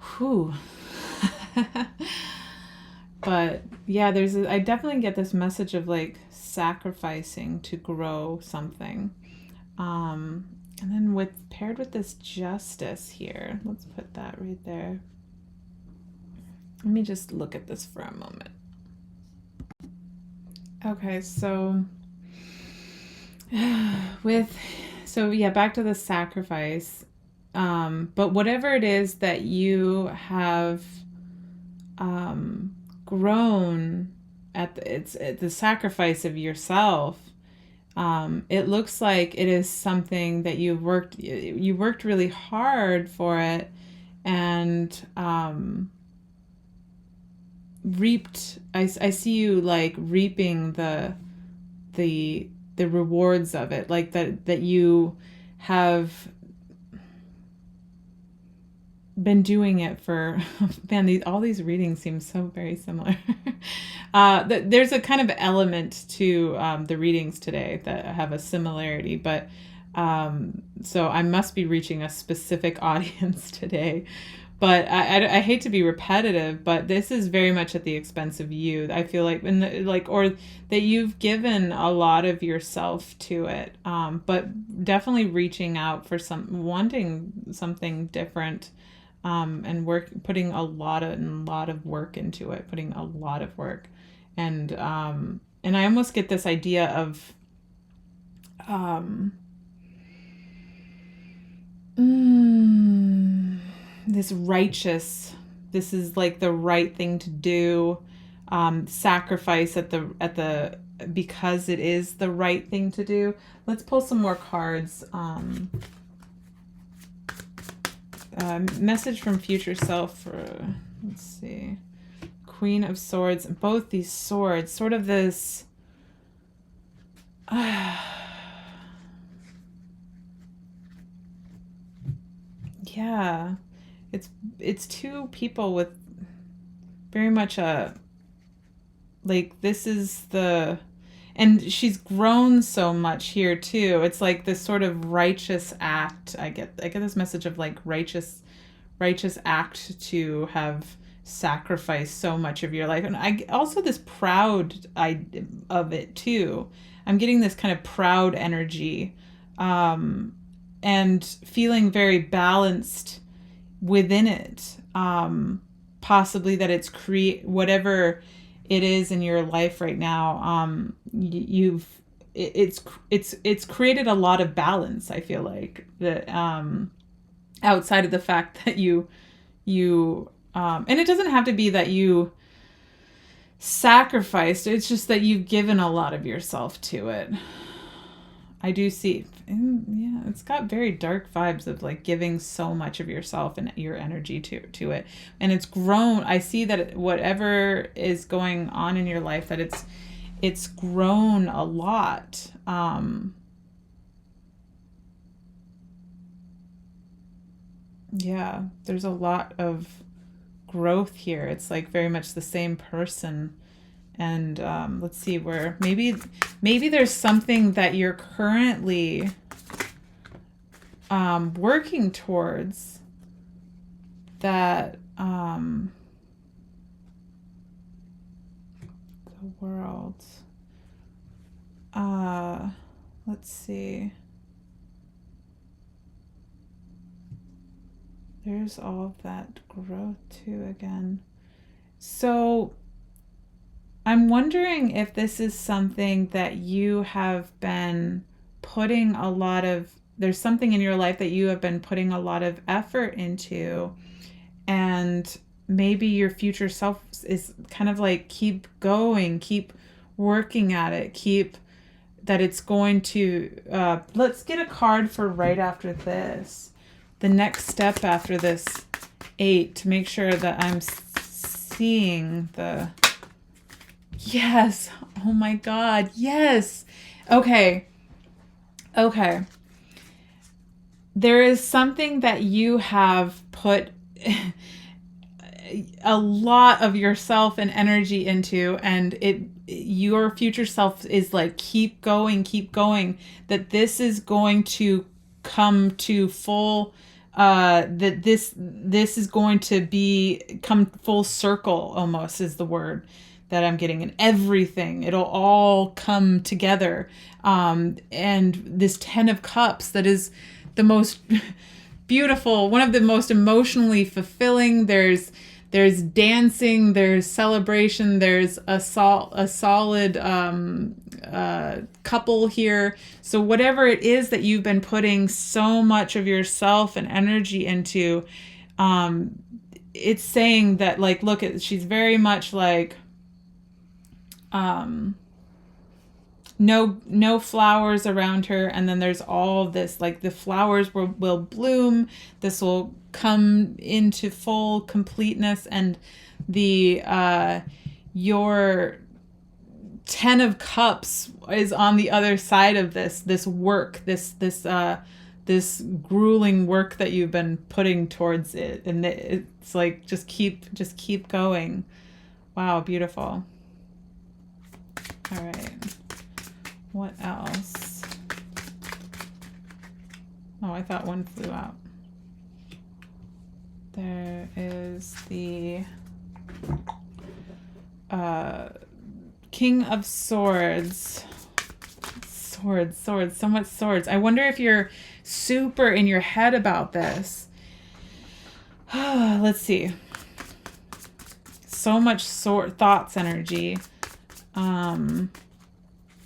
S1: Whew. But yeah, I definitely get this message of like sacrificing to grow something. And then paired with this Justice here, let's put that right there. Let me just look at this for a moment. Okay, so yeah, back to the sacrifice. But whatever it is that you have grown at it's the sacrifice of yourself, it looks like it is something that you worked really hard for it, and reaped. I see you like reaping the rewards of it, like that you have been doing it for, man, all these readings seem so very similar. There's a kind of element to the readings today that have a similarity, but so I must be reaching a specific audience today. But I hate to be repetitive, but this is very much at the expense of you. I feel like, or that you've given a lot of yourself to it, but definitely reaching out for wanting something different. And putting a lot of work into it, putting a lot of work. And I almost get this idea of, this is like the right thing to do, sacrifice because it is the right thing to do. Let's pull some more cards. Message from future self for, let's see, Queen of Swords. Both these swords, sort of this yeah, it's two people with very much a, like, this is the, and she's grown so much here too. It's like this sort of righteous act. I get this message of like righteous act to have sacrificed so much of your life. And I also this proud of it too. I'm getting this kind of proud energy, and feeling very balanced within it. Possibly that it's whatever it is in your life right now. It's created a lot of balance. I feel like that, outside of the fact that you and it doesn't have to be that you sacrificed. It's just that you've given a lot of yourself to it. I do see. Yeah, it's got very dark vibes of like giving so much of yourself and your energy to it. And it's grown. I see that whatever is going on in your life, that it's grown a lot. Yeah, there's a lot of growth here. It's like very much the same person. And let's see, where maybe there's something that you're currently working towards that the world. Let's see. There's all of that growth too again. So I'm wondering if this is something that you have been putting a lot of, there's something in your life that you have been putting a lot of effort into, and maybe your future self is kind of like, keep going, keep working at it, that it's going to, let's get a card for right after this. The next step after this 8, to make sure that I'm seeing the... Yes. Oh my God. Yes. Okay. There is something that you have put a lot of yourself and energy into, and your future self is like, keep going, that this is going to come to full, that this is going to come full circle, almost, is the word that I'm getting, and everything, it'll all come together. And this 10 of Cups, that is the most beautiful, one of the most emotionally fulfilling. There's dancing, there's celebration, there's a solid couple here. So whatever it is that you've been putting so much of yourself and energy into, it's saying that, like, look, she's very much like, no flowers around her, and then there's all this, like, the flowers will bloom, this will come into full completeness, and the your 10 of Cups is on the other side of this work, this grueling work that you've been putting towards it, and it's like, just keep going. Wow, beautiful. All right. What else? Oh, I thought one flew out. There is the King of Swords. Swords. So much swords. I wonder if you're super in your head about this. Let's see. So much thoughts energy.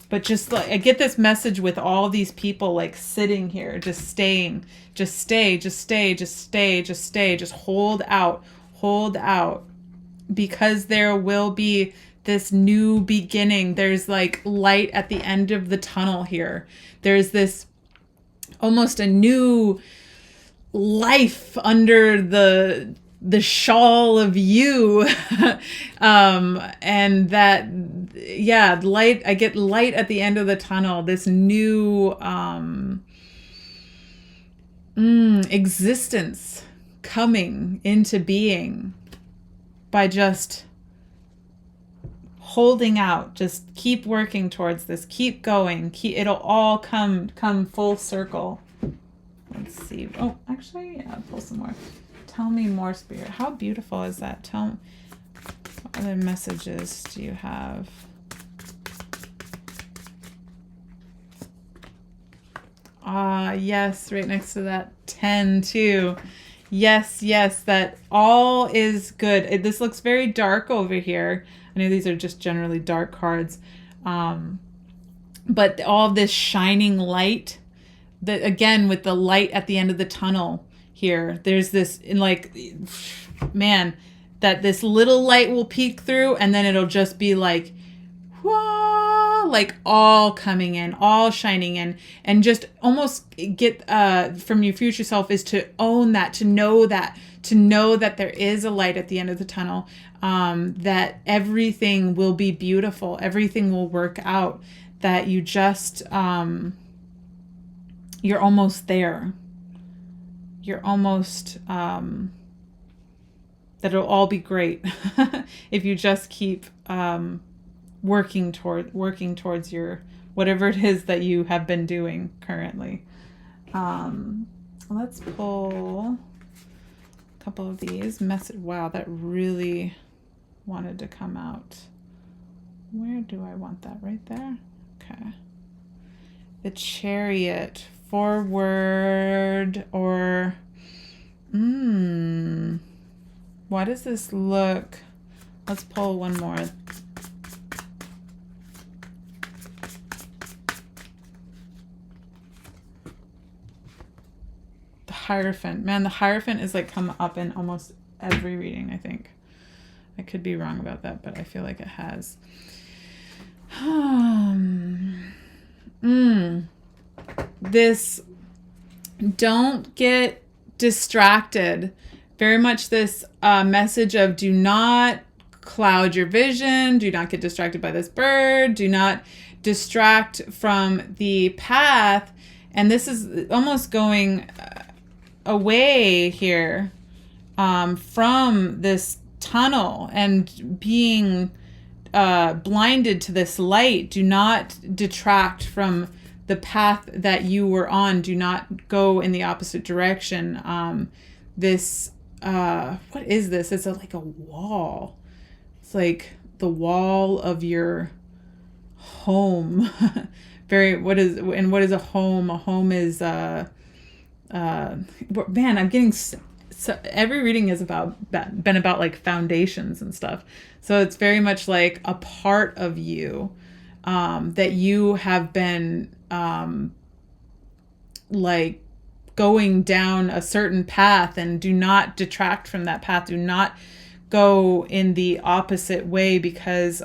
S1: But just like, I get this message with all these people like sitting here, just staying, just stay, just hold out, because there will be this new beginning. There's like light at the end of the tunnel here. There's this almost a new life under the shawl of you. And that, yeah, light, I get light at the end of the tunnel, this new existence coming into being by just holding out. Just keep working towards this. Keep going. It'll all come full circle. Let's see. Oh, actually, yeah, pull some more. Tell me more, Spirit. How beautiful is that? What other messages do you have? Yes, right next to that 10 too. Yes, that all is good. This looks very dark over here. I know these are just generally dark cards. But all this shining light, that again, with the light at the end of the tunnel here, there's this, man, that this little light will peek through, and then it'll just be like, whoa, like all coming in, all shining in, and just almost get from your future self is to own that, to know that there is a light at the end of the tunnel, that everything will be beautiful, everything will work out, that you just, you're almost there. You're almost, that it'll all be great if you just keep working towards your whatever it is that you have been doing currently. Let's pull a couple of these. Wow, that really wanted to come out. Where do I want that? Right there? Okay. The Chariot. Forward or... Why does this look... Let's pull one more. The Hierophant. Man, the Hierophant is like come up in almost every reading, I think. I could be wrong about that, but I feel like it has. This, don't get distracted. Very much this message of do not cloud your vision. Do not get distracted by this bird. Do not distract from the path. And this is almost going away here from this tunnel and being blinded to this light. Do not detract from the path that you were on. Do not go in the opposite direction. What is this? It's like a wall. It's like the wall of your home. What is a home? A home is, man, I'm getting, so every reading is been about like foundations and stuff. So it's very much like a part of you, that you have been, like going down a certain path, and do not detract from that path. Do not go in the opposite way, because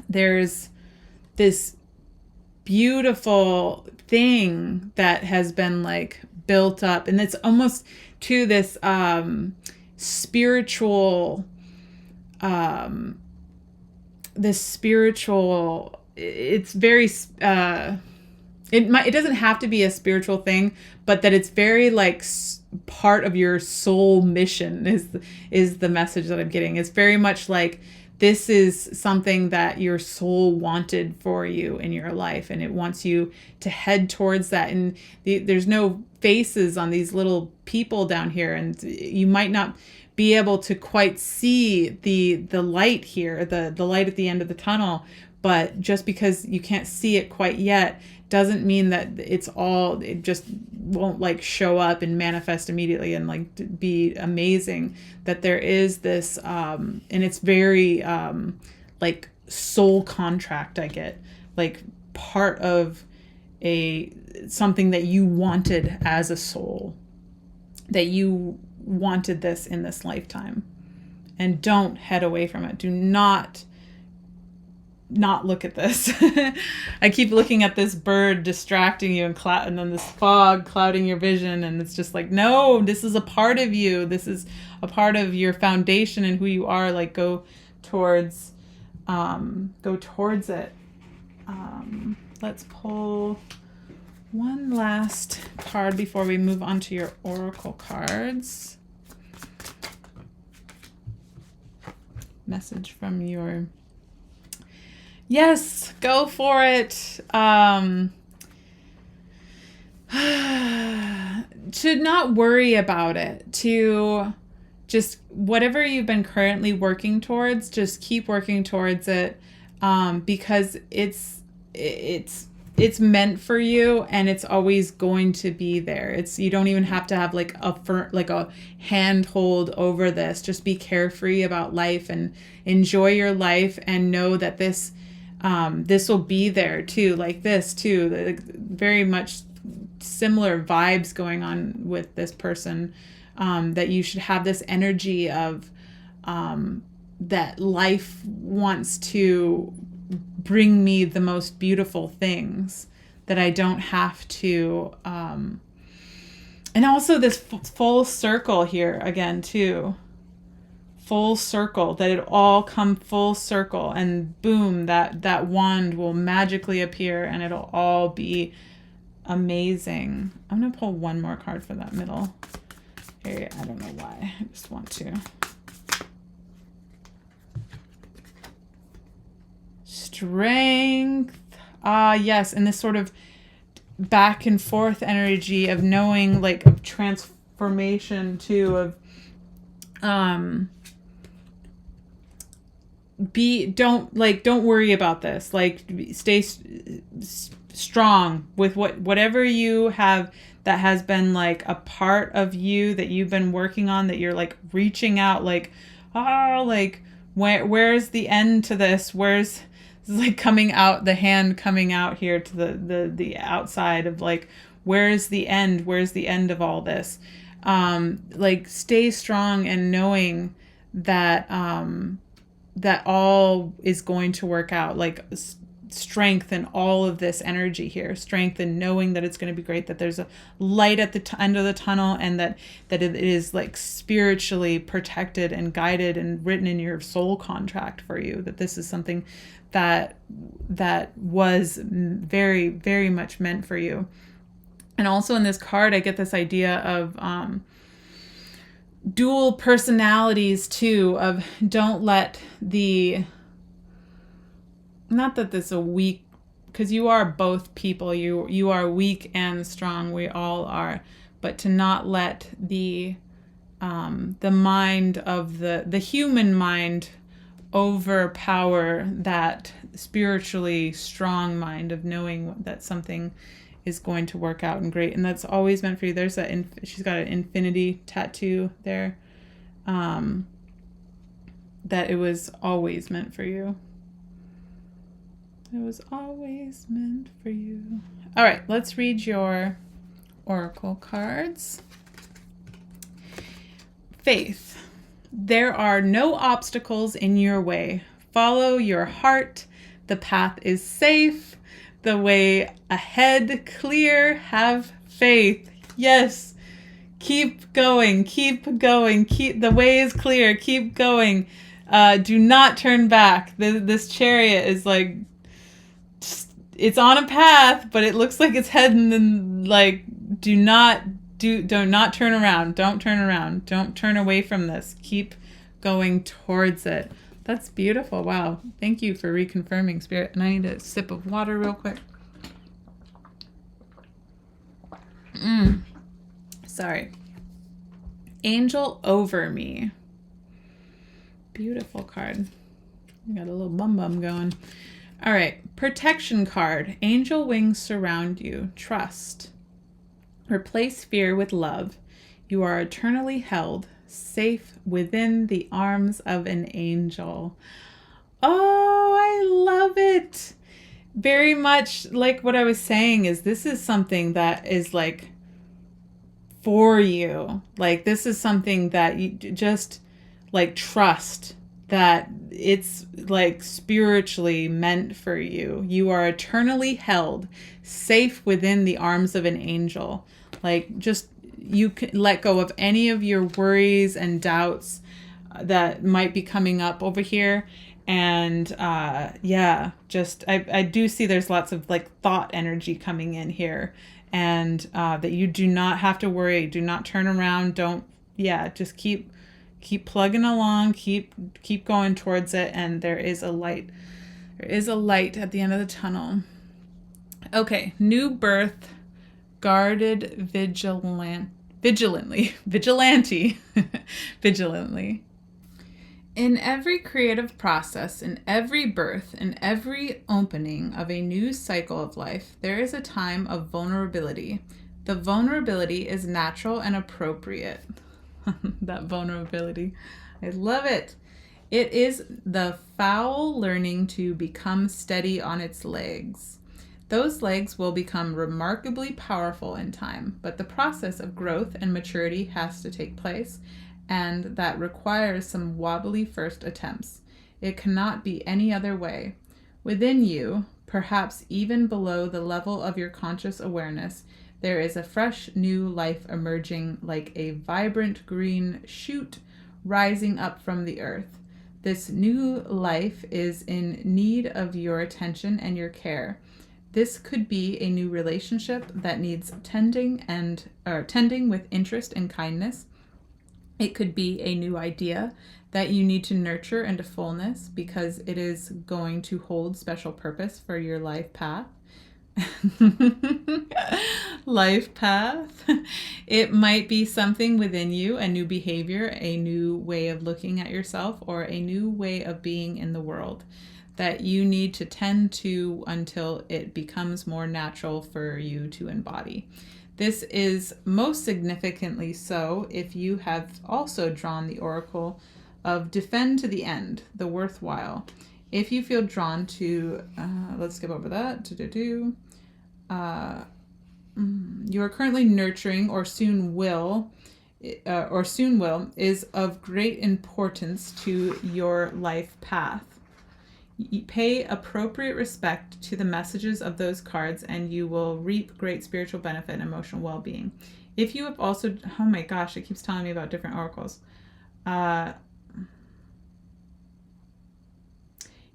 S1: there's this beautiful thing that has been like built up, and it's almost to this spiritual it's very it doesn't have to be a spiritual thing, but that it's very like part of your soul mission is the message that I'm getting. It's very much like this is something that your soul wanted for you in your life, and it wants you to head towards that. And there's no faces on these little people down here, and you might not be able to quite see the light here, the light at the end of the tunnel. But just because you can't see it quite yet doesn't mean that it just won't like show up and manifest immediately and like be amazing. That there is this, and it's very like soul contract, I get, like part of something that you wanted as a soul, that you wanted this in this lifetime. And don't head away from it. Do not look at this. I keep looking at this bird distracting you, and then this fog clouding your vision, and it's just like, no, this is a part of you. This is a part of your foundation and who you are. Like go towards it. Let's pull one last card before we move on to your oracle cards. Message from your... Yes, go for it. To not worry about it, to just whatever you've been currently working towards, just keep working towards it, because it's meant for you, and it's always going to be there. You don't even have to have like a handhold over this. Just be carefree about life and enjoy your life, and know that this will be there too, like this too. Very much similar vibes going on with this person, that you should have this energy of that life wants to bring me the most beautiful things, that I don't have to, and also this full circle here again too. Full circle, that it all come full circle, and boom, that wand will magically appear, and it'll all be amazing. I'm gonna pull one more card for that middle area. I don't know why. I just want to. Strength. Yes, and this sort of back and forth energy of knowing, like, of transformation too, of don't worry about this. Like, stay strong with whatever you have that has been like a part of you that you've been working on, that you're like reaching out, like, like where's the end to this? Where's like coming out, the hand coming out here to the outside of, like, where's the end? Where's the end of all this? Like, stay strong and knowing that that all is going to work out. Like, strength and all of this energy here, strength and knowing that it's going to be great, that there's a light at the end of the tunnel, and that it is like spiritually protected and guided and written in your soul contract for you, that this is something that was very, very much meant for you. And also in this card, I get this idea of dual personalities too, of don't let not that this is a weak, because you are both people, you are weak and strong, we all are, but to not let the mind of the human mind overpower that spiritually strong mind of knowing that something is going to work out and great, and that's always meant for you. There's that, she's got an infinity tattoo there, that it was always meant for you. It was always meant for you. All right, let's read your oracle cards. Faith. There are no obstacles in your way. Follow your heart. The path is safe. The way ahead clear. Have faith. Yes. Keep going. Keep going. The way is clear. Keep going. Do not turn back. This chariot is like, it's on a path, but it looks like it's heading in, like, do not turn around. Don't turn around. Don't turn away from this. Keep going towards it. That's beautiful. Wow. Thank you for reconfirming, Spirit. And I need a sip of water real quick. Sorry. Angel over me. Beautiful card. We got a little bum going. All right. Protection card. Angel wings surround you. Trust. Replace fear with love. You are eternally held, safe within the arms of an angel. Oh, I love it. Very much like what I was saying, is this is something that is like for you. Like, this is something that you just like trust that it's like spiritually meant for you. You are eternally held, safe within the arms of an angel. Like, just, you can let go of any of your worries and doubts that might be coming up over here, And yeah, just I do see there's lots of like thought energy coming in here, and that you do not have to worry. Do not turn around. Don't, yeah, just keep plugging along, keep going towards it, and there is a light. There is a light at the end of the tunnel. Okay, new birth, guarded vigilantly. In every creative process, in every birth, in every opening of a new cycle of life, there is a time of vulnerability. The vulnerability is natural and appropriate. That vulnerability. I love it. It is the fowl learning to become steady on its legs. Those legs will become remarkably powerful in time, but the process of growth and maturity has to take place, and that requires some wobbly first attempts. It cannot be any other way. Within you, perhaps even below the level of your conscious awareness, there is a fresh new life emerging like a vibrant green shoot rising up from the earth. This new life is in need of your attention and your care. This could be a new relationship that needs tending with interest and kindness. It could be a new idea that you need to nurture into fullness because it is going to hold special purpose for your life path. Life path. It might be something within you, a new behavior, a new way of looking at yourself, or a new way of being in the world that you need to tend to until it becomes more natural for you to embody. This is most significantly so if you have also drawn the oracle of defend to the end, the worthwhile. If you feel drawn to, let's skip over that, you are currently nurturing or soon will is of great importance to your life path. Pay appropriate respect to the messages of those cards and you will reap great spiritual benefit and emotional well-being. If you have also, oh my gosh, it keeps telling me about different oracles.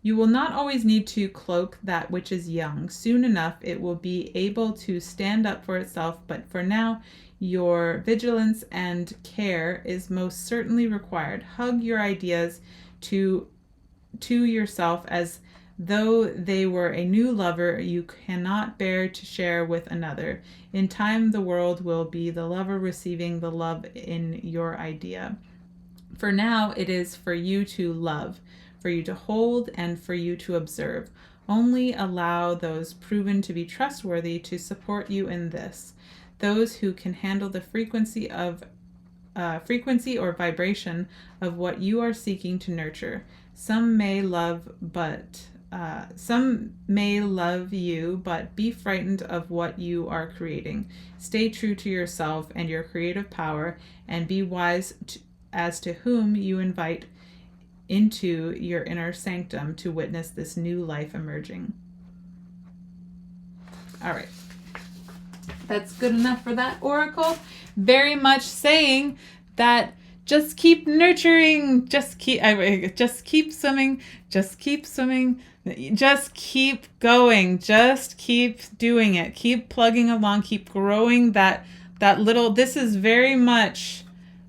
S1: You will not always need to cloak that which is young. Soon enough, it will be able to stand up for itself, but for now, your vigilance and care is most certainly required. Hug your ideas to yourself as though they were a new lover you cannot bear to share with another. In time, the world will be the lover receiving the love in your idea. For now, it is for you to love, for you to hold, and for you to observe. Only allow those proven to be trustworthy to support you in this. Those who can handle the frequency or vibration of what you are seeking to nurture. Some may love you, but be frightened of what you are creating. Stay true to yourself and your creative power, and be wise as to whom you invite into your inner sanctum to witness this new life emerging. All right. That's good enough for that oracle. Very much saying that just keep nurturing, just keep swimming, just keep going, just keep doing it, keep plugging along, keep growing that little, this is very much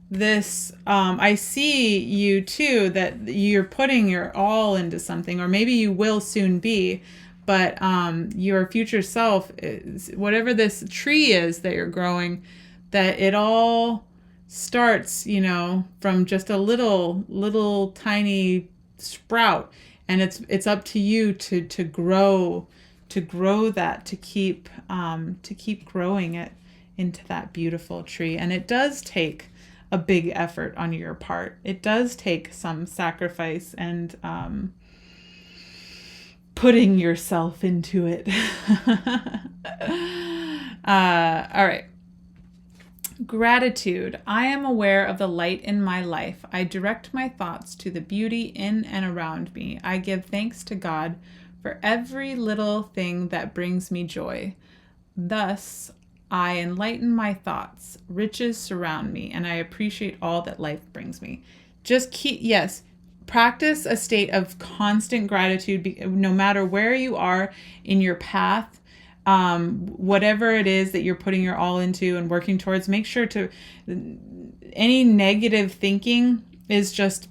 S1: this, I see you too, that you're putting your all into something, or maybe you will soon be, but your future self is, whatever this tree is that you're growing, that it all starts, from just a little tiny sprout, and it's up to you to grow that, to keep growing it into that beautiful tree. And it does take a big effort on your part. It does take some sacrifice and putting yourself into it. All right. Gratitude. I am aware of the light in my life. I direct my thoughts to the beauty in and around me. I give thanks to God for every little thing that brings me joy. Thus, I enlighten my thoughts. Riches surround me, and I appreciate all that life brings me. Just keep, yes, practice a state of constant gratitude, no matter where you are in your path. Whatever it is that you're putting your all into and working towards, make sure to, any negative thinking is just,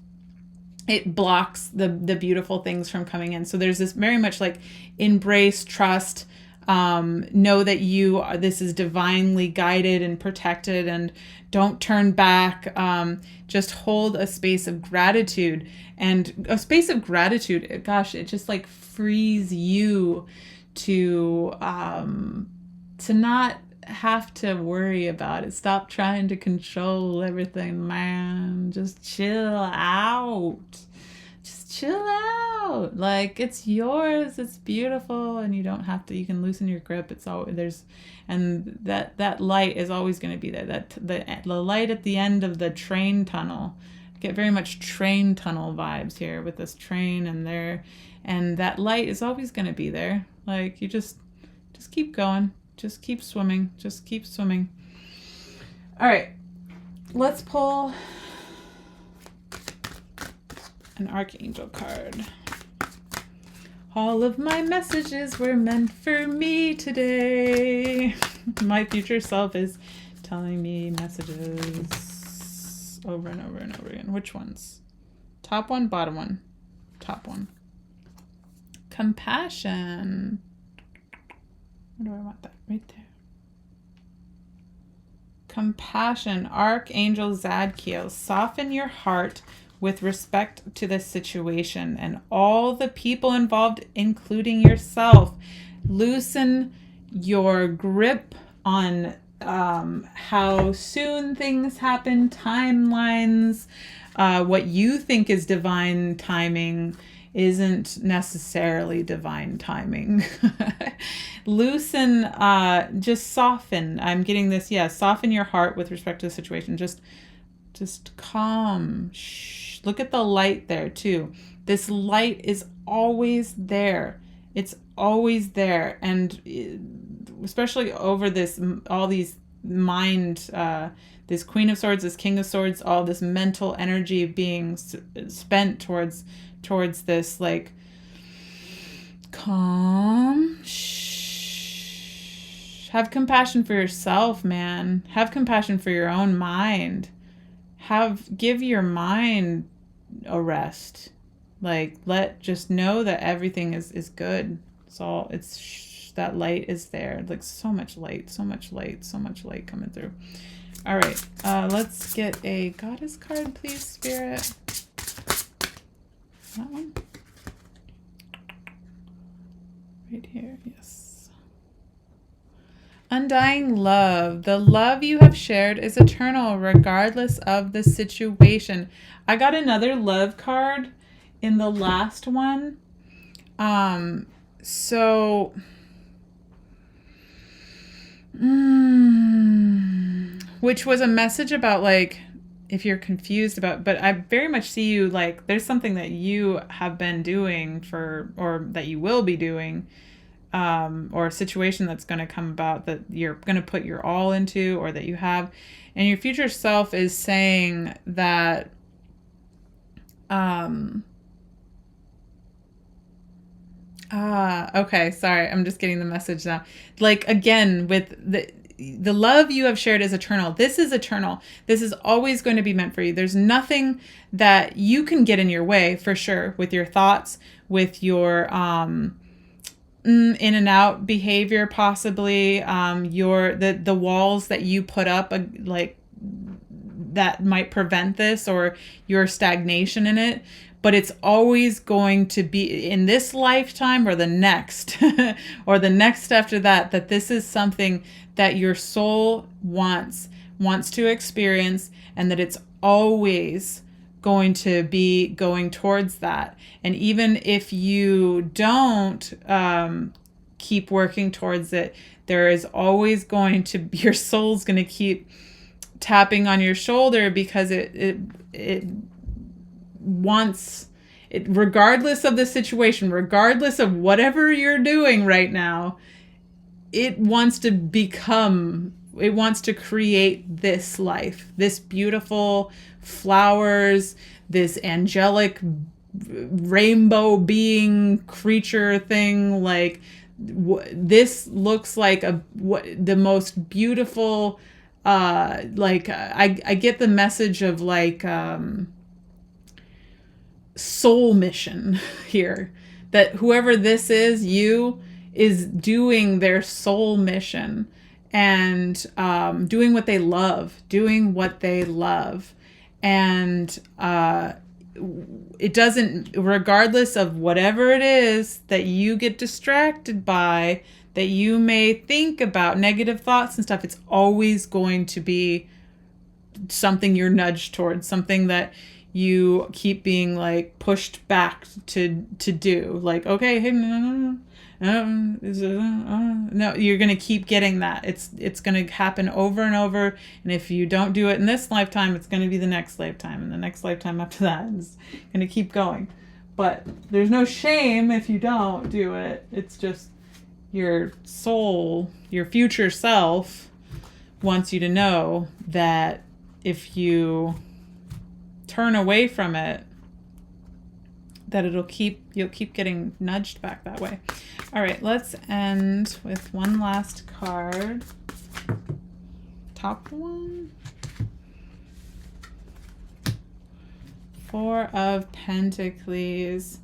S1: it blocks the beautiful things from coming in. So there's this very much like embrace, trust, know that this is divinely guided and protected, and don't turn back. Just hold a space of gratitude, and a space of gratitude, gosh, it just like frees you to not have to worry about it. Stop trying to control everything, man. Just chill out. Just chill out. Like, it's yours. It's beautiful, and you don't have to. You can loosen your grip. It's always and that light is always going to be there. That the light at the end of the train tunnel. Get very much train tunnel vibes here with this train and that light is always going to be there. Like, you just keep going. Just keep swimming. Just keep swimming. All right. Let's pull an archangel card. All of my messages were meant for me today. My future self is telling me messages over and over and over again. Which ones? Top one, bottom one. Top one. Compassion. Where do I want that? Right there. Compassion. Archangel Zadkiel. Soften your heart with respect to the situation and all the people involved, including yourself. Loosen your grip on how soon things happen, timelines. What you think is divine timing isn't necessarily divine timing. Loosen, just soften. I'm getting this, soften your heart with respect to the situation. Just calm. Shh. Look at the light there too. This light is always there. It's always there. And especially over all these mind, this Queen of Swords, this King of Swords, all this mental energy being spent towards this, like, calm. Shh. Have compassion for yourself, man. Have compassion for your own mind. Give your mind a rest. Like, just know that everything is good. That light is there. Like, so much light coming through. All right, let's get a goddess card, please, Spirit. That one? Right here, yes. Undying love. The love you have shared is eternal, regardless of the situation. I got another love card in the last one. Which was a message about, like, if you're confused about, but I very much see you, like, there's something that you have been doing or that you will be doing, or a situation that's going to come about that you're going to put your all into, or that you have, and your future self is saying that, okay, sorry, I'm just getting the message now. Like, again, with the love you have shared is eternal. This is eternal. This is always going to be meant for you. There's nothing that you can get in your way, for sure, with your thoughts, with your in and out behavior, possibly, the walls that you put up, like, that might prevent this, or your stagnation in it. But it's always going to be in this lifetime or the next, or the next after that this is something that your soul wants to experience, and that it's always going to be going towards that. And even if you don't keep working towards it, there is always going to, your soul's going to keep tapping on your shoulder, because it wants it, regardless of the situation, regardless of whatever you're doing right now, it wants to become wants to create this life, this beautiful flowers, this angelic rainbow being creature thing. Like this looks like the most beautiful, I get the message of like soul mission here, that whoever this is doing their soul mission and doing what they love, and it doesn't, regardless of whatever it is that you get distracted by, that you may think about negative thoughts and stuff, it's always going to be something you're nudged towards, something that you keep being like pushed back to do. Like, okay, hey, no, you're going to keep getting that. It's going to happen over and over. And if you don't do it in this lifetime, it's going to be the next lifetime, and the next lifetime after that. It's going to keep going. But there's no shame if you don't do it. It's just your soul, your future self wants you to know that if you turn away from it, that you'll keep getting nudged back that way. All right, let's end with one last card. Top one. Four of Pentacles.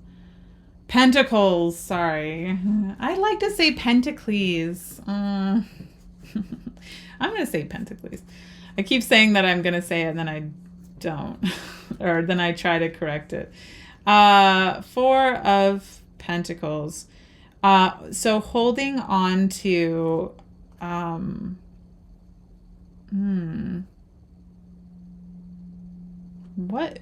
S1: Pentacles, sorry. I like to say Pentacles. I'm going to say Pentacles. I keep saying that I'm going to say it, and then I don't. Or then I try to correct it. Four of Pentacles. So holding on to, what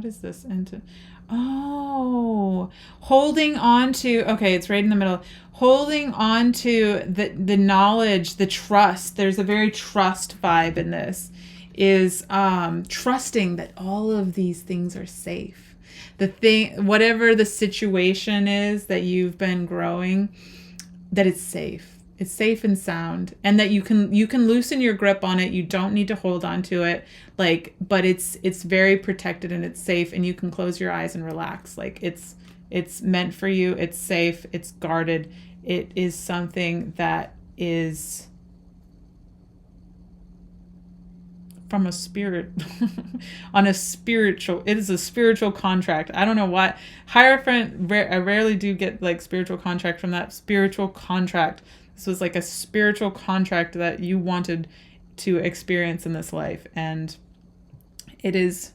S1: is this into? Oh, holding on to, okay, it's right in the middle. Holding on to the knowledge, the trust. There's a very trust vibe in this. Is trusting that all of these things are safe. Whatever the situation is that you've been growing, that it's safe. It's safe and sound, and that you can loosen your grip on it. You don't need to hold on to it, but it's very protected and it's safe, and you can close your eyes and relax. Like it's meant for you. It's safe. It's guarded. It is something that is from a spirit on a spiritual, it is a spiritual contract. I don't know why Hierophant, I rarely do get like spiritual contract from that. Spiritual contract. This was like a spiritual contract that you wanted to experience in this life, and it is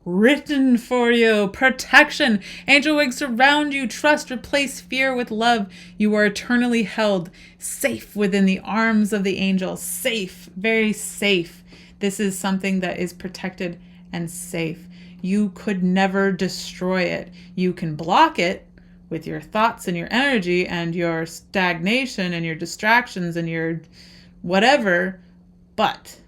S1: written for you. Protection. Angel wings surround you. Trust. Replace fear with love. You are eternally held safe within the arms of the angel. Safe. Very safe. This is something that is protected and safe. You could never destroy it. You can block it with your thoughts and your energy and your stagnation and your distractions and your whatever, but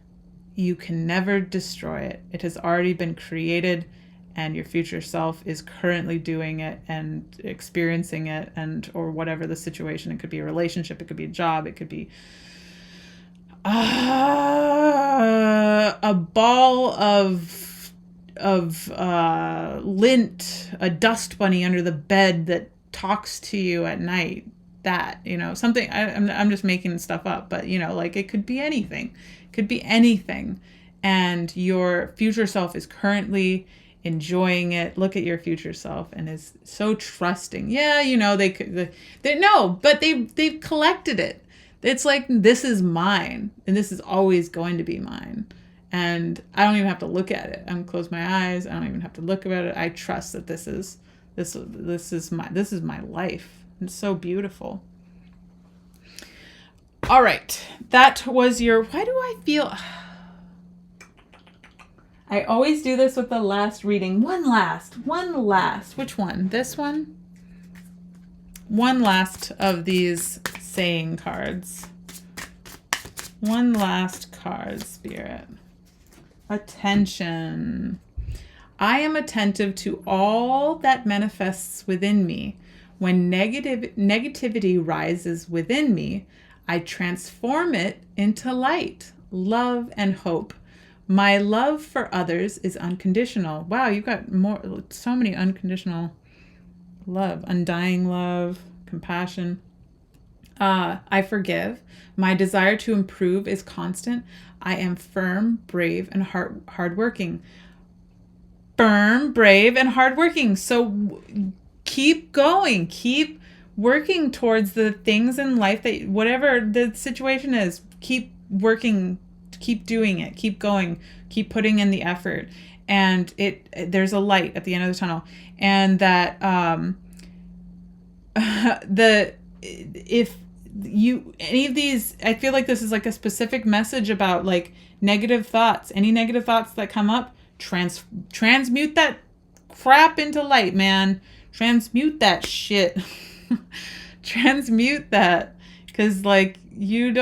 S1: you can never destroy it. It has already been created, and your future self is currently doing it and experiencing it, and or whatever the situation. It could be a relationship, it could be a job, it could be a ball of lint, a dust bunny under the bed that talks to you at night. That, something, I'm just making stuff up, but like it could be anything. It could be anything. And your future self is currently enjoying it. Look at your future self and is so trusting. Yeah, they've collected it. It's like, this is mine, and this is always going to be mine. And I don't even have to look at it. I can close my eyes. I don't even have to look at it. I trust that this is my life. It's so beautiful. All right. That was why do I feel, I always do this with the last reading. One last. Which one? This one? One last of these saying cards. One last card, Spirit. Attention. I am attentive to all that manifests within me. When negativity rises within me, I transform it into light, love, and hope. My love for others is unconditional. Wow, you've got so many unconditional love, undying love, compassion. I forgive. My desire to improve is constant. I am firm, brave, and hardworking. Firm, brave, and hardworking. So keep going. Keep working towards the things in life that, whatever the situation is, keep working, keep doing it, keep going, keep putting in the effort. And there's a light at the end of the tunnel. And that if you, any of these, I feel like this is like a specific message about like negative thoughts. Any negative thoughts that come up, transmute that crap into light, man. Transmute that shit. Transmute that, because like you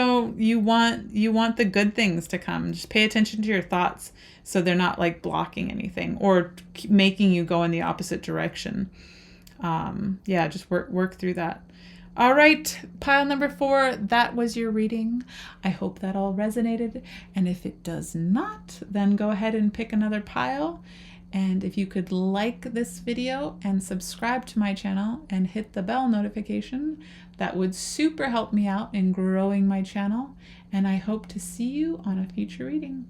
S1: want the good things to come. Just pay attention to your thoughts so they're not like blocking anything or making you go in the opposite direction. Just work through that. All right, pile number 4, that was your reading. I hope that all resonated. And if it does not, then go ahead and pick another pile. And if you could like this video and subscribe to my channel and hit the bell notification, that would super help me out in growing my channel. And I hope to see you on a future reading.